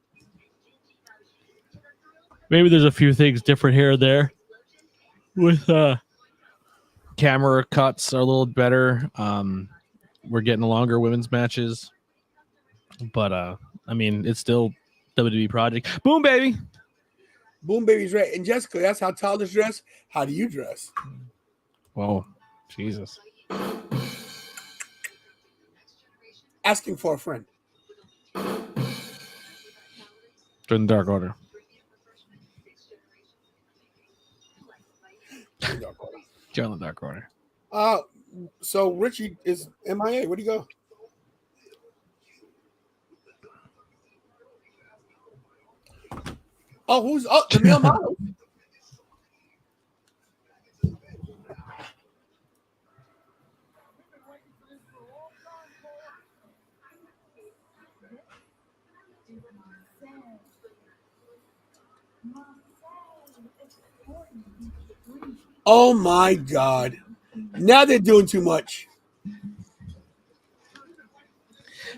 Maybe there's a few things different here or there. With camera cuts are a little better. We're getting longer women's matches, but I mean it's still WWE project. Boom baby. Boom baby's right. And Jessica, that's how Tyler's dressed. How do you dress? Whoa, Jesus. Asking for a friend. During the Dark Order. During the Dark Order. So Richie is MIA. Where'd he go? Oh, who's up? The male model. Oh my God. Now they're doing too much.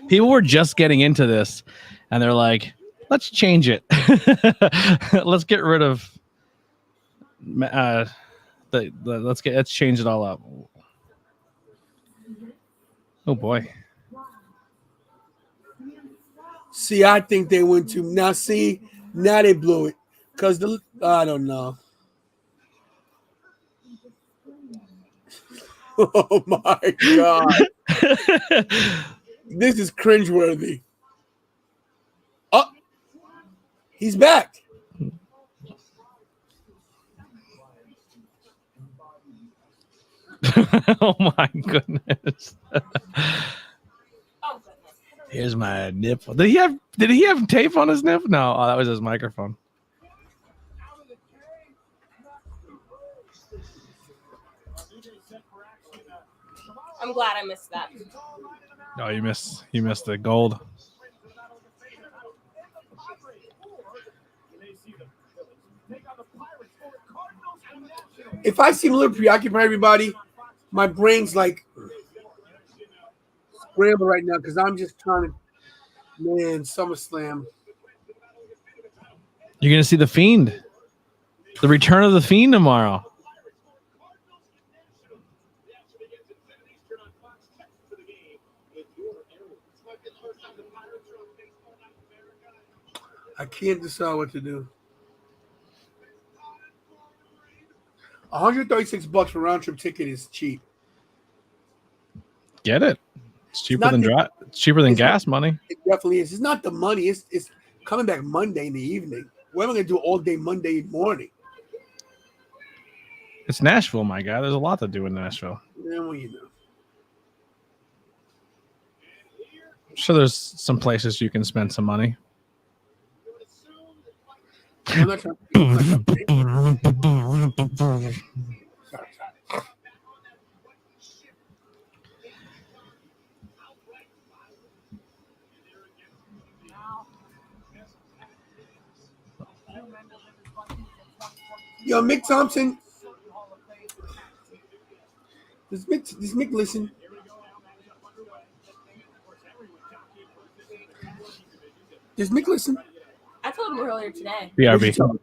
People were just getting into this and they're like, let's change it. Let's get rid of let's change it all up. Oh boy. See, I think they went too now they blew it. Because I don't know. Oh my God. This is cringeworthy. Oh, he's back. Oh my goodness. Here's my nipple. Did he have tape on his nipple? No, that was his microphone. I'm glad I missed that. Oh, you missed the gold. If I seem a little preoccupied, everybody, my brain's like scrambled right now because I'm just trying to, SummerSlam. You're going to see The Fiend. The return of The Fiend tomorrow. I can't decide what to do. $136 for round trip ticket is cheap. Get it. It's cheaper than gas money. It definitely is. It's not the money. It's coming back Monday in the evening. What am I going to do all day Monday morning? It's Nashville, my guy. There's a lot to do in Nashville. Yeah, well, you know. I'm sure there's some places you can spend some money. Yo, Mick Thompson. Does Mick listen? Does Mick listen? I told him earlier today. BRB.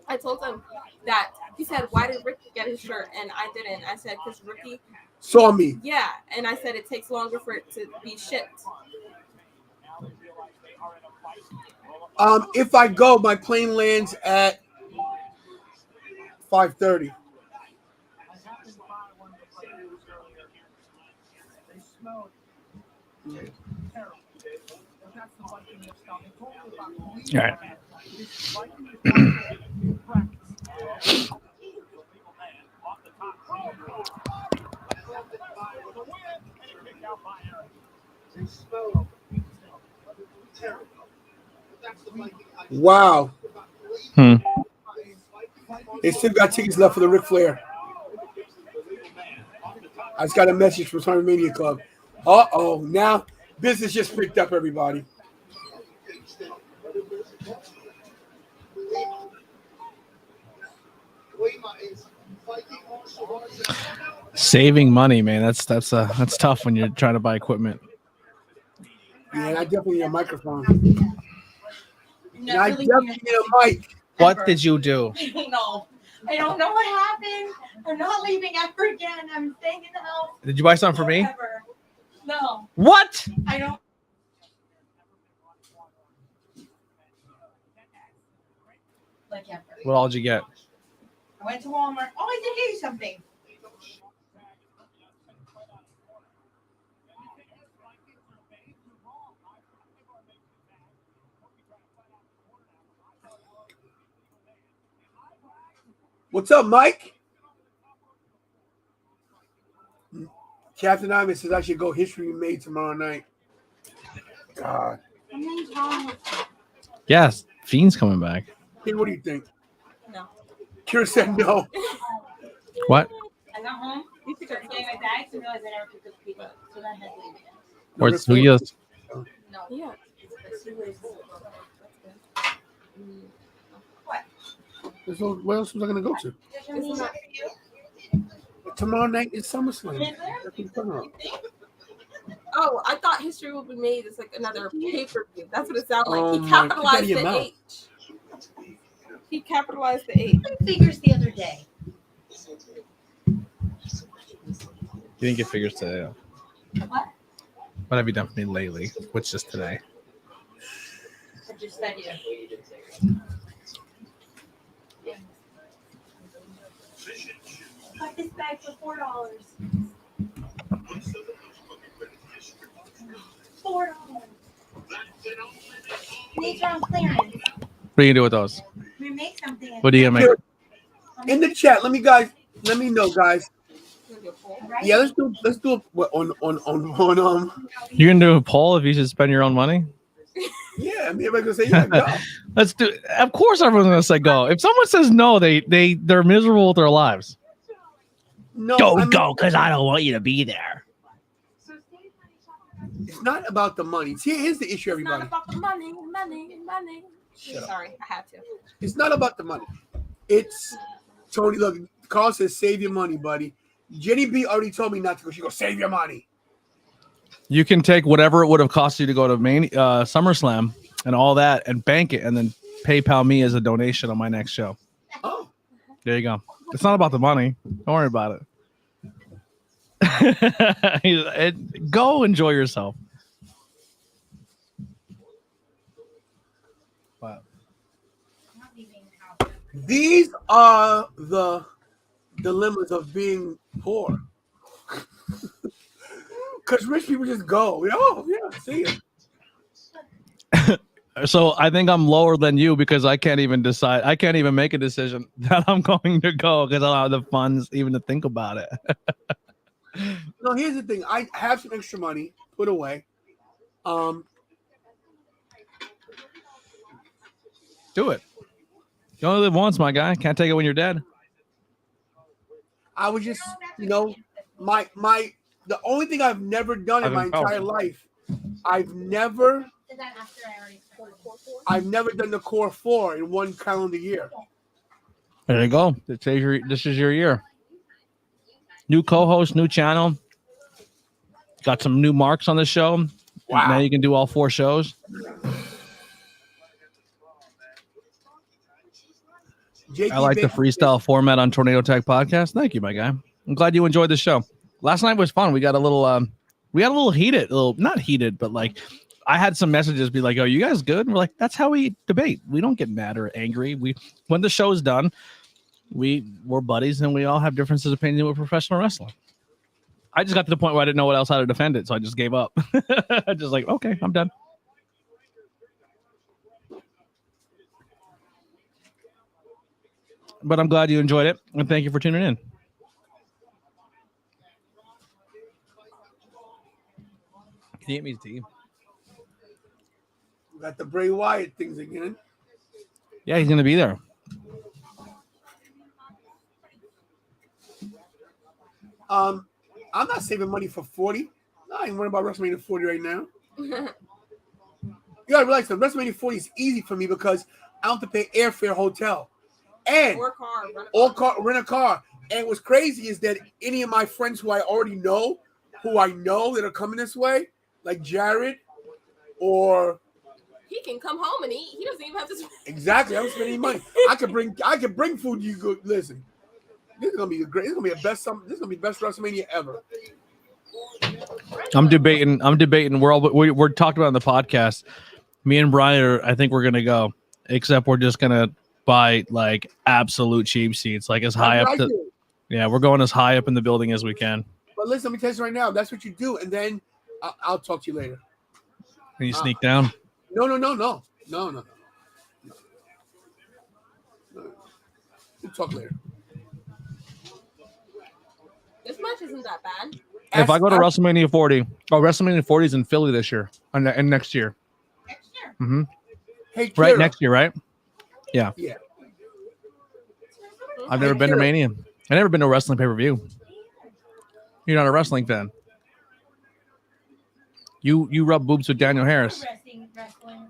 I told him that he said, "Why did Ricky get his shirt?" And I didn't. I said, "Because Ricky saw me." Yeah, and I said it takes longer for it to be shipped. If I go, my plane lands at 5:30. All right. Wow. They still got tickets left for the Ric Flair. I just got a message from Summer Mania Club. Uh-oh. Now business just picked up, everybody. Saving money, man. That's tough when you're trying to buy equipment. Yeah, I definitely need a microphone. And I definitely need a mic. What did you do? No, I don't know what happened. I'm not leaving ever again. I'm staying in the house. Did you buy something for me? Forever. No. What? I don't. Like ever. What all did you get? I went to Walmart. Oh, I did get you something. What's up, Mike? Captain Ivan says I should go history made tomorrow night. God. Yes, Fiend's coming back. Hey, what do you think? No. Kira said no. What? I got home. You took my bags and realized I never picked up the pizza. So then I had to leave again. Where's who you? No. Yeah. What? Where else was I going to go to? Isn't that Tomorrow night is SummerSlam. That's what I'm talking about. Oh, I thought history would be made as like another pay-per-view. That's what it sounded like. Oh He my- capitalized keep that in the your H. He capitalized the H. figures the other day? You didn't get figures today. What? What have you done for me lately? Which is today. I just said you. Got this bag for $4. $4. These are on clearance. What are you gonna do with those? We make something. What are you gonna make? In the chat, let me know, guys. Yeah, let's do what on You're gonna do a poll if you should spend your own money? yeah, I mean everybody's gonna say yeah, go. Let's do. Of course, everyone's gonna say go. If someone says no, they're miserable with their lives. No, Don't go because I don't want you to be there. It's not about the money. See, here's the issue, It's not everybody. about the money. Shut up. Sorry, I had to. It's not about the money. It's Tony. Look, Carl says save your money, buddy. Jenny B already told me not to go. She goes, save your money. You can take whatever it would have cost you to go to SummerSlam and all that and bank it and then PayPal me as a donation on my next show. Oh. There you go. It's not about the money. Don't worry about it. Go enjoy yourself. Wow. These are the dilemmas of being poor. Because rich people just go. Oh, yeah, see you. So I think I'm lower than you because I can't even decide. I can't even make a decision that I'm going to go because I don't have the funds even to think about it. No, here's the thing. I have some extra money put away. Do it. You only live once, my guy. Can't take it when you're dead. I was just, the only thing I've never done in my entire life, I've never done the core 4 in one calendar year. There you go. This is your year. New co-host, new channel. Got some new marks on the show. Wow. Now you can do all 4 shows. I like the freestyle format on Tornado Tag Podcast. Thank you, my guy. I'm glad you enjoyed the show. Last night was fun. We got a little heated, not heated, but like I had some messages be like, "Oh, you guys good?" And we're like, "That's how we debate. We don't get mad or angry. When the show is done, we're buddies and we all have differences of opinion with professional wrestling." I just got to the point where I didn't know what else how to defend it, so I just gave up. Just like, okay, I'm done. But I'm glad you enjoyed it, and thank you for tuning in. Can you get me tea? We got the Bray Wyatt things again. Yeah, he's going to be there. I'm not saving money for 40. I ain't worried about WrestleMania 40 right now. You gotta realize that WrestleMania 40 is easy for me because I don't have to pay airfare, hotel, and rent a car. And what's crazy is that any of my friends who I already know, that are coming this way, like Jared, or he can come home and eat. He doesn't even have to. Exactly, I don't spend any money. I could bring food. You go listen. This is gonna be great. This is gonna be the best WrestleMania ever. I'm debating. We're talking about on the podcast. Me and Brian I think we're gonna go, except we're just gonna buy like absolute cheap seats, like as high up to. Yeah, we're going as high up in the building as we can. But listen, let me tell you right now. That's what you do, and then I'll talk to you later. Can you sneak down? No. We'll talk later. This match isn't that bad. If I go to WrestleMania 40, WrestleMania 40 is in Philly this year and next year. Next year. Mm-hmm. Hey, Kira. Right next year, right? Yeah. Yeah. I've never been to Mania. I've never been to a wrestling pay-per-view. You're not a wrestling fan. You rub boobs with Daniel Harris. Wrestling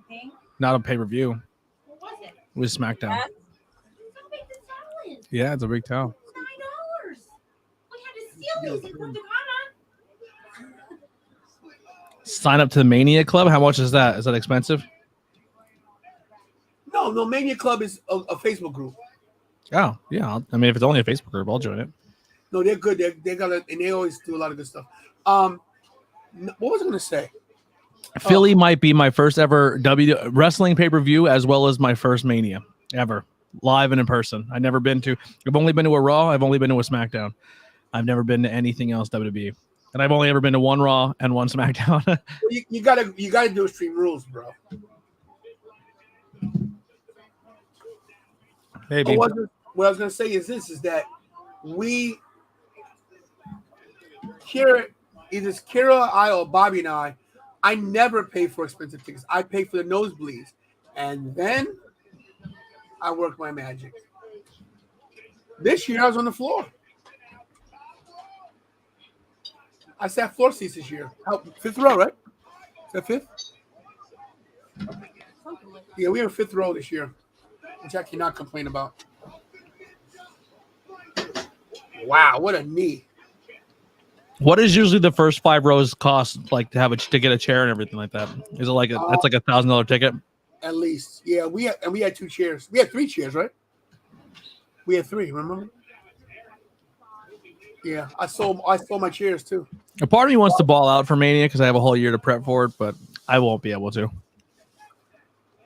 thing. Not a pay-per-view. What was it? It was SmackDown. How big the towel is? Yeah, it's a big towel. $9. We had to steal these in Punta Cana. Sign up to the Mania Club. How much is that? Is that expensive? No. Mania Club is a Facebook group. Oh, yeah. I mean, if it's only a Facebook group, I'll join it. No, they're good. They got and they always do a lot of good stuff. What was I going to say? Philly might be my first ever wrestling pay-per-view, as well as my first Mania ever, live and in person. I've only been to a Raw. I've only been to a SmackDown. I've never been to anything else WWE, and I've only ever been to one Raw and one SmackDown. Well, you gotta do Extreme Rules, bro. Maybe. What I was gonna say is that Kira, either Kira, I, or Bobby and I never pay for expensive tickets. I pay for the nosebleeds, and then I work my magic. This year I was on the floor. I sat floor seats this year. Fifth row, right? Is that fifth? Yeah, we were fifth row this year, which I cannot complain about. Wow, what a knee. What is usually the first 5 rows cost, like to get a chair and everything like that? Is it like that's like $1,000 ticket? At least, yeah. We had 2 chairs. We had 3 chairs, right? We had 3. Remember? Yeah, I sold my chairs too. A part of me wants to ball out for Mania because I have a whole year to prep for it, but I won't be able to.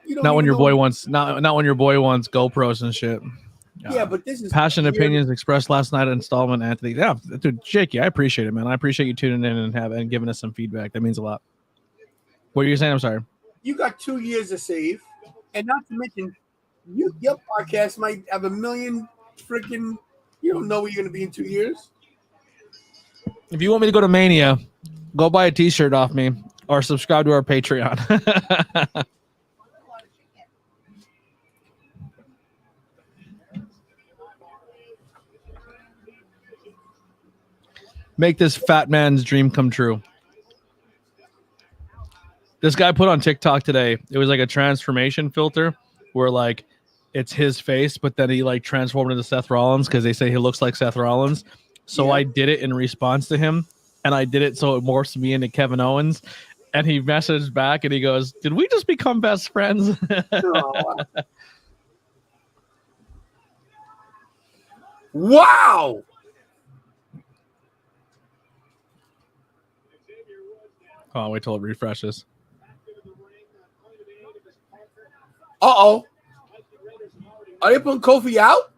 Not when your boy wants GoPros and shit. Yeah, but this is passionate opinions expressed last night at Installment, Anthony. Yeah, dude, Jakey, I appreciate it, man. I appreciate you tuning in and giving us some feedback. That means a lot. What are you saying? I'm sorry. You got 2 years to save, and not to mention, your podcast might have 1 million freaking. You don't know where you're going to be in 2 years. If you want me to go to Mania, go buy a T-shirt off me or subscribe to our Patreon. Make this fat man's dream come true. This guy put on TikTok today, it was like a transformation filter where like it's his face, but then he like transformed into Seth Rollins because they say he looks like Seth Rollins. So I did it in response to him, and I did it so it morphs me into Kevin Owens. And he messaged back and he goes, "Did we just become best friends?" Wow. Oh, wait till it refreshes. Uh-oh. Are they putting Kofi out?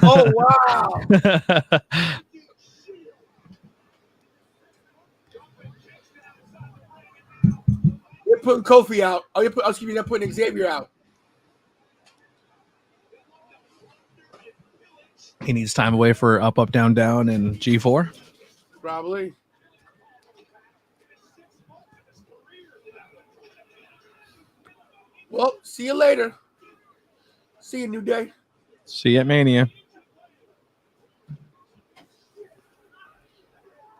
Oh, wow. They're putting Kofi out. Oh, they're putting Xavier out. He needs time away for up, up, down, down, and G4. Probably. Well, see you later. See you, New Day. See you at Mania.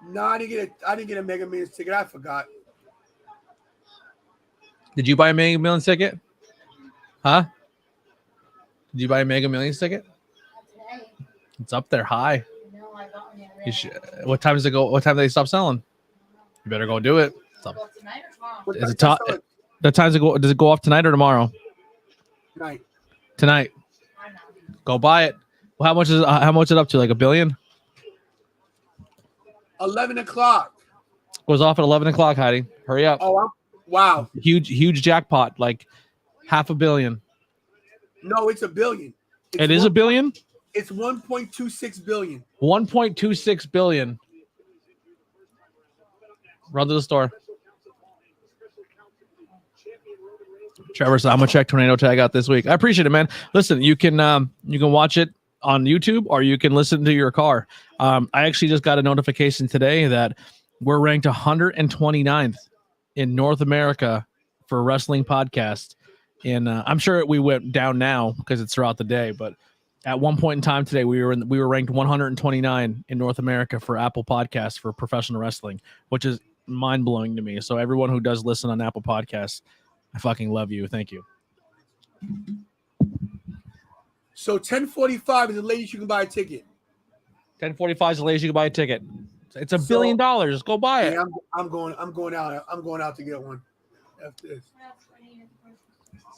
No, I didn't get a Mega Millions ticket. I forgot. Did you buy a Mega Millions ticket? Huh? Did you buy a Mega Millions ticket? It's up there high. No, I got one You should, what time does it go? What time do they stop selling? You better go do it. Well, tonight or tomorrow? Is it top? The times does it go off tonight or tomorrow? Tonight. Tonight. Go buy it. Well, how much is it up to? Like $1 billion? 11 o'clock. Goes off at 11 o'clock, Heidi. Hurry up. Oh, wow. Huge jackpot. Like $500 million. No, it's $1 billion. It is $1 billion? It's 1.26 billion. 1.26 billion. Run to the store. Trevor said, I'm gonna check Tornado Tag out this week. I appreciate it, man. Listen, you can watch it on YouTube or you can listen to your car. I actually just got a notification today that we're ranked 129th in North America for wrestling podcast. And I'm sure we went down now because it's throughout the day, but at one point in time today, we were ranked 129 in North America for Apple Podcasts for professional wrestling, which is mind blowing to me. So everyone who does listen on Apple Podcasts, I fucking love you. Thank you. So 10:45 is the latest you can buy a ticket. 10:45 is the latest you can buy a ticket. It's $1 billion. Go buy it. Yeah, I'm going out. I'm going out to get one after this.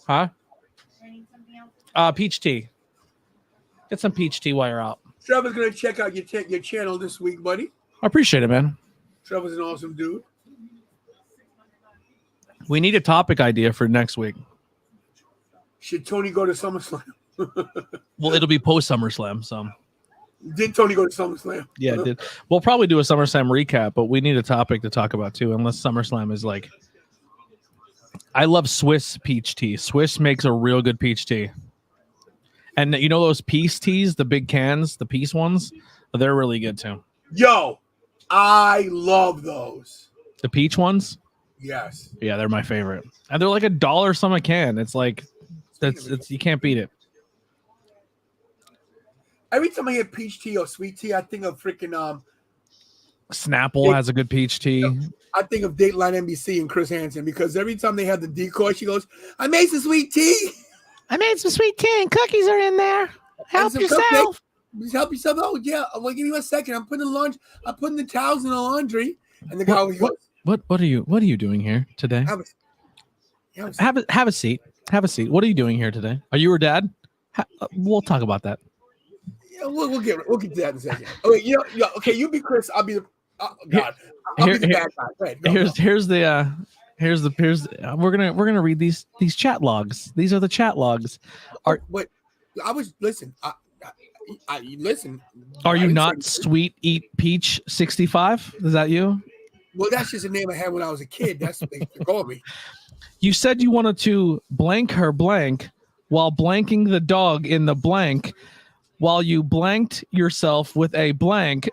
Huh? Peach tea. Get some peach tea while you're out. Trevor's gonna check out your channel this week, buddy. I appreciate it, man. Trevor's an awesome dude. We need a topic idea for next week. Should Tony go to SummerSlam? Well, it'll be post SummerSlam, so. Did Tony go to SummerSlam? Yeah, it did. We'll probably do a SummerSlam recap, but we need a topic to talk about too, unless SummerSlam is like. I love Swiss peach tea. Swiss makes a real good peach tea. And you know those peace teas, the big cans, the peace ones? They're really good too. Yo, I love those. The peach ones? Yes. Yeah, they're my favorite. And they're like $1 some a can. It's like it's you can't beat it. Every time I hear peach tea or sweet tea, I think of freaking Snapple has a good peach tea. I think of Dateline NBC and Chris Hansen because every time they have the decoy, she goes, "I made some sweet tea. I made some sweet tea and cookies are in there. Help yourself." Just help yourself. Oh yeah, well, give me a second. I'm putting the towels in the laundry, and the guy goes, What are you doing here today? Have a seat. Have a seat. What are you doing here today? Are you her dad? We'll talk about that. Yeah, we'll get to that in a second. Okay, okay, you be Chris. I'll be the God. I'll be the bad guy. Go ahead, We're gonna read these chat logs. These are the chat logs. Listen. Listen. Are you not Sweet Eat Peach 65? Is that you? Well, that's just a name I had when I was a kid. That's what they call me. You said you wanted to blank her blank while blanking the dog in the blank while you blanked yourself with a blank.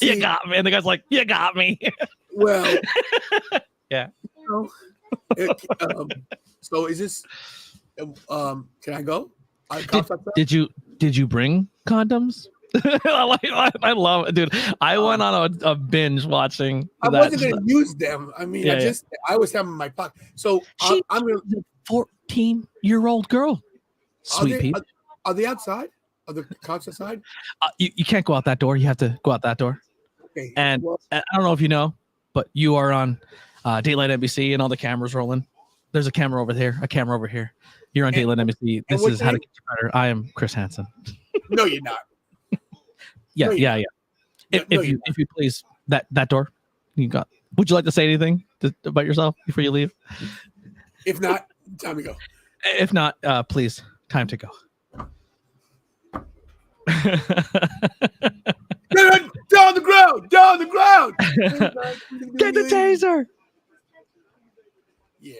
You got me. And the guy's like, you got me. Well, yeah. So is this, can I go? Did you bring condoms? I love it, dude. I went on a binge watching. I that wasn't stuff. going to use them. I mean, Yeah, I was having my pocket. So She's I'm going to. a 14-year-old girl. Sweet Pete. Are they outside? Are the cops outside? You can't go out that door. You have to go out that door. Okay. And I don't know if you know, but you are on Daylight NBC and all the cameras rolling. There's a camera over there, a camera over here. You're on Daylight NBC. This is How to Get You Better. I am Chris Hansen. No, you're not. Yeah. If you please, that door you got. Would you like to say anything about yourself before you leave? If not, time to go. If not, please, time to go. Down the ground! Down the ground! Get the taser! Yeah.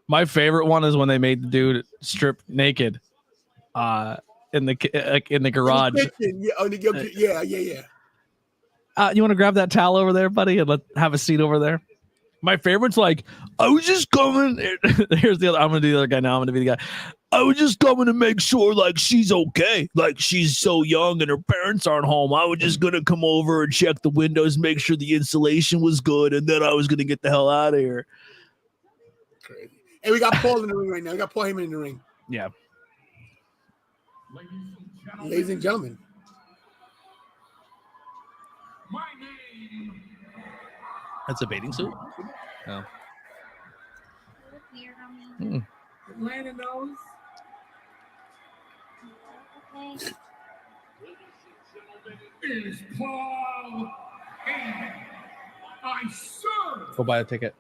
My favorite one is when they made the dude strip naked, in the garage. Yeah. You want to grab that towel over there, buddy, and let's have a seat over there. My favorite's like, I was just coming. Here's the other. I'm gonna do the other guy now. I'm gonna be the guy. I was just coming to make sure, like, she's okay. Like, she's so young and her parents aren't home. I was just gonna come over and check the windows, make sure the insulation was good, and then I was gonna get the hell out of here. Crazy. Hey, we got Paul in the ring right now. We got Paul Heyman in the ring. Yeah. Ladies and gentlemen. My name. That's a bathing suit? No. Mm. Atlanta knows. Is Paul Heyman. I serve Go buy a ticket.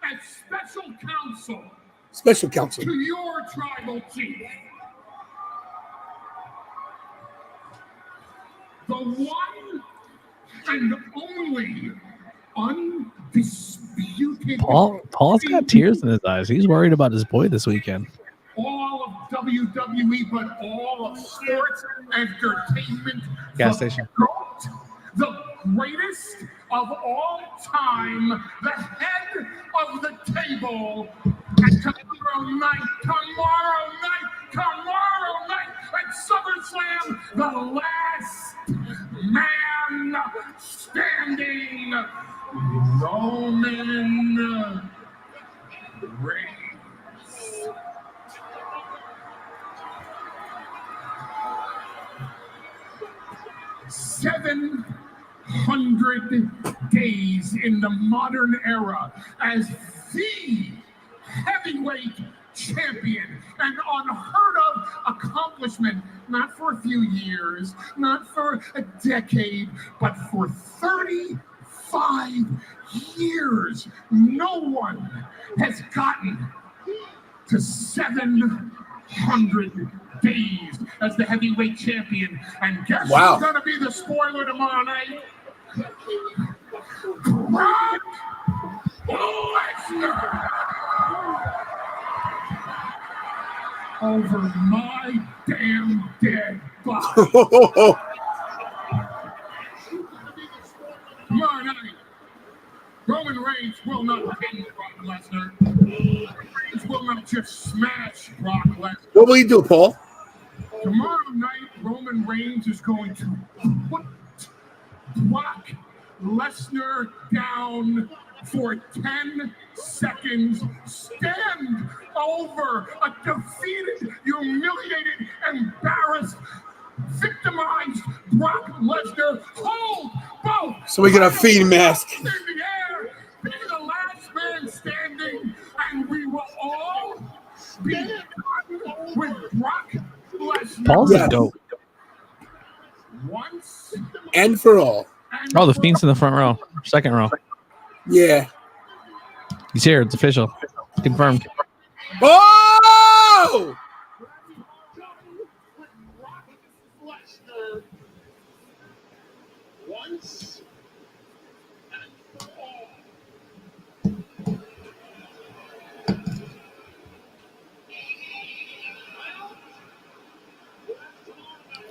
as special counsel. Special counsel. To your tribal chief. The one and only undisputed. Paul's got tears in his eyes. He's worried about his boy this weekend. All of WWE, but all of sports entertainment. Gas station. The greatest of all time, the head of the table. And tomorrow night at SummerSlam, the last man standing, Roman Reigns. $700 days in the modern era as the heavyweight champion, an unheard of accomplishment, not for a few years, not for a decade, but for 35 years. No one has gotten to 700 days as the heavyweight champion. And guess who's going to be the spoiler tomorrow night? Brock Lesnar! Over my damn dead body. Tomorrow night, Roman Reigns will not pin Brock Lesnar. Reigns will not just smash Brock Lesnar. What will you do, Paul? Tomorrow night, Roman Reigns is going to put Brock Lesnar down for 10 seconds. Stand over a defeated, humiliated, embarrassed, victimized Brock Lesnar. Hold both. So we're gonna feed mask. In the air, be the last man standing, and we will all be done with Brock Lesnar. Paul's a dope. Once and for all. Oh, the Fiend's in the front row, second row. Yeah. He's here. It's official. Confirmed. Oh! Once and for all.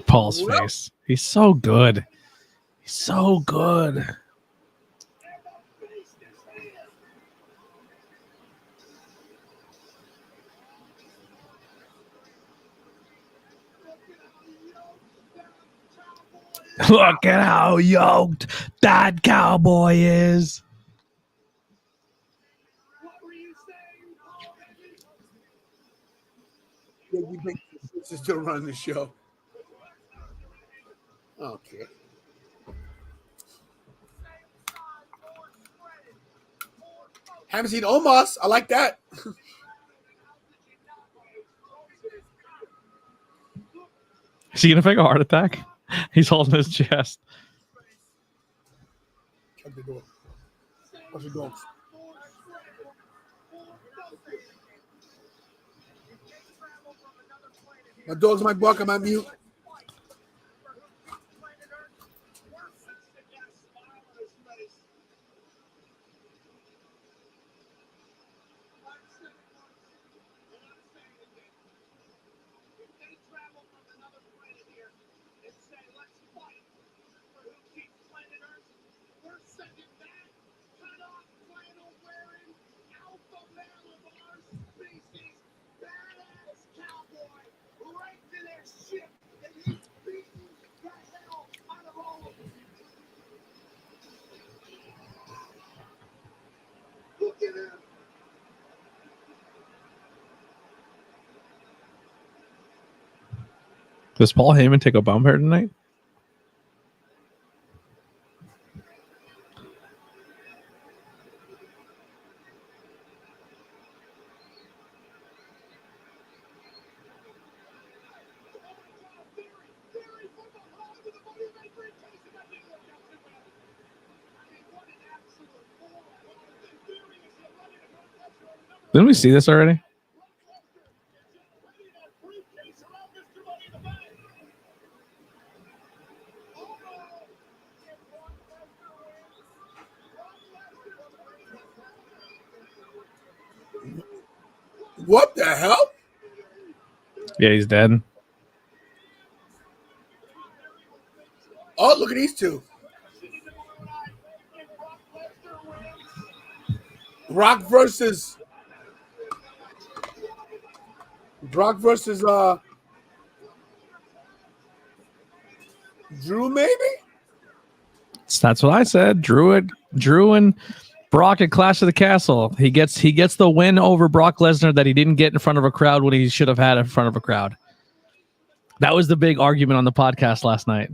Paul's face. He's so good. He's so good. Look at how yoked that cowboy is. This is still running the show. Okay. Haven't seen Omos. I like that. Is he gonna fake a heart attack? He's holding his chest. Shut the door. What's the door? My dog's my bark. I'm on mute. Does Paul Heyman take a bump here tonight? Didn't we see this already? What the hell? Yeah, he's dead. Oh, look at these two. Brock versus Drew, maybe? That's what I said. Drew and Brock at Clash of the Castle. He gets the win over Brock Lesnar that he didn't get in front of a crowd when he should have had in front of a crowd. That was the big argument on the podcast last night.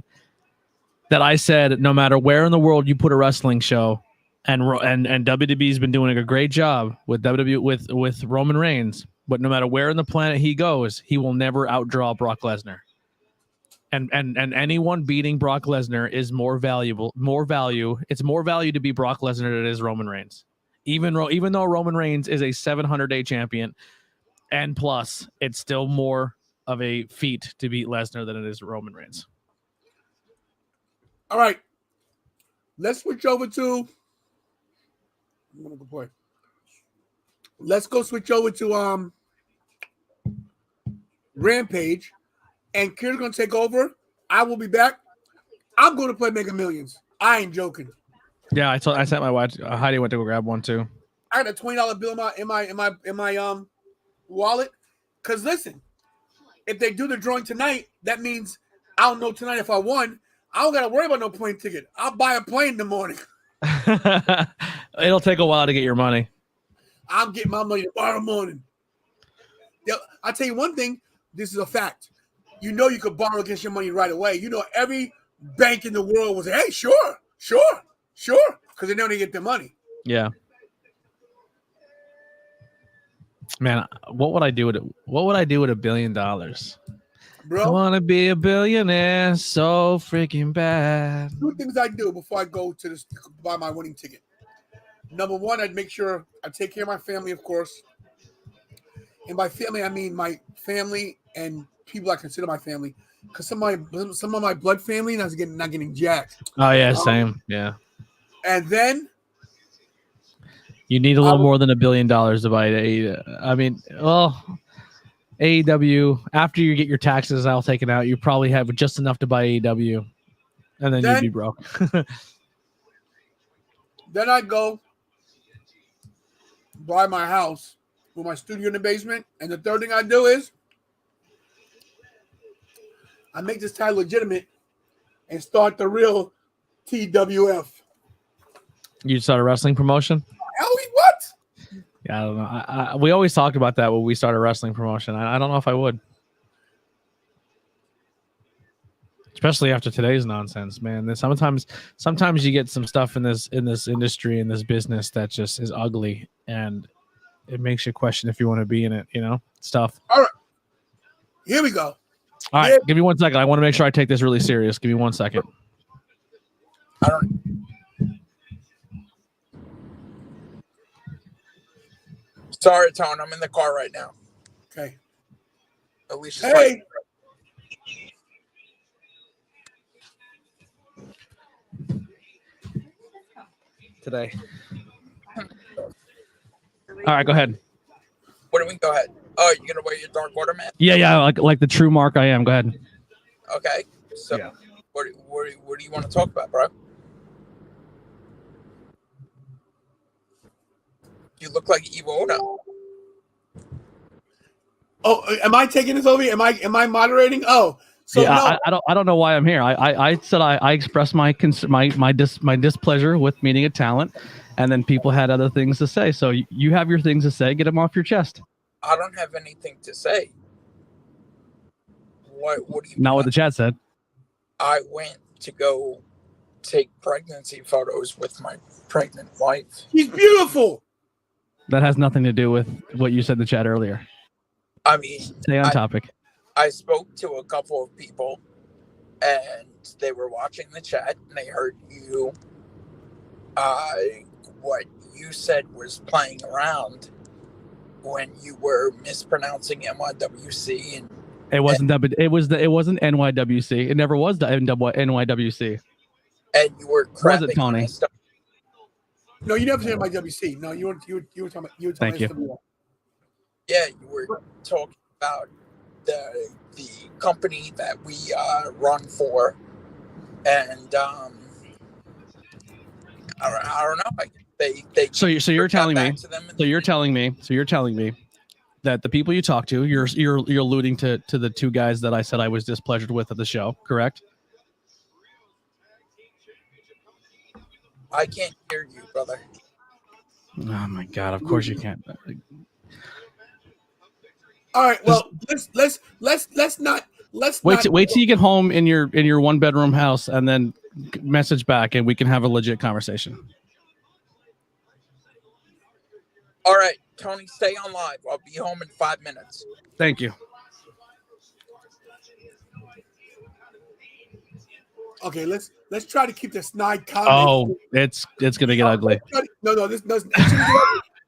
That I said, no matter where in the world you put a wrestling show, and WWE's been doing a great job with with Roman Reigns, but no matter where in the planet he goes, he will never outdraw Brock Lesnar. And anyone beating Brock Lesnar is more value. It's more value to be Brock Lesnar than it is Roman Reigns. Even though Roman Reigns is a 700-day champion and plus, it's still more of a feat to beat Lesnar than it is Roman Reigns. All right. Let's switch over to Let's go switch over to Rampage. And Kira's going to take over. I will be back. I'm going to play Mega Millions. I ain't joking. Yeah, I sent my wife. Heidi went to go grab one too. I got a $20 bill in my wallet. Because listen, if they do the drawing tonight, that means I'll know tonight if I won. I don't got to worry about no plane ticket. I'll buy a plane in the morning. It'll take a while to get your money. I'll get my money tomorrow morning. I'll tell you one thing. This is a fact. You know you could borrow against your money right away. You know every bank in the world was, hey, sure. Because they know they get their money. Yeah. Man, what would I do with $1 billion? Bro, I want to be a billionaire so freaking bad. 2 things I do before I go to buy my winning ticket. Number one, I'd make sure I take care of my family, of course. And by family, I mean my family and people I consider my family. Because some of my blood family not getting jacked. Oh, yeah, same. Yeah. And then you need a little more than $1 billion to buy it. I mean, well, AEW, after you get your taxes all taken out, you probably have just enough to buy AEW, and then you'd be broke. Then I go buy my house with my studio in the basement. And the third thing I do is I make this title legitimate and start the real TWF. You start a wrestling promotion? What? Yeah, I don't know. We always talked about that when we started a wrestling promotion. I don't know if I would. Especially after today's nonsense, man. Sometimes you get some stuff in this industry, in this business, that just is ugly, and it makes you question if you want to be in it. Stuff. All right, here we go. All right, give me 1 second. I want to make sure I take this really serious. Give me 1 second. Sorry, Tone. I'm in the car right now. Okay. Alicia's hey. Today. All right, go ahead. What do we go ahead? Oh, you're gonna wear your Dark Order, man? Yeah, like the true mark I am. Go ahead. Okay. So, what do you want to talk about, bro? You look like Evil Uno. Oh, am I taking this over? Am I moderating? Oh, so yeah, no. I don't know why I'm here. I said I expressed my displeasure with meeting a talent, and then people had other things to say. So you have your things to say. Get them off your chest. I don't have anything to say. What do you? Not what the chat said. I went to go take pregnancy photos with my pregnant wife. She's beautiful. That has nothing to do with what you said in the chat earlier. I mean, stay on topic. I spoke to a couple of people, and they were watching the chat, and they heard you. What you said was playing around when you were mispronouncing NYWC, and it wasn't it wasn't NYWC. It never was the NYWC. And you were crapping. Was it, Tony? No, you never said NYWC. No, you were talking about Thank you. SWF. Yeah, you were talking about the company that we run for, and I don't know. So you're telling me that the people you talk to, you're alluding to the two guys that I said I was displeasured with at the show, correct? I can't hear you, brother. Oh my God! Of course you can't. All right. Well, let's not. Wait till you get home in your 1-bedroom house, and then message back, and we can have a legit conversation. All right, Tony, stay on live. I'll be home in 5 minutes. Thank you. Okay, let's try to keep the snide comment. Oh, it's gonna get ugly. No, this doesn't.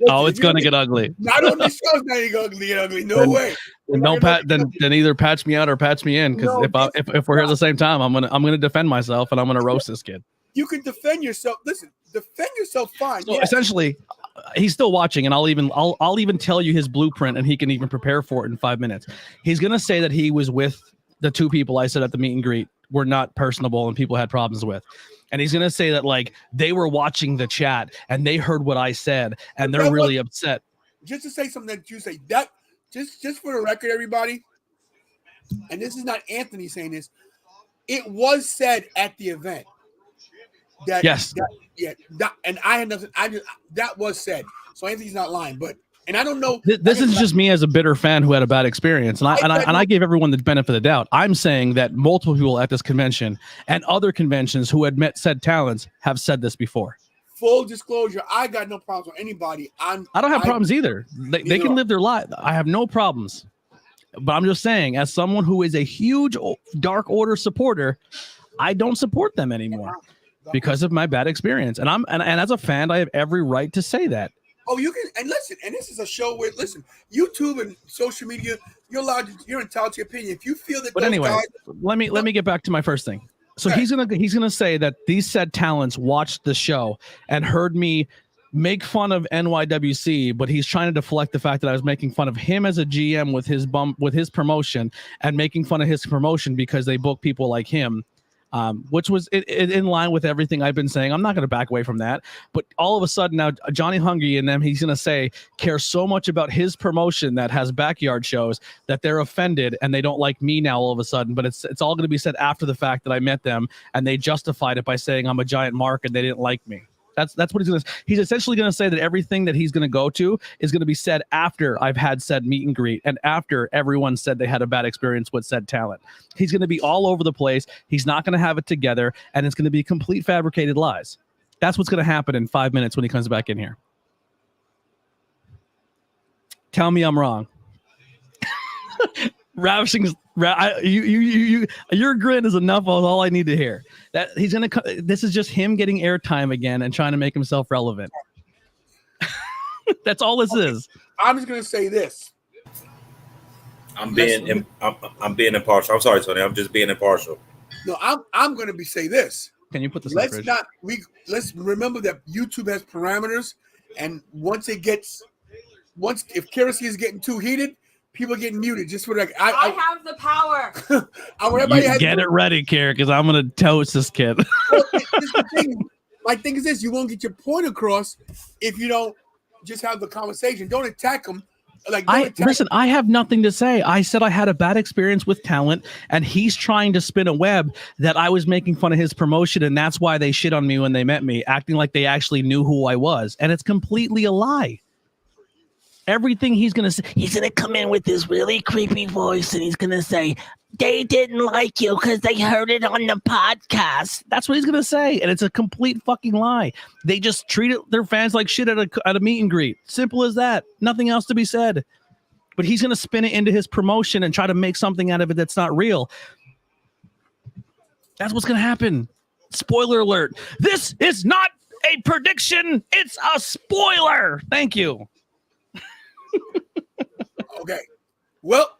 Oh, it's gonna get ugly. Not on this show. It's not gonna get ugly. No way. Then either patch me out or patch me in. Because if we're here at the same time, I'm gonna defend myself and I'm gonna roast this kid. You can defend yourself. Listen, defend yourself fine. So essentially, he's still watching, and I'll even tell you his blueprint, and he can even prepare for it in 5 minutes. He's gonna say that he was with the two people I said at the meet and greet were not personable and people had problems with. And he's going to say that like they were watching the chat and they heard what I said and they're really upset. Just to say something that you say, that just for the record, everybody, and this is not Anthony saying this, it was said at the event. That, yes. And I had nothing. That was said. So Anthony's not lying, but and I don't know. This is just me as a bitter fan who had a bad experience, and I gave everyone the benefit of the doubt. I'm saying that multiple people at this convention and other conventions who had met said talents have said this before. Full disclosure, I got no problems with anybody. I don't have problems either. They can live their life. I have no problems, but I'm just saying, as someone who is a huge Dark Order supporter, I don't support them anymore because of my bad experience. And as a fan, I have every right to say that. Oh, you can, and listen, and this is a show where, listen, YouTube and social media, you're entitled to your opinion. If you feel that, but anyway, let me get back to my first thing. So he's gonna say that these said talents watched the show and heard me make fun of NYWC, but he's trying to deflect the fact that I was making fun of him as a GM with his promotion and making fun of his promotion because they book people like him. which was in line with everything I've been saying. I'm not going to back away from that. But all of a sudden now, Johnny Hungry and them, he's going to say, care so much about his promotion that has backyard shows that they're offended and they don't like me now all of a sudden. But it's all going to be said after the fact that I met them, and they justified it by saying I'm a giant mark and they didn't like me. That's what he's going to. He's essentially going to say that everything that he's going to go to is going to be said after I've had said meet and greet and after everyone said they had a bad experience with said talent. He's going to be all over the place. He's not going to have it together, and it's going to be complete fabricated lies. That's what's going to happen in 5 minutes when he comes back in here. Tell me I'm wrong. Ravishing. Your grin is enough of all I need to hear. That he's gonna. This is just him getting airtime again and trying to make himself relevant. That's all this is. I'm just gonna say this. I'm being impartial. I'm sorry, Tony. I'm just being impartial. No, I'm gonna say this. Can you put this? Let's remember that YouTube has parameters, and once if Kerosene is getting too heated, people are getting muted. Just for like I have the power. Get it ready, Kara, because I'm gonna toast this kid. My thing is this: you won't get your point across if you don't just have the conversation. Don't attack them. Listen, I have nothing to say. I said I had a bad experience with talent, and he's trying to spin a web that I was making fun of his promotion, and that's why they shit on me when they met me, acting like they actually knew who I was, and it's completely a lie. Everything he's going to say, he's going to come in with this really creepy voice and he's going to say, they didn't like you because they heard it on the podcast. That's what he's going to say. And it's a complete fucking lie. They just treat their fans like shit at a meet and greet. Simple as that. Nothing else to be said. But he's going to spin it into his promotion and try to make something out of it that's not real. That's what's going to happen. Spoiler alert. This is not a prediction. It's a spoiler. Thank you. Okay. Well,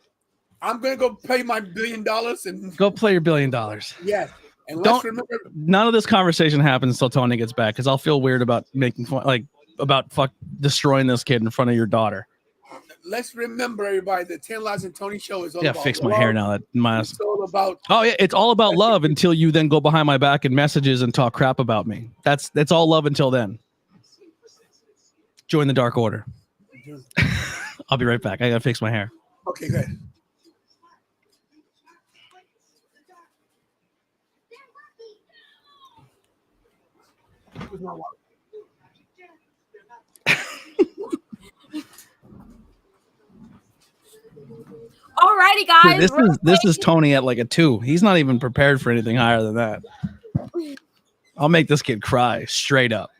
I'm gonna go pay my $1 billion and go play your $1 billion. Yeah. And Don't remember, none of this conversation happens until Tony gets back, because I'll feel weird about making fun, about destroying this kid in front of your daughter. Let's remember, everybody, the 10 Lives and Tony show is all about fix love. my hair now. It's all about it's all about love until you then go behind my back in messages and talk crap about me. That's all love until then. Join the Dark Order. I'll be right back. I gotta fix my hair. Okay, good. Alrighty, guys. This is Tony at like a 2. He's not even prepared for anything higher than that. I'll make this kid cry straight up.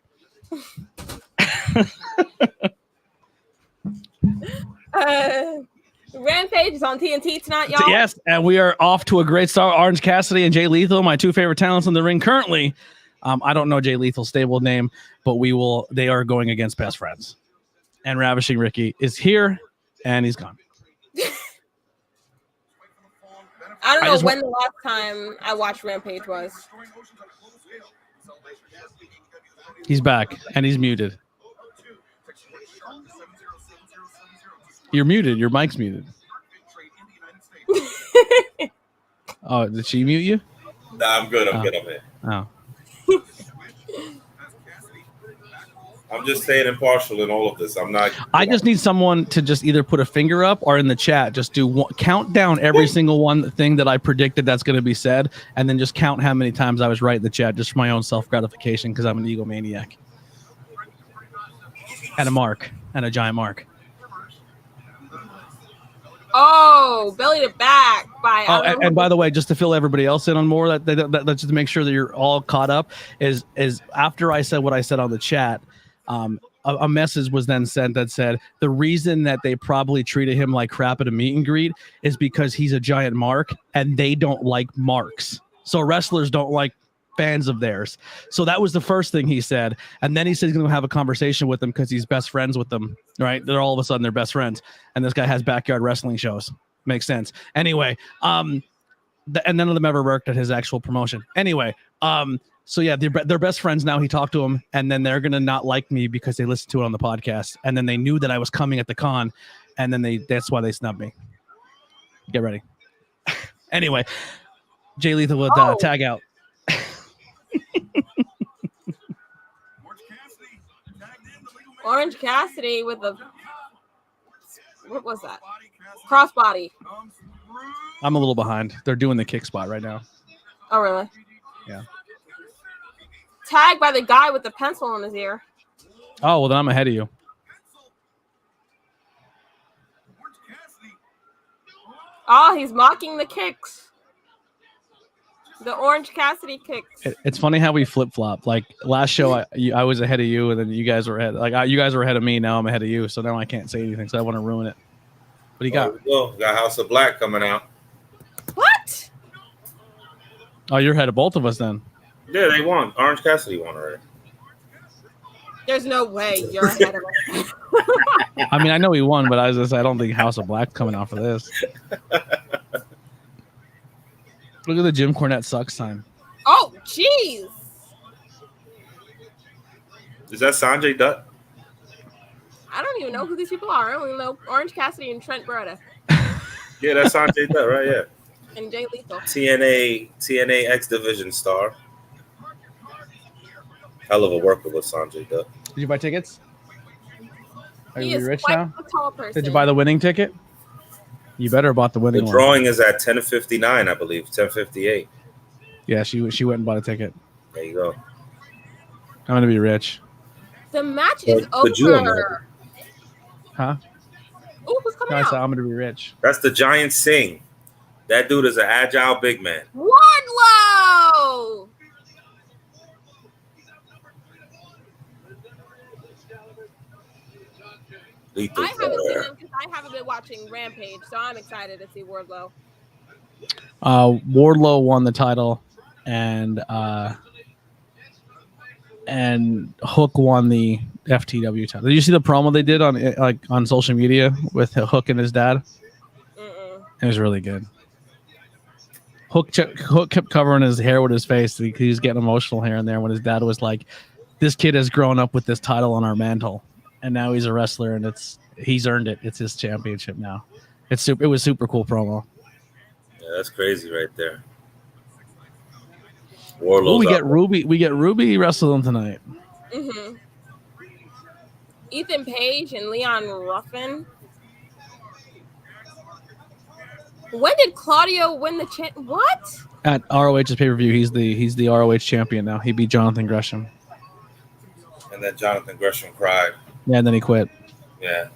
Rampage is on TNT tonight, y'all. Yes, and we are off to a great start. Orange Cassidy and Jay Lethal, my 2 favorite talents in the ring currently. I don't know Jay Lethal's stable name, but they are going against best friends. And Ravishing Ricky is here, and he's gone. I don't know when the last time I watched Rampage was. He's back, and he's muted. You're muted. Your mic's muted. Oh, did she mute you? Nah, I'm good. I'm good. Oh. I'm just staying impartial in all of this. I'm not. I just need someone to just either put a finger up or in the chat, just count down every single one thing that I predicted that's going to be said, and then just count how many times I was right in the chat, just for my own self-gratification, because I'm an egomaniac. And a mark. And a giant mark. Oh, belly to back by. And by the way, just to fill everybody else in on more, that just to make sure that you're all caught up, is after I said what I said on the chat, a message was then sent that said the reason that they probably treated him like crap at a meet and greet is because he's a giant mark and they don't like marks. So wrestlers don't like fans of theirs. So that was the first thing he said. And then he said he's going to have a conversation with them because he's best friends with them, right? They're all of a sudden they're best friends. And this guy has backyard wrestling shows. Makes sense. Anyway, and none of them ever worked at his actual promotion. Anyway, so yeah, they're best friends now. He talked to him, and then they're going to not like me because they listened to it on the podcast. And then they knew that I was coming at the con, and then that's why they snubbed me. Get ready. Anyway, Jay Lethal would tag out. Orange Cassidy with a what was that? Crossbody. I'm a little behind. They're doing the kick spot right now. Oh really? Yeah. Tagged by the guy with the pencil in his ear. Oh well, then I'm ahead of you. Oh, he's mocking the kicks. The Orange Cassidy kicks. It's funny how we flip flop. Like last show, I was ahead of you, and then you guys were ahead. You guys were ahead of me. Now I'm ahead of you. So now I can't say anything. So I want to ruin it. What do you got? We got House of Black coming out. What? Oh, you're ahead of both of us then. Yeah, they won. Orange Cassidy won already. There's no way you're ahead of us. I mean, I know he won, but I don't think House of Black coming out for this. Look at the Jim Cornette sucks sign. Oh, jeez. Is that Sanjay Dutt? I don't even know who these people are. I only know Orange Cassidy and Trent Beretta. Yeah, that's Sanjay Dutt, right? Yeah. And Jay Lethal. TNA X Division star. Hell of a worker with Sanjay Dutt. Did you buy tickets? Are He you is rich quite now? a tall person. Did you buy the winning ticket? You better have bought the winning The one. drawing is at 10:59, I believe. 10:58. Yeah, she went and bought a ticket. There you go. I'm gonna be rich. The match is Could you over. Huh? Oh, who's coming Guys, out? I'm gonna be rich. That's the Giant Singh. That dude is an agile big man. Wardlow! Lethal I haven't seen Fire. him because I haven't been watching Rampage, so I'm excited to see Wardlow. Wardlow won the title, and Hook won the FTW title. Did you see the promo they did on social media with Hook and his dad? It was really good. Hook kept covering his hair with his face. He was getting emotional here and there when his dad was like, "This kid has grown up with this title on our mantle, and now he's a wrestler, and he's earned it. It's his championship now." It was super cool promo. Yeah, that's crazy right there. Ooh, Warlow's we up. get Ruby. We get Ruby wrestling tonight. Mm-hmm. Ethan Page and Leon Ruffin. When did Claudio win the what? At ROH's pay-per-view, he's the ROH champion now. He beat Jonathan Gresham. And then Jonathan Gresham cried. Yeah, and then he quit. Yeah.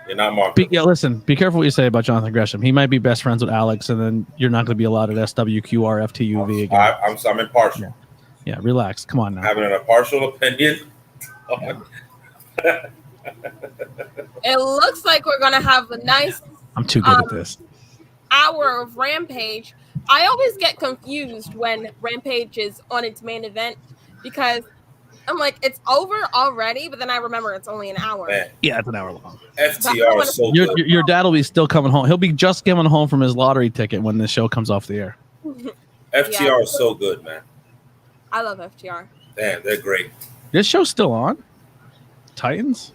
You're not Mark. Listen, be careful what you say about Jonathan Gresham. He might be best friends with Alex, and then you're not going to be allowed at SWQR FTUV again. I'm impartial. Yeah, relax. Come on now. Having an impartial opinion. It looks like we're gonna have a nice I'm too good at this. hour of Rampage. I always get confused when Rampage is on its main event because I'm like, it's over already, but then I remember it's only an hour. Man. Yeah, it's an hour long. FTR is so good. Your dad will be still coming home. He'll be just coming home from his lottery ticket when the show comes off the air. FTR is so good, man. I love FTR. Damn, they're great. This show's still on? Titans?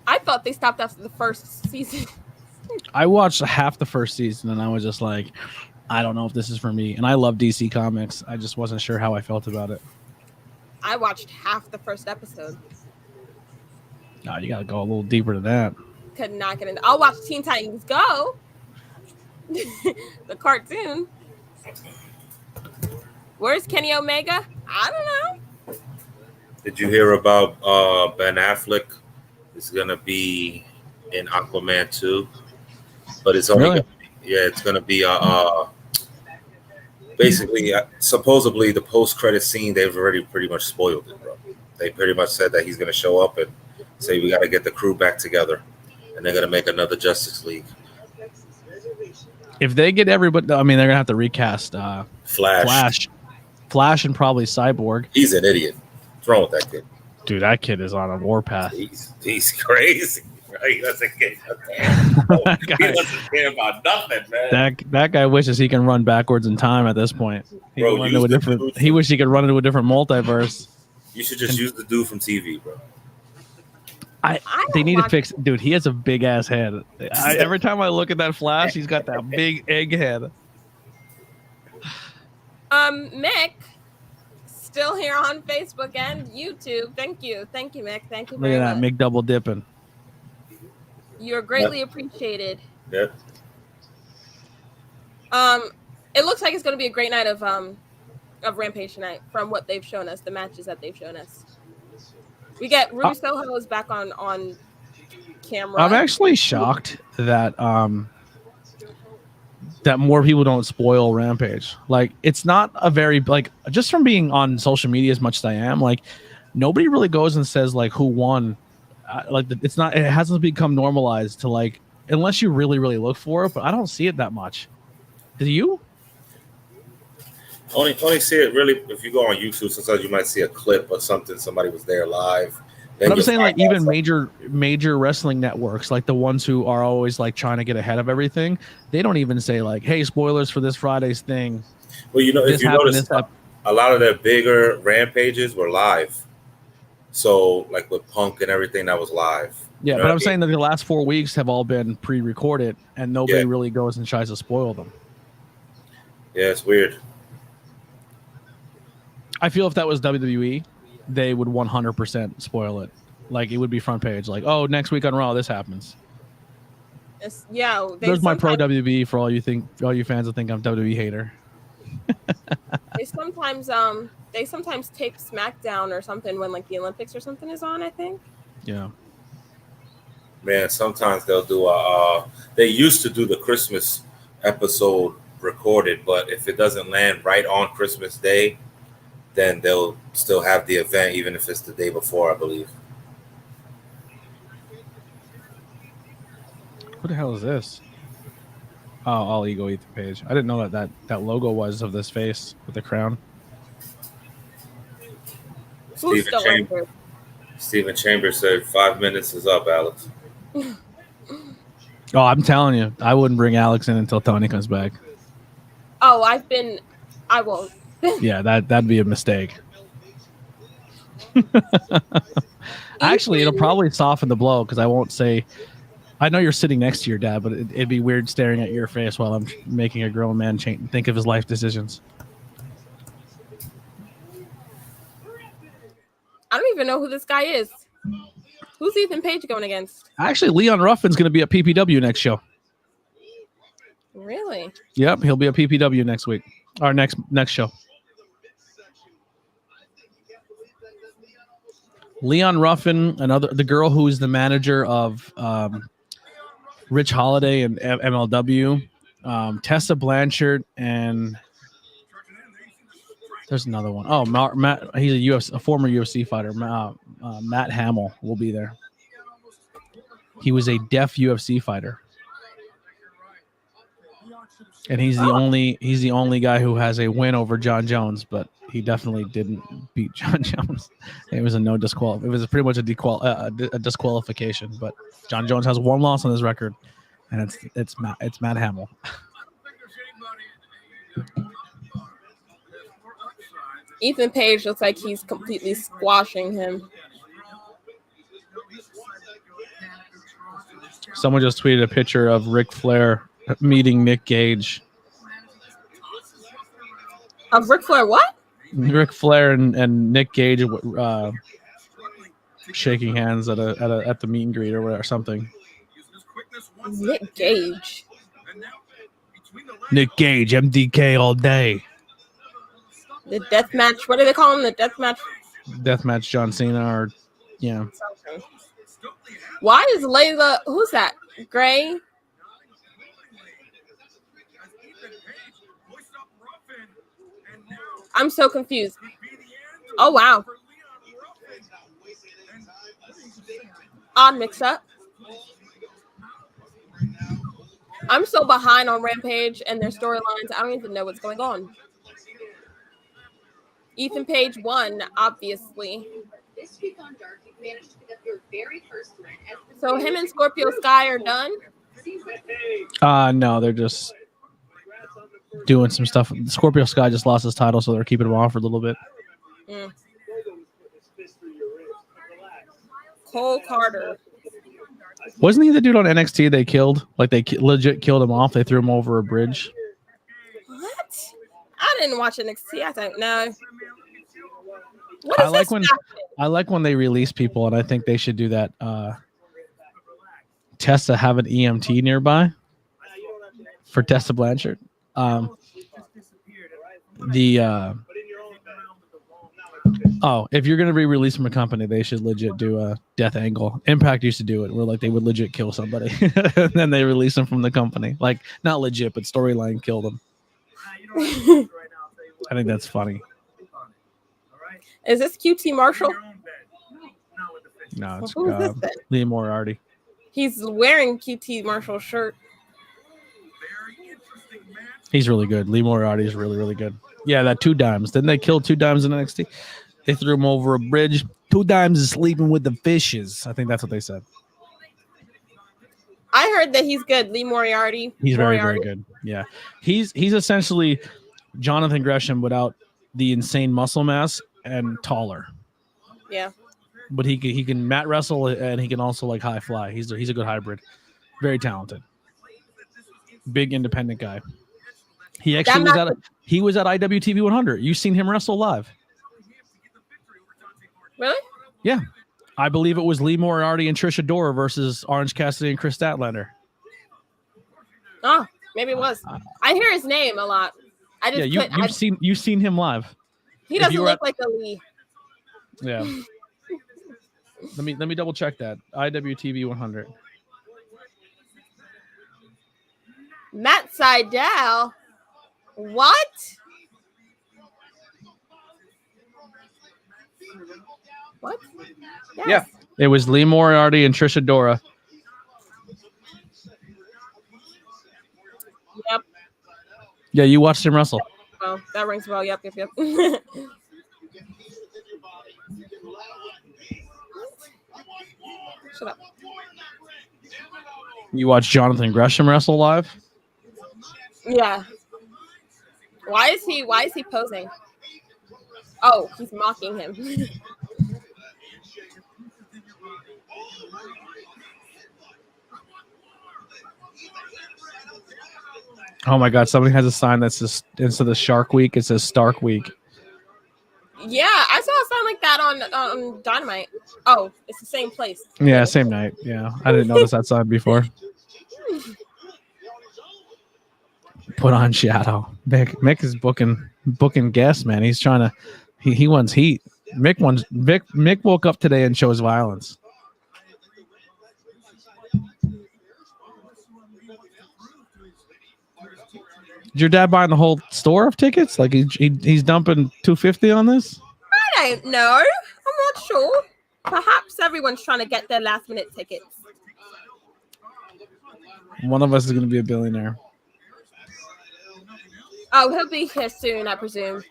I thought they stopped after the first season. I watched half the first season and I was just like, I don't know if this is for me. And I love DC Comics. I just wasn't sure how I felt about it. I watched half the first episode. No, you got to go a little deeper than that. Could not get in. I'll watch Teen Titans Go. The cartoon. Where's Kenny Omega? I don't know. Did you hear about Ben Affleck is going to be in Aquaman 2? But it's only it's going to be basically supposedly the post-credit scene. They've already pretty much spoiled it, bro. They pretty much said that he's going to show up and say we got to get the crew back together, and they're going to make another Justice League. If they get everybody, I mean, they're going to have to recast Flash, and probably Cyborg. He's an idiot. What's wrong with that kid? Dude, that kid is on a warpath. He's crazy. He doesn't care about nothing, man. That guy wishes he can run backwards in time at this point. He wish he could run into a different multiverse. You should just use the dude from TV, bro. They need to fix. Dude, he has a big ass head. Every time I look at that Flash, he's got that big egg head. Mick, still here on Facebook and YouTube. Thank you, Mick. Thank you Look very at that, much. Mick double dipping. You're greatly appreciated. Yep. It looks like it's going to be a great night of Rampage tonight from what they've shown us, the matches that they've shown us. We get Ruby Soho is back on camera. I'm actually shocked that that more people don't spoil Rampage. Like, it's not a very, like, just from being on social media as much as I am, like, nobody really goes and says like who won. It's not. It hasn't become normalized to, like, unless you really look for it. But I don't see it that much. Do you? Only see it really if you go on YouTube. Sometimes you might see a clip or something. Somebody was there live. But I'm saying, like, even major wrestling networks, like the ones who are always like trying to get ahead of everything, they don't even say like, "Hey, spoilers for this Friday's thing." Well, you know, if you notice, a lot of their bigger rampages were live. So, like with Punk and everything, that was live. Yeah, You know but what I'm I saying that the last 4 weeks have all been pre-recorded, and nobody really goes and tries to spoil them. Yeah, it's weird. I feel if that was WWE, they would 100% spoil it. Like, it would be front page. Like, oh, next week on Raw, this happens. Yeah, There's my pro WWE for all you fans that think I'm WWE hater. They sometimes tape SmackDown or something when like the Olympics or something is on, I think. Yeah. Man, sometimes they'll do they used to do the Christmas episode recorded, but if it doesn't land right on Christmas Day, then they'll still have the event even if it's the day before, I believe. What the hell is this? Oh, All Ego Ethan Page. I didn't know that logo was of this face with the crown. Stephen Chambers said 5 minutes is up, Alex. Oh, I'm telling you, I wouldn't bring Alex in until Tony comes back. Oh, I won't. Yeah, that'd be a mistake. Actually, it'll probably soften the blow because I won't say. I know you're sitting next to your dad, but it'd be weird staring at your face while I'm making a grown man think of his life decisions. I don't even know who this guy is. Who's Ethan Page going against? Actually, Leon Ruffin's going to be at PPW next show. Really? Yep, he'll be at PPW next week. Our next show. Leon Ruffin, the girl who is the manager of Rich Holiday and MLW, Tessa Blanchard, and there's another one. Oh, Matt, he's a former UFC fighter. Matt Hamill will be there. He was a deaf UFC fighter, and he's the only guy who has a win over John Jones, but he definitely didn't beat John Jones. It was a no disqual. It was pretty much a disqualification. But John Jones has one loss on his record, and it's Matt Hamill. Ethan Page looks like he's completely squashing him. Someone just tweeted a picture of Ric Flair meeting Nick Gage. Of Ric Flair, what? Ric Flair and Nick Gage shaking hands at the meet and greet or something. Nick Gage. Nick Gage, MDK all day. The death match. What do they call him? The death match. Death match John Cena or yeah. Something. Why is Layla? Who's that? Gray. I'm so confused. Oh wow. Odd mix up. I'm so behind on Rampage and their storylines. I don't even know what's going on. Ethan Page won, obviously. This week on Dark, you managed to pick up your very first win. So him and Scorpio Sky are done? No, they're just doing some stuff. Scorpio Sky just lost his title, so they're keeping him off for a little bit. Cole Carter. Wasn't he the dude on NXT they killed? Like they legit killed him off. They threw him over a bridge. What? I I didn't watch NXT. I don't know. What I is like this when faction? I like when they release people, and I think they should do that. Tessa have an EMT nearby for Tessa Blanchard. If you're gonna re-release from a company, they should legit do a death angle. Impact used to do it, where like they would legit kill somebody, and then they release them from the company. Like not legit, but storyline kill them. I think that's funny. Is this QT Marshall? No, it's Who is this then? Lee Moriarty. He's wearing QT Marshall's shirt. He's really good. Lee Moriarty is really, really good. Yeah, that 2 Dimes. Didn't they kill 2 Dimes in NXT? They threw him over a bridge. 2 Dimes is sleeping with the fishes. I think that's what they said. I heard that he's good. Lee Moriarty. He's very, very good. Yeah, he's essentially Jonathan Gresham without the insane muscle mass and taller. Yeah. But he can mat wrestle and he can also like high fly. He's a good hybrid. Very talented. Big independent guy. He actually was at IWTV 100. You've seen him wrestle live. Really? Yeah. I believe it was Lee Moriarty and Trisha Dora versus Orange Cassidy and Chris Statlander. Oh, maybe it was. I hear his name a lot. I just you've seen him live. He doesn't look like a Lee. Yeah. Let me double check that. IWTV 100. Matt Sydal. What? What? Yes. Yeah. It was Lee Moriarty and Trisha Dora. Yep. Yeah, you watched him wrestle. Well, that rings a bell. Yep. Shut up. You watched Jonathan Gresham wrestle live? Yeah. Why is he posing? Oh, he's mocking him. Oh my God! Somebody has a sign that says instead of Shark Week, it says Stark Week. Yeah, I saw a sign like that on Dynamite. Oh, it's the same place. Yeah, same night. Yeah, I didn't notice that sign before. Put on Shadow. Mick is booking guests, man. He's trying to. He wants heat. Mick woke up today and chose violence. Is your dad buying the whole store of tickets? Like he's dumping $250 on this? I don't know. I'm not sure. Perhaps everyone's trying to get their last minute tickets. One of us is going to be a billionaire. Oh, he'll be here soon, I presume.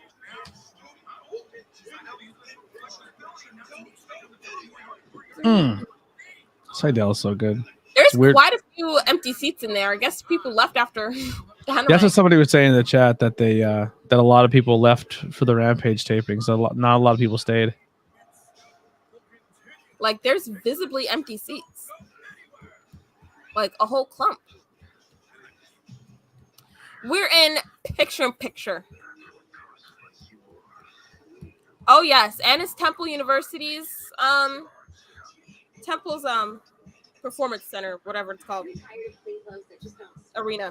Seidel is so good. There's quite a few empty seats in there. I guess people left after. That's what somebody was saying in the chat, that they that a lot of people left for the Rampage tapings. Not a lot of people stayed. Like there's visibly empty seats. Like a whole clump. We're in picture-in-picture. Oh yes, and it's Temple University's Temple's performance center, whatever it's called. Arena.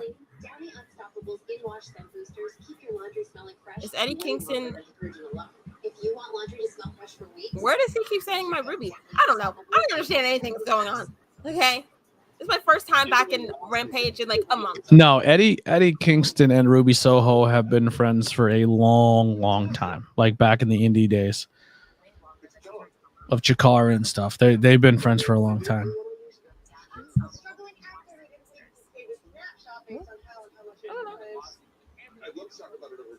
Is Eddie Kingston? Where does he keep saying my Ruby? I don't know. I don't understand anything that's going on. Okay. It's my first time back in Rampage in like a month. No, Eddie Kingston and Ruby Soho have been friends for a long, long time. Like back in the indie days of Chikara and stuff. They've been friends for a long time.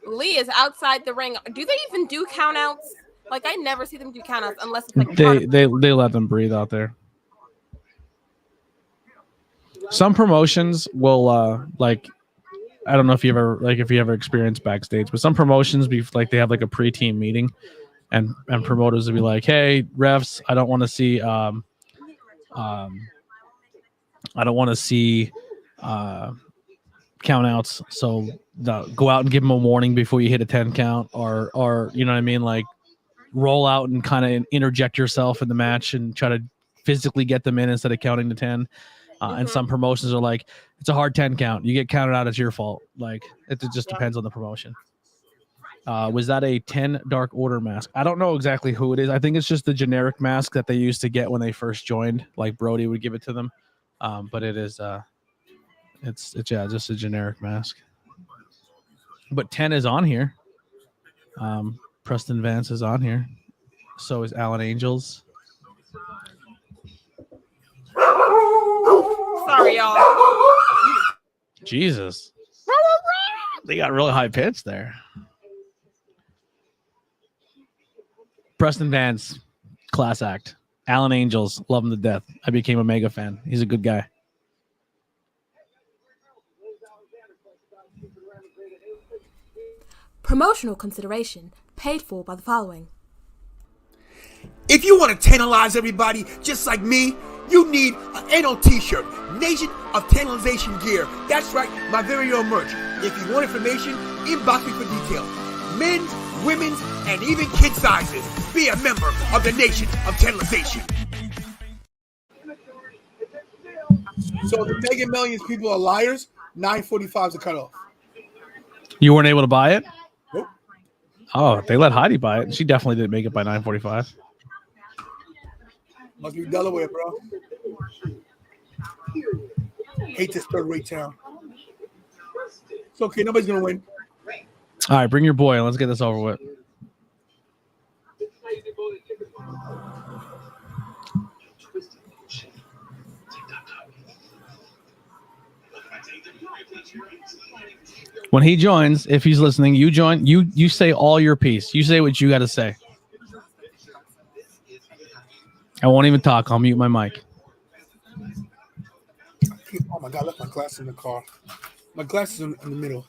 Lee is outside the ring. Do they even do countouts? Like I never see them do countouts unless it's like they let them breathe out there. Some promotions will like, I don't know if you ever experienced backstage, but some promotions like they have like a pre-team meeting, and promoters will be like, "Hey, refs, I don't want to see count outs. So go out and give them a warning before you hit a 10 count, or you know what I mean, like roll out and kind of interject yourself in the match and try to physically get them in instead of counting to 10. And some promotions are like, it's a hard 10 count. You get counted out, it's your fault. Like it just depends on the promotion. Was that a 10 Dark Order mask? I don't know exactly who it is. I think it's just the generic mask that they used to get when they first joined. Like Brody would give it to them. But it is it's just a generic mask. But 10 is on here. Preston Vance is on here. So is Alan Angels. Sorry, y'all. Jesus. They got really high pitch there. Preston Vance, class act. Alan Angels, love him to death. I became a mega fan. He's a good guy. Promotional consideration paid for by the following. If you want to tantalize everybody just like me, you need an anal t-shirt. Nation of Tantalization gear. That's right, my very own merch. If you want information, inbox me for details. Men's, women's, and even kid sizes. Be a member of the Nation of Tantalization. So the Mega Millions people are liars. 945 is the cutoff. You weren't able to buy it? Nope. Oh, they let Heidi buy it. She definitely didn't make it by 9:45. Must be Delaware, bro. Hate this third-rate town. It's okay. Nobody's going to win. All right, bring your boy. Let's get this over with. When he joins, if he's listening, you join. You say all your piece. You say what you got to say. I won't even talk. I'll mute my mic. Oh my God! I left my glasses in the car. My glasses in the middle.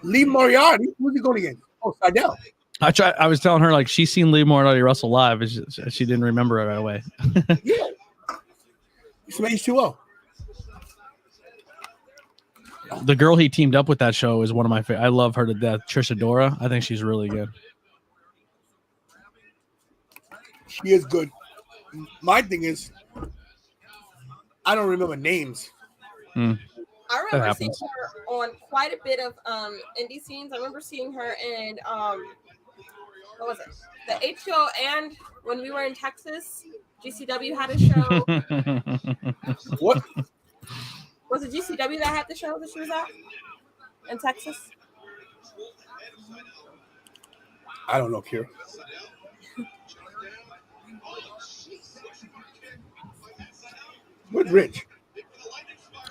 Lee Moriarty. Who's he going against? Oh, Seidel. I was telling her like she's seen Lee Moriarty wrestle live. She didn't remember it right away. Yeah. It's H2O. The girl he teamed up with that show is one of my favorite. I love her to death. Trisha Dora. I think she's really good. She is good. My thing is, I don't remember names. I remember seeing her on quite a bit of indie scenes. I remember seeing her in what was it? The H show, and when we were in Texas, GCW had a show. What? Was it GCW that had the show that she was at in Texas? I don't know, Kira. Where's Rich?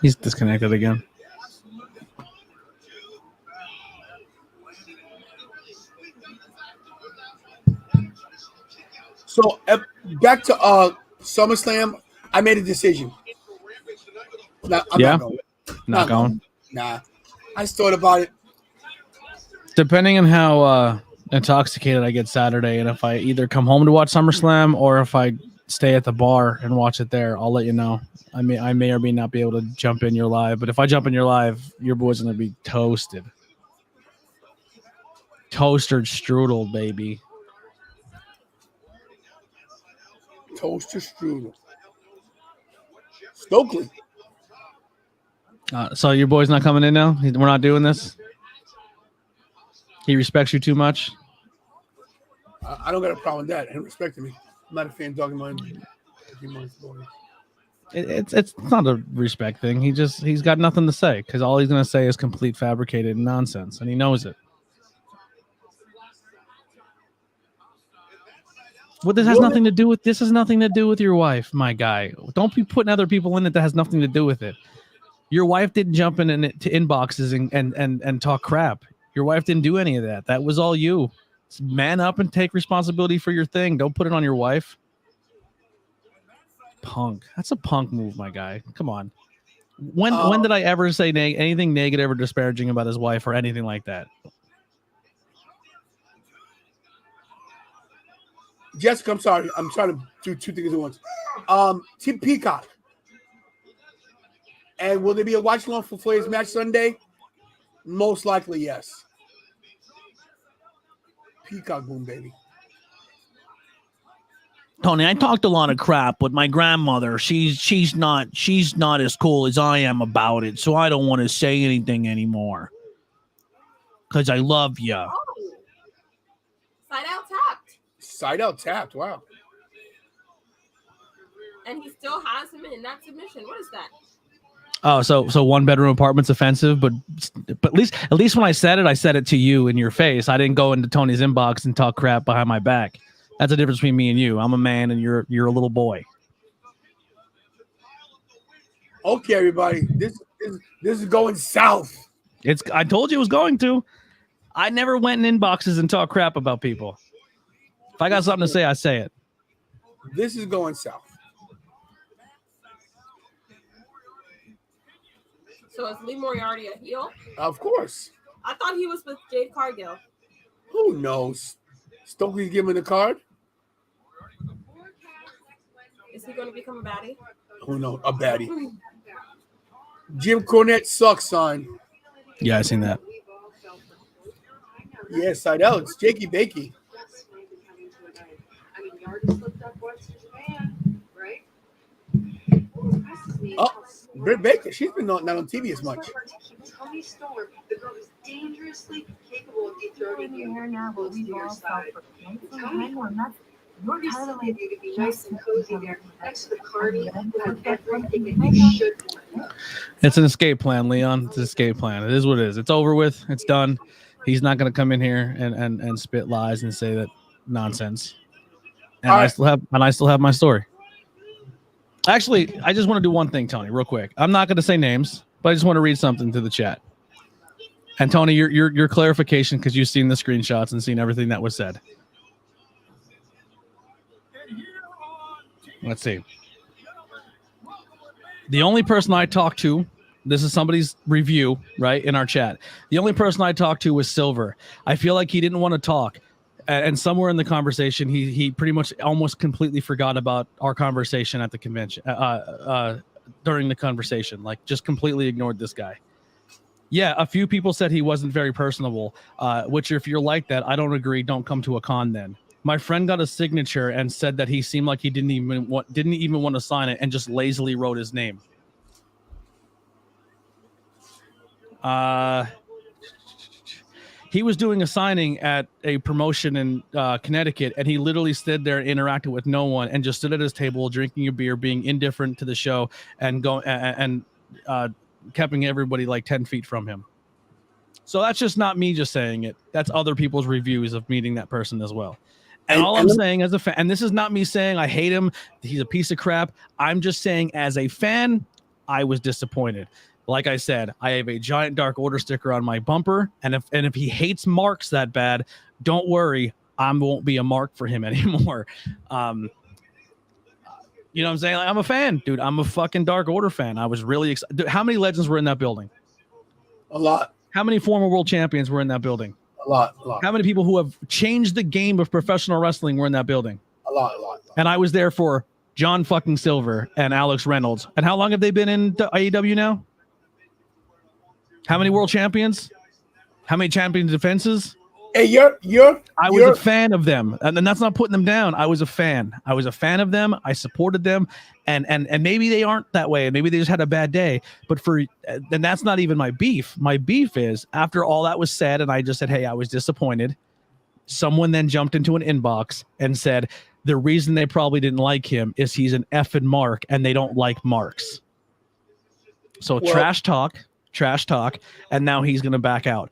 He's disconnected again. So back to SummerSlam. I made a decision. I'm not going. Not going. Nah. I just thought about it. Depending on how intoxicated I get Saturday, and if I either come home to watch SummerSlam or if I stay at the bar and watch it there, I'll let you know. I may or may not be able to jump in your live, but if I jump in your live, your boy's gonna be toasted. Toaster strudel, baby. Toaster strudel. Stokely. So your boy's not coming in now? We're not doing this? He respects you too much? I don't got a problem with that. He respected me. I'm not a fan of talking about It's not a respect thing. He's got nothing to say because all he's gonna say is complete fabricated nonsense, and he knows it. Well, this has nothing to do with your wife, my guy. Don't be putting other people in it that has nothing to do with it. Your wife didn't jump in to inboxes and talk crap. Your wife didn't do any of that. That was all you. Man up and take responsibility for your thing. Don't put it on your wife. Punk. That's a punk move, my guy. Come on. When did I ever say anything negative or disparaging about his wife or anything like that? Jessica, I'm sorry. I'm trying to do two things at once. Team Peacock. And will there be a watch along for Flair's match Sunday? Most likely, yes. Peacock boom, baby. Tony, I talked a lot of crap with my grandmother. She's not as cool as I am about it, so I don't want to say anything anymore. Because I love you. Oh. Side out tapped. Side out tapped. Wow. And he still has him in that submission. What is that? Oh, so one bedroom apartment's offensive, but at least when I said it to you in your face. I didn't go into Tony's inbox and talk crap behind my back. That's the difference between me and you. I'm a man and you're a little boy. Okay, everybody. This is going south. I told you it was going to. I never went in inboxes and talk crap about people. If I got something to say, I say it. This is going south. So is Lee Moriarty a heel? Of course. I thought he was with Jade Cargill. Who knows? Stokely's giving the card. Is he going to become a baddie? Who knows? A baddie. Jim Cornette sucks sign. Yeah, I seen that. Yeah, side out. It's Jakey Bakey. Oh, Britt Baker. She's been not on TV as much. Tony Storm, the girl who's dangerously capable of dethroning you close to your side. Tony, you're telling you to be nice and cozy there next to the party with everything that you should want. It's an escape plan, Leon. It's an escape plan. It is what it is. It's over with. It's done. He's not going to come in here and spit lies and say that nonsense. And I still have my story. Actually, I just want to do one thing, Tony, real quick. I'm not going to say names, but I just want to read something to the chat. And Tony, your clarification, because you've seen the screenshots and seen everything that was said. Let's see. The only person I talked to, this is somebody's review, right, in our chat. The only person I talked to was Silver. I feel like he didn't want to talk. And somewhere in the conversation, he pretty much almost completely forgot about our conversation at the convention, during the conversation, like just completely ignored this guy. Yeah, a few people said he wasn't very personable, which if you're like that, I don't agree. Don't come to a con then. My friend got a signature and said that he seemed like he didn't even want to sign it and just lazily wrote his name. He was doing a signing at a promotion in Connecticut, and he literally stood there and interacted with no one and just stood at his table drinking a beer, being indifferent to the show, and keeping everybody like 10 feet from him. So that's just not me just saying it. That's other people's reviews of meeting that person as well. And all I'm saying as a fan, and this is not me saying I hate him, he's a piece of crap. I'm just saying as a fan, I was disappointed. Like I said, I have a giant Dark Order sticker on my bumper, and if he hates marks that bad, don't worry, I won't be a mark for him anymore. You know what I'm saying? Like, I'm a fan, dude. I'm a fucking Dark Order fan. I was really excited. How many legends were in that building? A lot. How many former world champions were in that building? A lot. How many people who have changed the game of professional wrestling were in that building? A lot. And I was there for John fucking Silver and Alex Reynolds. And how long have they been in AEW now? How many world champions? How many champion defenses? Hey, I was a fan of them, and that's not putting them down. I was a fan. I was a fan of them. I supported them, and maybe they aren't that way, and maybe they just had a bad day. But then that's not even my beef. My beef is after all that was said, and I just said, "Hey, I was disappointed." Someone then jumped into an inbox and said the reason they probably didn't like him is he's an effing mark, and they don't like marks. So trash talk, and now he's going to back out.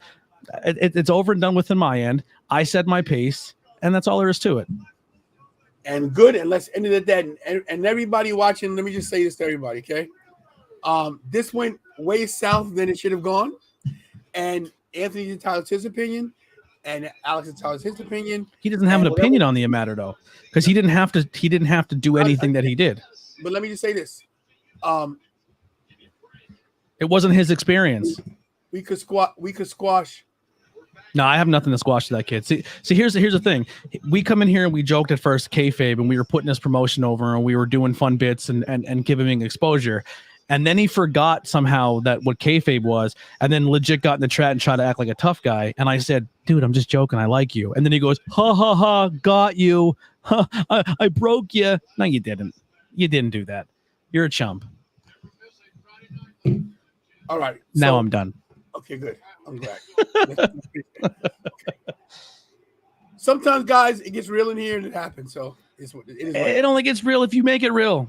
It's over and done with on my end. I said my piece, and that's all there is to it. And good, and let's end it at that. And everybody watching, let me just say this to everybody, okay? This went way south than it should have gone. And Anthony's entitled to his opinion, and Alex is entitled to his opinion. He doesn't have an opinion on the matter though, because he didn't have to do anything that he did. But let me just say this. It wasn't his experience. We could squash. No, I have nothing to squash to that kid. See, here's the thing. We come in here and we joked at first kayfabe, and we were putting this promotion over, and we were doing fun bits and giving him exposure. And then he forgot somehow that what kayfabe was, and then legit got in the chat and tried to act like a tough guy. And I said, dude, I'm just joking. I like you. And then he goes, ha, ha, ha, got you. Ha, I broke you. No, you didn't. You didn't do that. You're a chump. All right. Now I'm done. Okay, good. I'm glad. Okay. Sometimes, guys, it gets real in here and it happens. So it is what It only gets real if you make it real.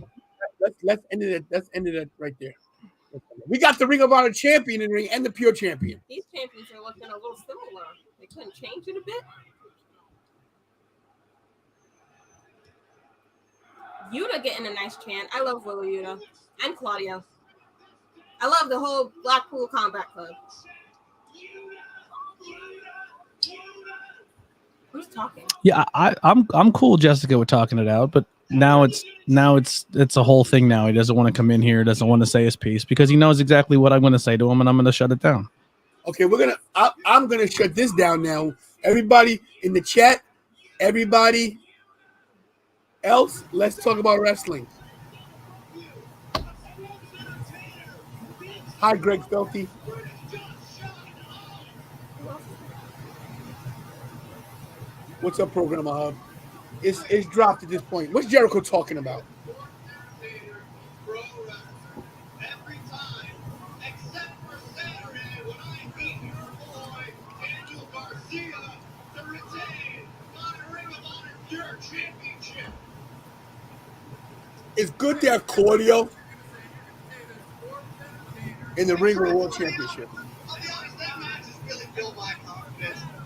Let's end it. Let's end it right there. We got the Ring of Honor champion in the ring and the pure champion. These champions are looking a little similar. They couldn't change it a bit. Yuta getting a nice chant. I love Willa Yuta and Claudio. I love the whole Blackpool Combat Club. Who's talking? Yeah, I'm cool. Jessica with talking it out, but now it's a whole thing. Now he doesn't want to come in here. Doesn't want to say his piece because he knows exactly what I'm going to say to him, and I'm going to shut it down. Okay, I'm gonna shut this down now. Everybody in the chat, everybody else, let's talk about wrestling. Hi, Greg Felty. What's up, Programmer Hub? It's dropped at this point. What's Jericho talking about? It's good to have Claudio in the Ring of World Championship.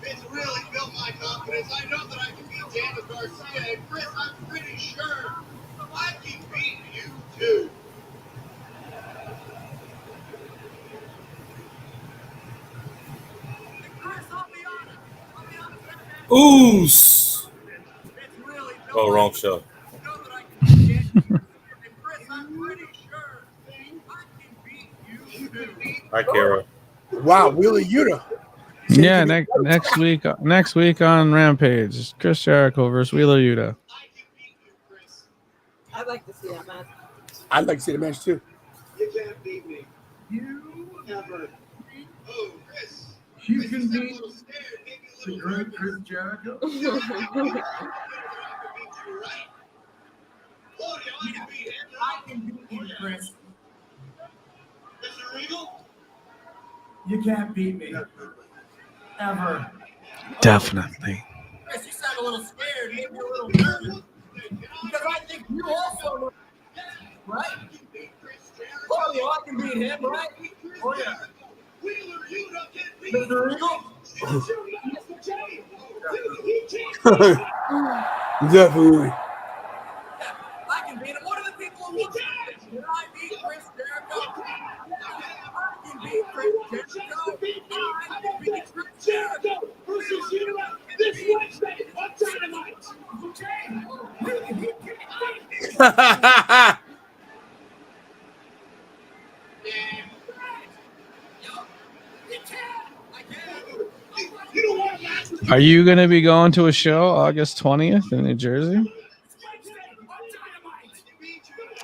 It's really built my confidence. I know that I can beat Daniel Garcia, and Chris, I'm pretty sure I can beat you too. Oos. Oh, wrong show. Hi, Kara. Wow, Wheeler Yuta. Yeah, next week on Rampage, Chris Jericho versus Wheeler Yuta. I'd like to see that match. I'd like to see the match too. You can't beat me. You never. Oh, Chris. You can beat the great Chris Jericho. I can beat you, Chris. Mr. Regal? You can't beat me. Ever. Definitely. Chris, you sound a little scared, maybe a little nervous. Because I think you also, right? Claudio, I can beat him, right? Oh, yeah. Mr. Regal? Definitely. I can beat him. What are the people who can? Can I beat Chris Jericho? I can beat Chris Jericho. I can beat Chris Jericho versus you this Wednesday on Dynamite. Are you going to be going to a show August 20th in New Jersey?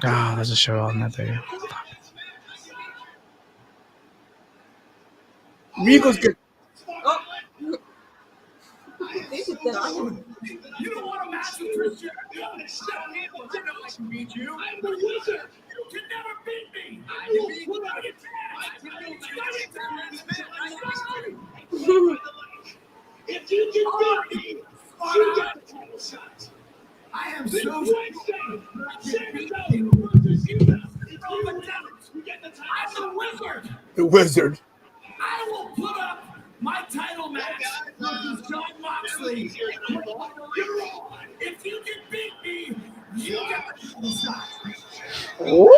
Ah, there's a show on that day. Regal's good. You don't want to match with Chris Jericho? I know I can beat you. I'm the wizard. You can never beat me. I can beat you. If you can beat me, you got the title shot. I am so I'm the wizard. The Wizard. I will put up my title match versus John Moxley. If you can beat me, you got the title shot. Oh.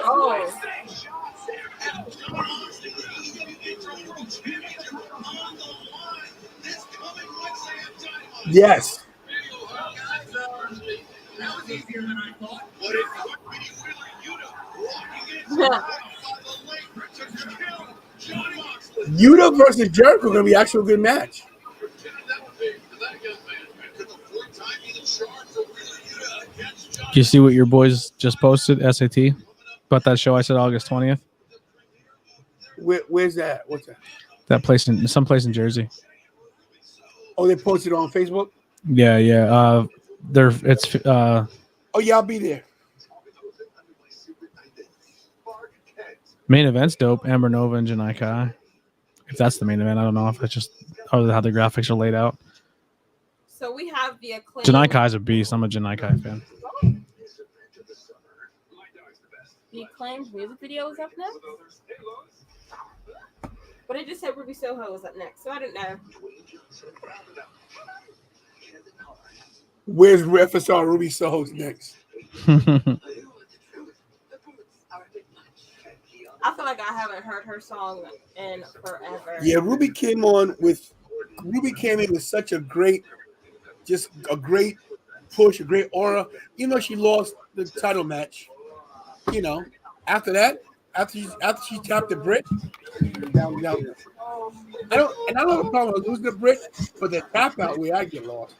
Yes. That was easier than I thought. Yuta versus Jericho gonna be actually a good match. You see what your boys just posted, SAT, about that show I said August 20th? Where's that? What's that? That place in someplace in Jersey. Oh, they posted it on Facebook? Yeah. It's Oh yeah, I'll be there. main event's dope. Amber Nova and Janai Kai. If that's the main event, I don't know if it's just how the graphics are laid out. So we have the Acclaim. Janai Kai's a beast. I'm a Janai Kai fan. The Acclaimed music video is up next. But it just said Ruby Soho was up next, so I don't know. Where's FSR Ruby Soho's next? I feel like I haven't heard her song in forever. Yeah, Ruby came in with such a great push, a great aura. Even though she lost the title match, after that, after she tapped the Brit, down. I don't have a problem with losing the Brit, but the tap out where I get lost.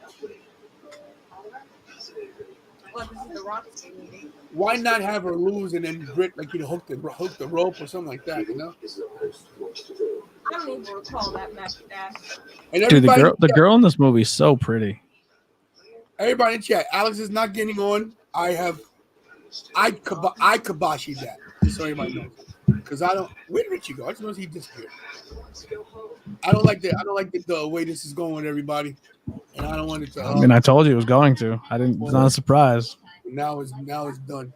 Well, this is the Rock. Why not have her lose and then Brit hook the rope or something like that? I don't even recall that match. Dude, the girl in this movie is so pretty. Everybody in chat, Alex is not getting on. I kiboshied that, so everybody knows. Because I don't. Where did Richie go? I just noticed he disappeared. I don't like the way this is going with everybody, and I don't want it to. I told you it was going to. It's not a surprise. Now it's done.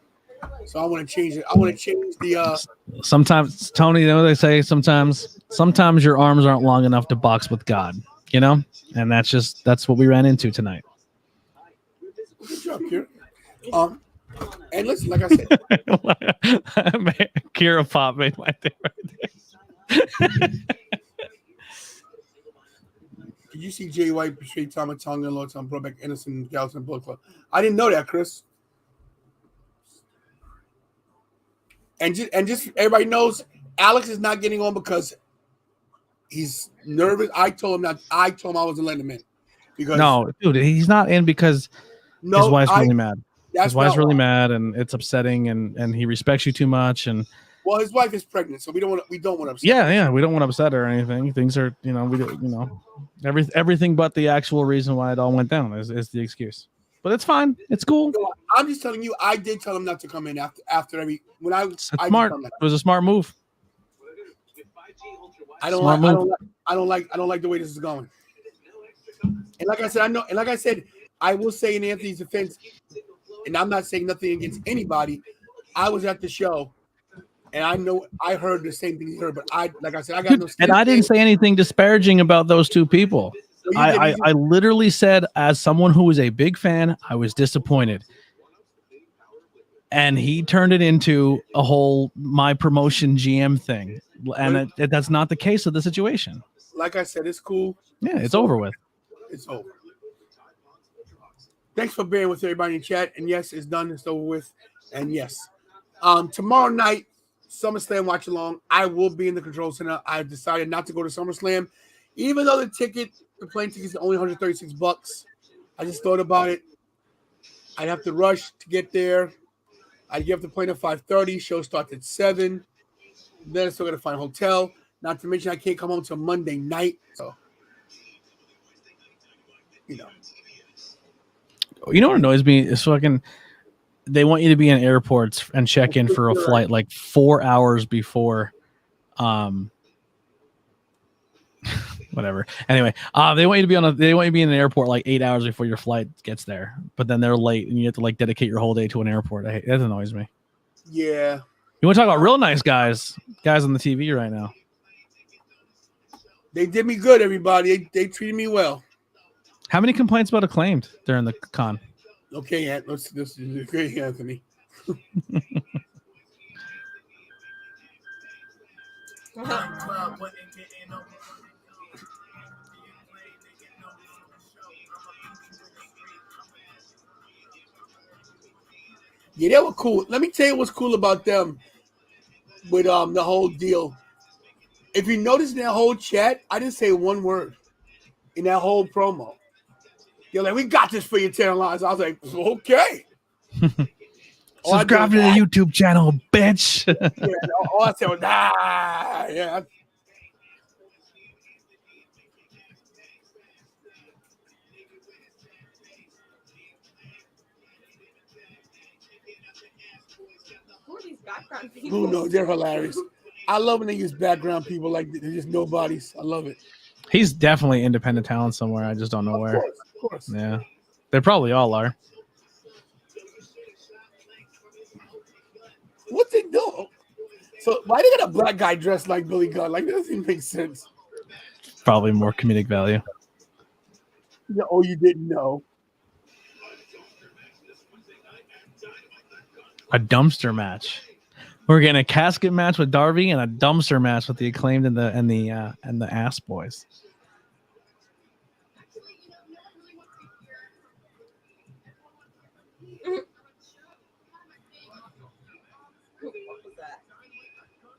So I want to change it. I want to change the. Sometimes, Tony, you know what they say? Sometimes your arms aren't long enough to box with God. And that's what we ran into tonight. Good job, Kira. And listen, like I said, Kira Pop made my day right there. Did you see Jay White portray Tama Tonga and Lord Tom Brobeck, Innocent Gals and Bullet Club? I didn't know that, Chris. And just everybody knows, Alex is not getting on because he's nervous. I told him I wasn't letting him in. Because no, dude, he's not in because his wife's really mad. His wife's really mad, and it's upsetting, and he respects you too much, and well, his wife is pregnant, so we don't want to upset. Yeah, we don't want to upset her or anything. Things are, everything but the actual reason why it all went down is the excuse. But it's fine. It's cool. I'm just telling you, I did tell him not to come in after every when I. It's smart. It was a smart move. I don't like the way this is going. And like I said, I will say in Anthony's defense, and I'm not saying nothing against anybody. I was at the show, and I heard the same thing he heard, but I got no. And I didn't say anything disparaging about those two people. So I literally said, as someone who was a big fan, I was disappointed. And he turned it into a whole my promotion GM thing. And that's not the case of the situation. Like I said, it's cool. Yeah, it's over with. It's over. Thanks for being with everybody in chat. And yes, it's done. It's over with. And yes, tomorrow night, SummerSlam watch along. I will be in the control center. I decided not to go to SummerSlam, even though the plane tickets are only $136. I just thought about it. I'd have to rush to get there. I'd get off the plane at 5:30. Show starts at 7. Then I still got to find a hotel. Not to mention I can't come home till Monday night. So, You know what annoys me is they want you to be in airports and check in for a flight like 4 hours before, whatever. Anyway, they want you to be in an airport like 8 hours before your flight gets there, but then they're late and you have to dedicate your whole day to an airport. That annoys me. Yeah. You want to talk about real nice guys on the TV right now? They did me good, everybody. They treated me well. How many complaints about Acclaimed during the con? Okay, this is great, Anthony. Yeah, they were cool. Let me tell you what's cool about them with the whole deal. If you notice in that whole chat, I didn't say one word in that whole promo. They're like, we got this for you, 10 lines. I was like, okay. Subscribe to the YouTube channel, bitch. Yeah, all I said was, yeah. Who are these background people? Who knows? They're hilarious. I love when they use background people like they're just nobodies. I love it. He's definitely independent talent somewhere. I just don't know where. Of course. Yeah, they probably all are. What they do? So why they got a black guy dressed like Billy Gunn? Like that doesn't even make sense. Probably more comedic value. Yeah, oh, you didn't know. A dumpster match. We're getting a casket match with Darby and a dumpster match with the Acclaimed and the Ass Boys.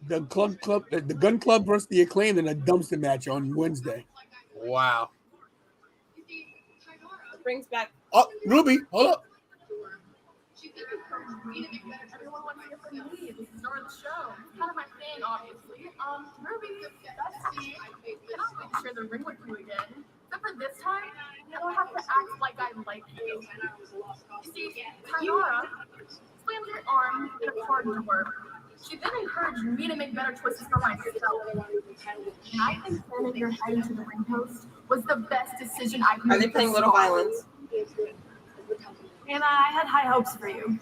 The Gun Club versus the Acclaimed in a dumpster match on Wednesday. Wow. It brings back. Oh, Ruby, hold up. Everyone wants to hear from me. This is our show. It's kind of my thing, obviously. Ruby, bestie, cannot wait to share the ring with you again. Except for this time, I don't have to act like I like you. You see, Tainara slams her arm in a hard door. She then encouraged me to make better choices for myself. And I think sending your head into the ring post was the best decision I could make. Are they playing Little Violence? And I had high hopes for you.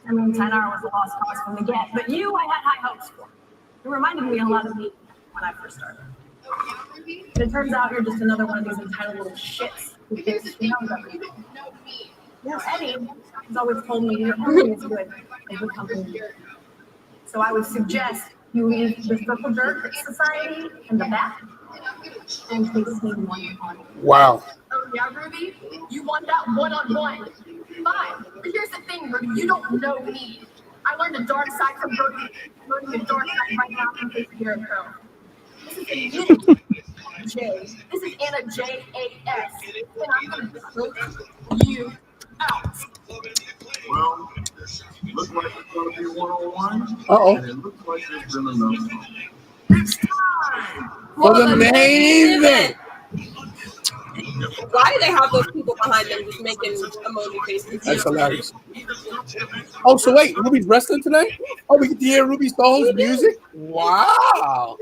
I mean, Tainara was a lost cause from the get, but you, I had high hopes for. It reminded me a lot of me when I first started. But it turns out you're just another one of these entitled little shits who thinks she knows everything. Yeah, Eddie has always told me you're only as good as the company. So I would suggest you leave the Circle Jerk Society in the back and face me one-on-one. Wow. Oh yeah, Ruby? You want that one-on-one? Fine. But here's the thing, Ruby. You don't know me. I learned the dark side from Brody. Learning the dark side right now from facing Jericho. This is a unit. J. This is Anna J-A-S. And I'm going to choke you out. Well, looks like it's going to be one-on-one. Uh-oh. And it looks like there's been enough. It's time for the main event. Why do they have those people behind them just making emoji faces? That's hilarious. Oh, so wait, Ruby's wrestling tonight? Oh, we get to hear Ruby Soul's music? Wow.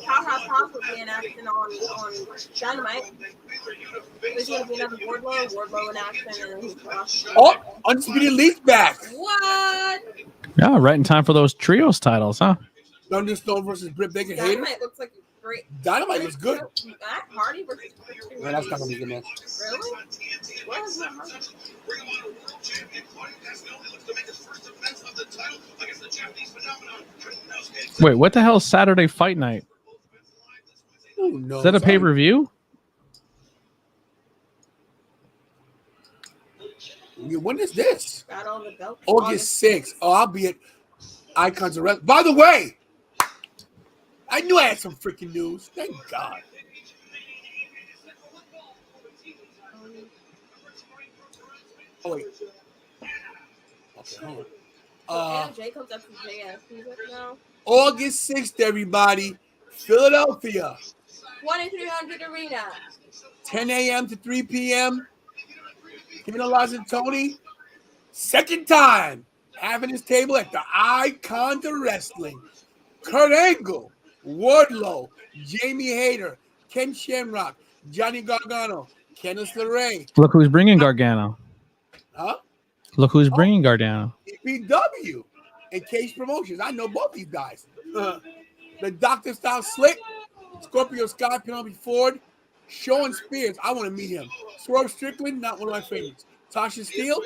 How would be an action on Dynamite? There's going to be another Wardlow in action, and he's lost. Oh, Undisputed Elite's back. What? Yeah, right in time for those trios titles, huh? Thunderstone versus Britt Baker Hayter. Dynamite looks like a great. Dynamite looks good. Matt Hardy versus. Man, that's not going to be a good match. Really? What is that? Wait, what the hell is Saturday Fight Night? Oh, no, Is that a pay-per-view? When is this? Got all the belts. August 6th. Oh, I'll be at Icons of Wrestling. By the way, I knew I had some freaking news. Thank God. Oh, wait. Okay, hold on. Jay comes up to JS. He's like, no. August 6th, everybody. Philadelphia. 2300 Arena. 10 a.m. to 3 p.m. Kevin Elias and Tony. Second time having his table at the Icons of Wrestling. Kurt Angle, Wardlow, Jamie Hayter, Ken Shamrock, Johnny Gargano, Candice LeRae. Look who's bringing Gargano. Huh? Look who's bringing Gargano. EPW and Cage Promotions. I know both these guys. The Dr. Style Slick, Scorpio Sky, Penelope Ford, Sean Spears. I want to meet him. Swerve Strickland, not one of my favorites. Tasha Steele,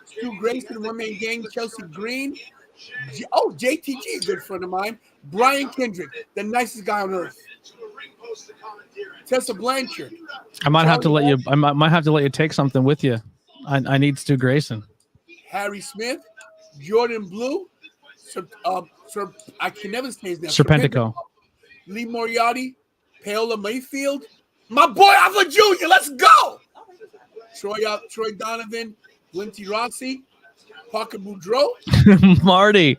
Stu Grayson, One Man Gang, Chelsea Green. JTG, a good friend of mine. Brian Kendrick, the nicest guy on earth. Tessa Blanchard. I might have to let you. I might have to let you take something with you. I need Stu Grayson. Harry Smith, Jordan Blue, I can never say his name. Serpentico. Lee Moriarty, Paola Mayfield, my boy Alpha Jr. Let's go. Troy Donovan, Lindsay Rossi, Parker Boudreaux, Marty.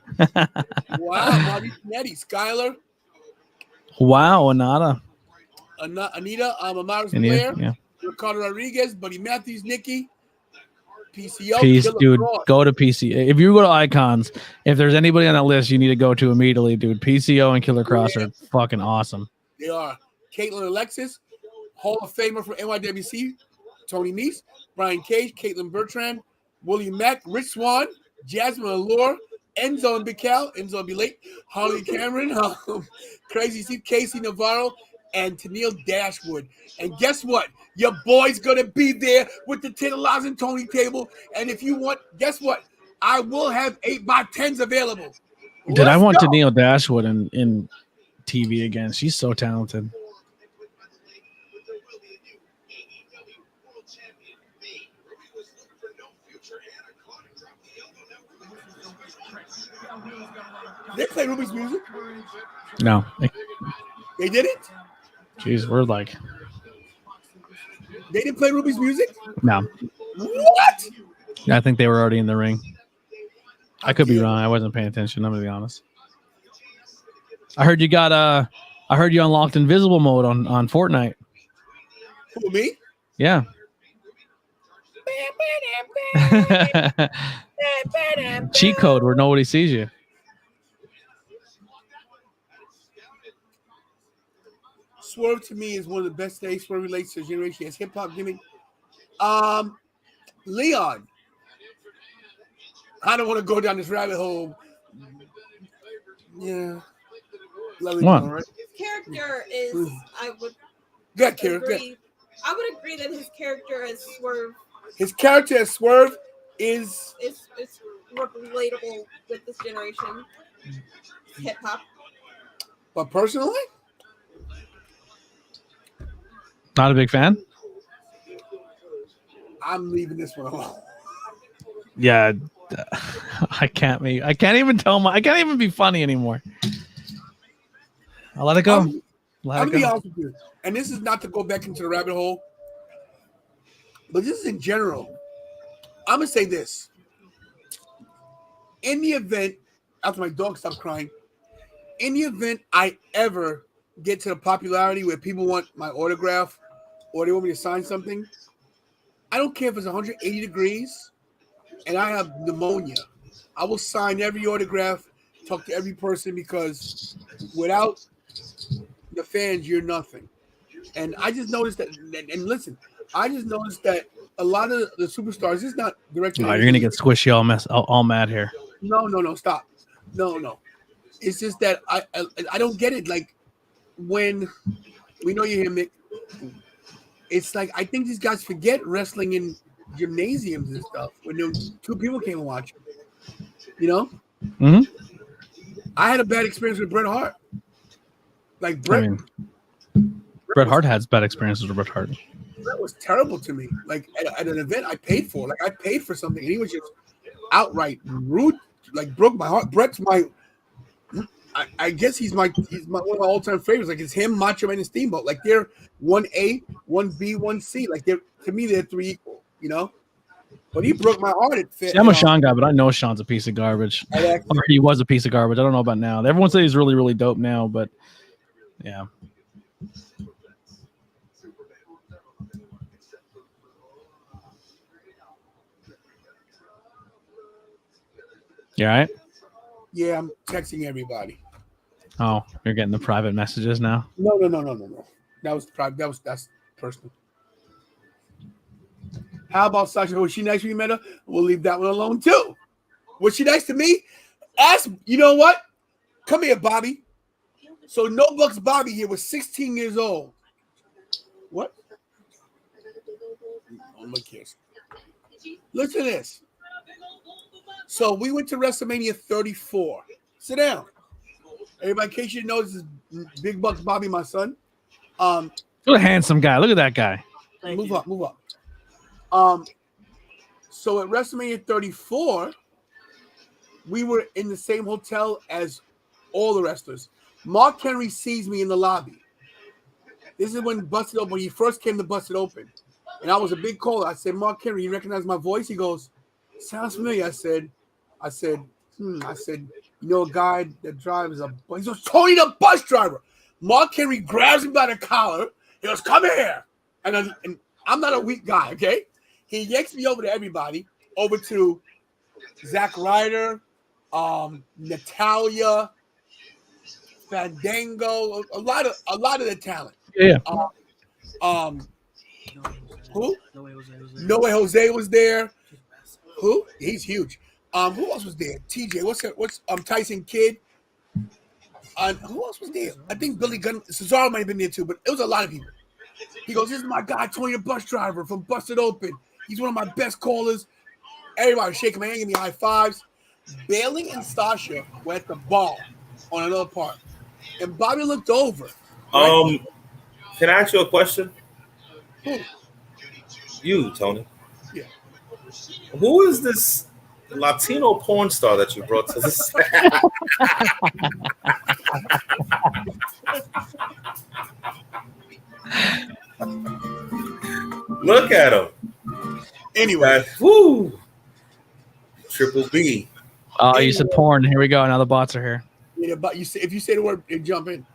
wow, Marty Nettie, Skyler, Wow, Anita. Anita, Amaris Anita, Blair, yeah. Ricardo Rodriguez, Buddy Matthews, Nikki, PCO, Peace, Killer dude. Cross. Go to PC. If you go to Icons, if there's anybody on that list you need to go to immediately, dude, PCO and Killer Cross are fucking awesome. They are Caitlin Alexis, Hall of Famer from NYWC, Tony Nese, Brian Cage, Caitlin Bertrand, William Mack, Rich Swan, Jasmine Allure, Enzo and Big Cal, Enzo will be late, Harley Cameron, Crazy Steve, Casey Navarro, and Tennille Dashwood. And guess what? Your boy's gonna be there with the tantalizing Tony table. And if you want, guess what? I will have 8x10s available. Dude, I Let's want go. Tennille Dashwood in TV again. She's so talented. They play Ruby's music. No. They didn't. Jeez, we're like, They didn't play Ruby's music. no. What? I think they were already in the ring. I could be wrong. I wasn't paying attention. I'm gonna be honest. I heard you got I heard you unlocked invisible mode on Fortnite. Who, me? Yeah. Cheat code where nobody sees you. Swerve to me is one of the best things. Swerve relates to his generation as hip hop gimmick. Leon. I don't want to go down this rabbit hole. Yeah. What? His character is, I would Good, Kira. Good. agree. I would agree that his character as Swerve His character as Swerve is is relatable with this generation hip hop. but personally, Not a big fan? I'm leaving this one alone. Yeah. I can't even be funny anymore. I'll let it go. I'm gonna be honest with you, and this is not to go back into the rabbit hole, but this is in general. I'm gonna say this: in the event, after my dog stopped crying, in the event I ever get to the popularity where people want my autograph or they want me to sign something, I don't care if it's 180 degrees and I have pneumonia. I will sign every autograph, talk to every person, because without the fans, you're nothing. And I just noticed that, and listen, I just noticed that a lot of the superstars is not directed. Oh, you're gonna get squishy all mad here. No, stop. No. It's just that I don't get it. Like when we know you're here, Mick. It's like I think these guys forget wrestling in gymnasiums and stuff when two people came and watch. You know? Mm-hmm. I had a bad experience with Bret Hart. Like Bret Hart has bad experiences with Bret Hart. That was terrible to me. Like at an event I paid for. Like I paid for something and he was just outright rude. Like broke my heart. Bret's I guess he's one of my all-time favorites. Like it's him, Macho Man, and Steamboat. Like they're 1A, 1B, 1C. Like to me they're three equal. You know. But he broke my heart. See, I'm a Sean guy, but I know Sean's a piece of garbage. Or he was a piece of garbage. I don't know about now. Everyone says he's really, really dope now, but yeah. You all right? Yeah, I'm texting everybody. Oh, you're getting the private messages now? No. That was private. That's personal. How about Sasha? Was she nice when you met her? We'll leave that one alone too. Was she nice to me? You know what? Come here, Bobby. So No Bucks Bobby here was 16 years old. What? Oh, my kids. Listen to this. So we went to WrestleMania 34. Sit down. Everybody, in case you know, this is Big Bucks Bobby, my son. What a handsome guy. Look at that guy. Move up. So at WrestleMania 34, we were in the same hotel as all the wrestlers. Mark Henry sees me in the lobby. This is when Busted Open, when he first came to Busted Open. And I was a big caller. I said, Mark Henry, you recognize my voice? He goes, sounds familiar. I said, you know a guy that drives a bus? He goes, Tony the bus driver. Mark Henry grabs him by the collar. He goes, "Come here!" And I'm not a weak guy, okay? He yanks me over to everybody, over to Zack Ryder, Natalia, Fandango, a lot of the talent. Yeah. Who? No Way Jose was there. Who? He's huge. Who else was there? TJ. What's Tyson Kidd? Who else was there? I think Billy Gunn, Cesaro might have been there too, but it was a lot of people. He goes, "This is my guy, Tony the Bus Driver from Busted Open. He's one of my best callers." Everybody shaking my hand, giving me high fives. Bailey and Sasha were at the bar on another part, and Bobby looked over. Can I ask you a question? Who? You, Tony. Yeah. Who is this Latino porn star that you brought to this? Look at him. Anyway, woo. Triple B. Oh, you said porn. Here we go. Now the bots are here. Yeah, but if you say the word, it jump in,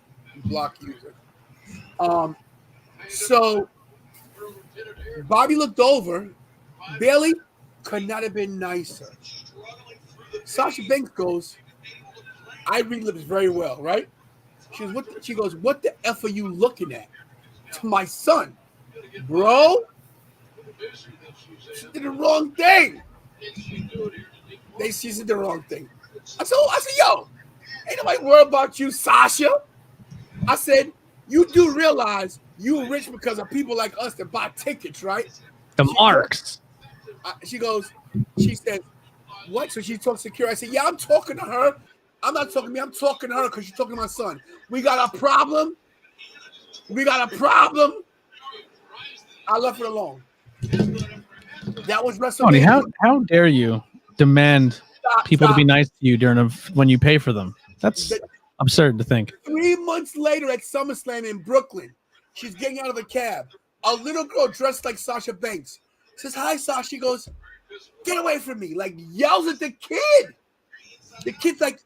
block user. So Bobby looked over. Bailey could not have been nicer. Sasha Banks goes, "I read lips very well, right?" She goes, "What the F are you looking at?" To my son, bro. She did the wrong thing. She did the wrong thing. I said, "Yo, ain't nobody worried about you, Sasha." I said, "You do realize you rich because of people like us that buy tickets, right?" The marks. She says, "What?" So she talks secure. I said, "Yeah, I'm talking to her. I'm not talking to me. I'm talking to her because she's talking to my son. We got a problem. I left it alone." That was Tony, WrestleMania. how dare you demand people to be nice to you when you pay for them? That's absurd to think. 3 months later at SummerSlam in Brooklyn, she's getting out of a cab. A little girl dressed like Sasha Banks says, "Hi, Sasha." She goes, "Get away from me." Like, yells at the kid. The kid's like,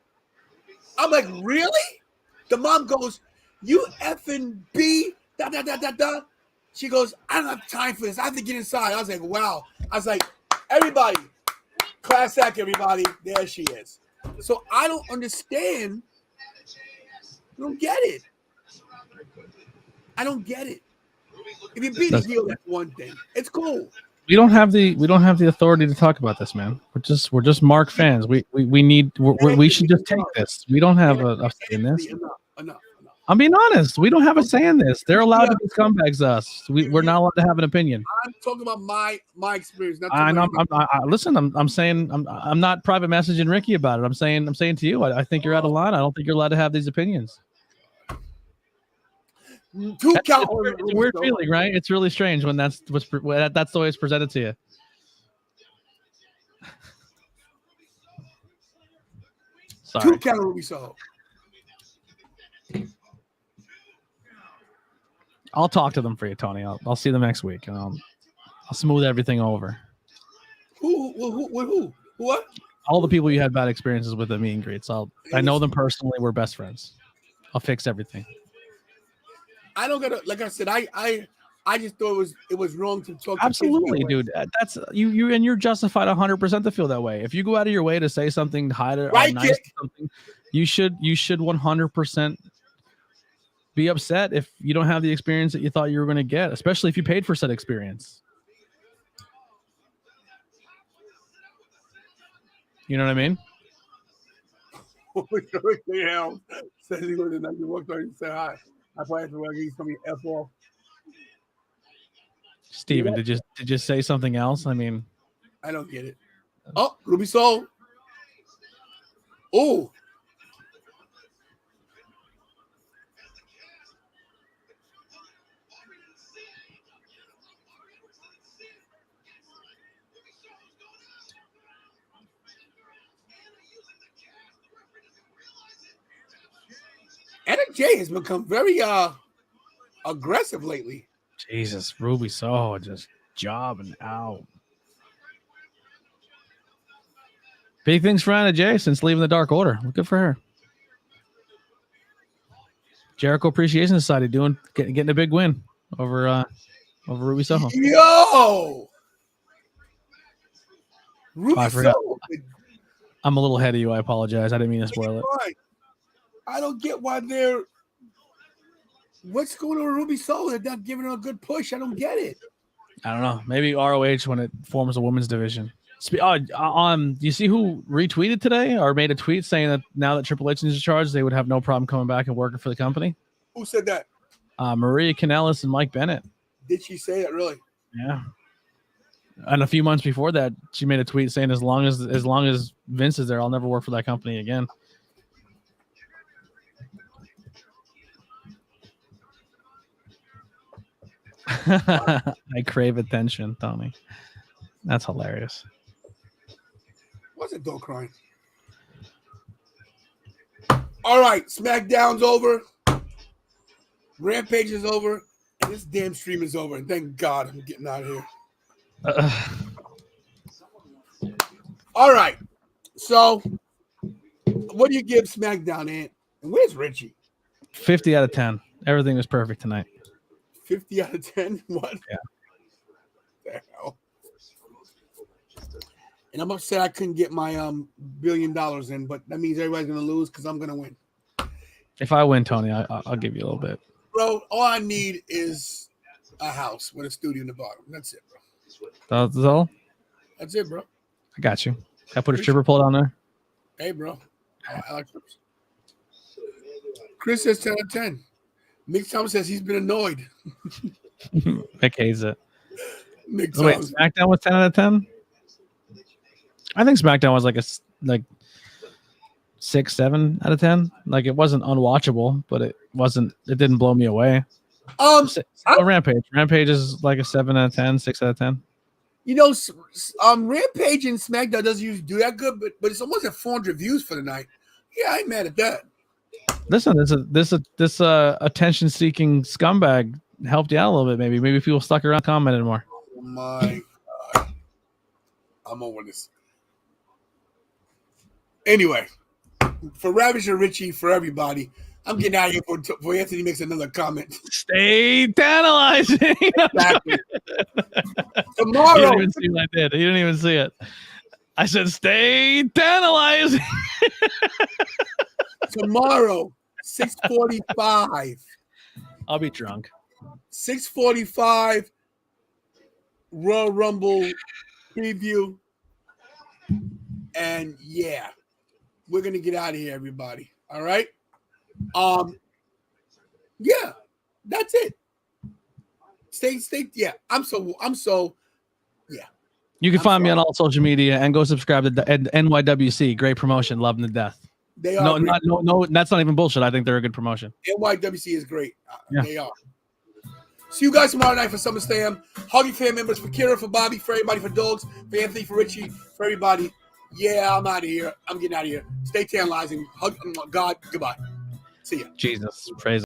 I'm like, "Really?" The mom goes, "You effing B, da, da, da, da, da." She goes, "I don't have time for this. I have to get inside." I was like, wow. I was like, everybody, class act, everybody. There she is. So I don't understand. I don't get it. I don't get it. If you beat a heel, that's one thing. It's cool. We don't have the authority to talk about this, man. We're just Mark fans. We should just take this. We don't have a say in this. Enough. I'm being honest. We don't have a say in this. They're allowed to be scumbags. Us. We're not allowed to have an opinion. I'm talking about my experience. I know. Listen. I'm saying. I'm not private messaging Ricky about it. I'm saying to you. I think you're out of line. I don't think you're allowed to have these opinions. It's a weird feeling, right? It's really strange when that's the way it's presented to you. Sorry. 2 count Ruby Soho. I'll talk to them for you, Tony. I'll see them next week, and I'll smooth everything over. Who? What? All the people you had bad experiences with at meet and greets. I know them personally. We're best friends. I'll fix everything. I don't gotta, like I said, I just thought it was wrong to talk. Absolutely, dude. That's you, and you're justified 100% to feel that way. If you go out of your way to say something, hide it, right, nice something, you should 100% be upset if you don't have the experience that you thought you were going to get, especially if you paid for said experience. You know what I mean? Yeah, says he goes to the walk over and say hi. I probably have to he's coming F off. Steven, did you say something else? I mean, I don't get it. Oh, Ruby Soul. Oh. Anna Jay has become very aggressive lately. Jesus, Ruby Soho just jobbing out. Big things for Anna Jay since leaving the Dark Order. Good for her. Jericho Appreciation Society getting a big win over Ruby Soho. Yo, Ruby I forgot. Soho. I'm a little ahead of you. I apologize. I didn't mean to spoil it. Right. I don't get why they're. What's going on with Ruby Soho? They're not giving her a good push. I don't get it. I don't know. Maybe ROH when it forms a women's division. Do you see who retweeted today or made a tweet saying that now that Triple H is in charge, they would have no problem coming back and working for the company? Who said that? Maria Kanellis and Mike Bennett. Did she say that really? Yeah. And a few months before that, she made a tweet saying, as long as Vince is there, I'll never work for that company again. I crave attention, Tony. That's hilarious. What's it, don't crying? All right, SmackDown's over. Rampage is over. And this damn stream is over. And thank God I'm getting out of here. All right. So, what do you give SmackDown, Ant? And where's Richie? 50 out of 10. Everything was perfect tonight. 50 out of 10? What? Yeah. The hell? And I'm upset I couldn't get my $1 billion in, but that means everybody's going to lose because I'm going to win. If I win, Tony, I'll give you a little bit. Bro, all I need is a house with a studio in the bottom. That's it, bro. That's all? That's it, bro. I got you. I put a stripper pole down there. Hey, bro. I like strippers. Chris says 10 out of 10. Mick Thomas says he's been annoyed. Mick hates it. Mick Wait, Thomas. SmackDown was 10 out of 10? I think SmackDown was like 6, 7 out of 10. Like it wasn't unwatchable, but it didn't blow me away. Rampage. Rampage is like a 7 out of 10, 6 out of 10. You know, Rampage and SmackDown doesn't usually do that good, but it's almost at 400 views for the night. Yeah, I ain't mad at that. Listen, this attention-seeking scumbag helped you out a little bit. Maybe people stuck around, commented more. Oh my God, I'm over this. Anyway, for Ravage and Richie, for everybody, I'm getting out of here before Anthony makes another comment. Stay tantalizing. Exactly. Tomorrow. You didn't even see what I did. You didn't even see it. I said, stay tantalizing. Tomorrow, 6:45. I'll be drunk. 6:45, Royal Rumble preview. And yeah, we're gonna get out of here, everybody. All right. Yeah, that's it. Stay. Yeah, I'm so. Yeah. You can find me on all social media and go subscribe to the NYWC. Great promotion, loving to death. They are no, that's not even bullshit. I think they're a good promotion. NYWC is great. Yeah. They are. See you guys tomorrow night for SummerSlam. Huggy fan members, for Kira, for Bobby, for everybody, for Dogs, for Anthony, for Richie, for everybody. Yeah, I'm out of here. I'm getting out of here. Stay tantalizing. Hug God. Goodbye. See ya. Jesus. Praise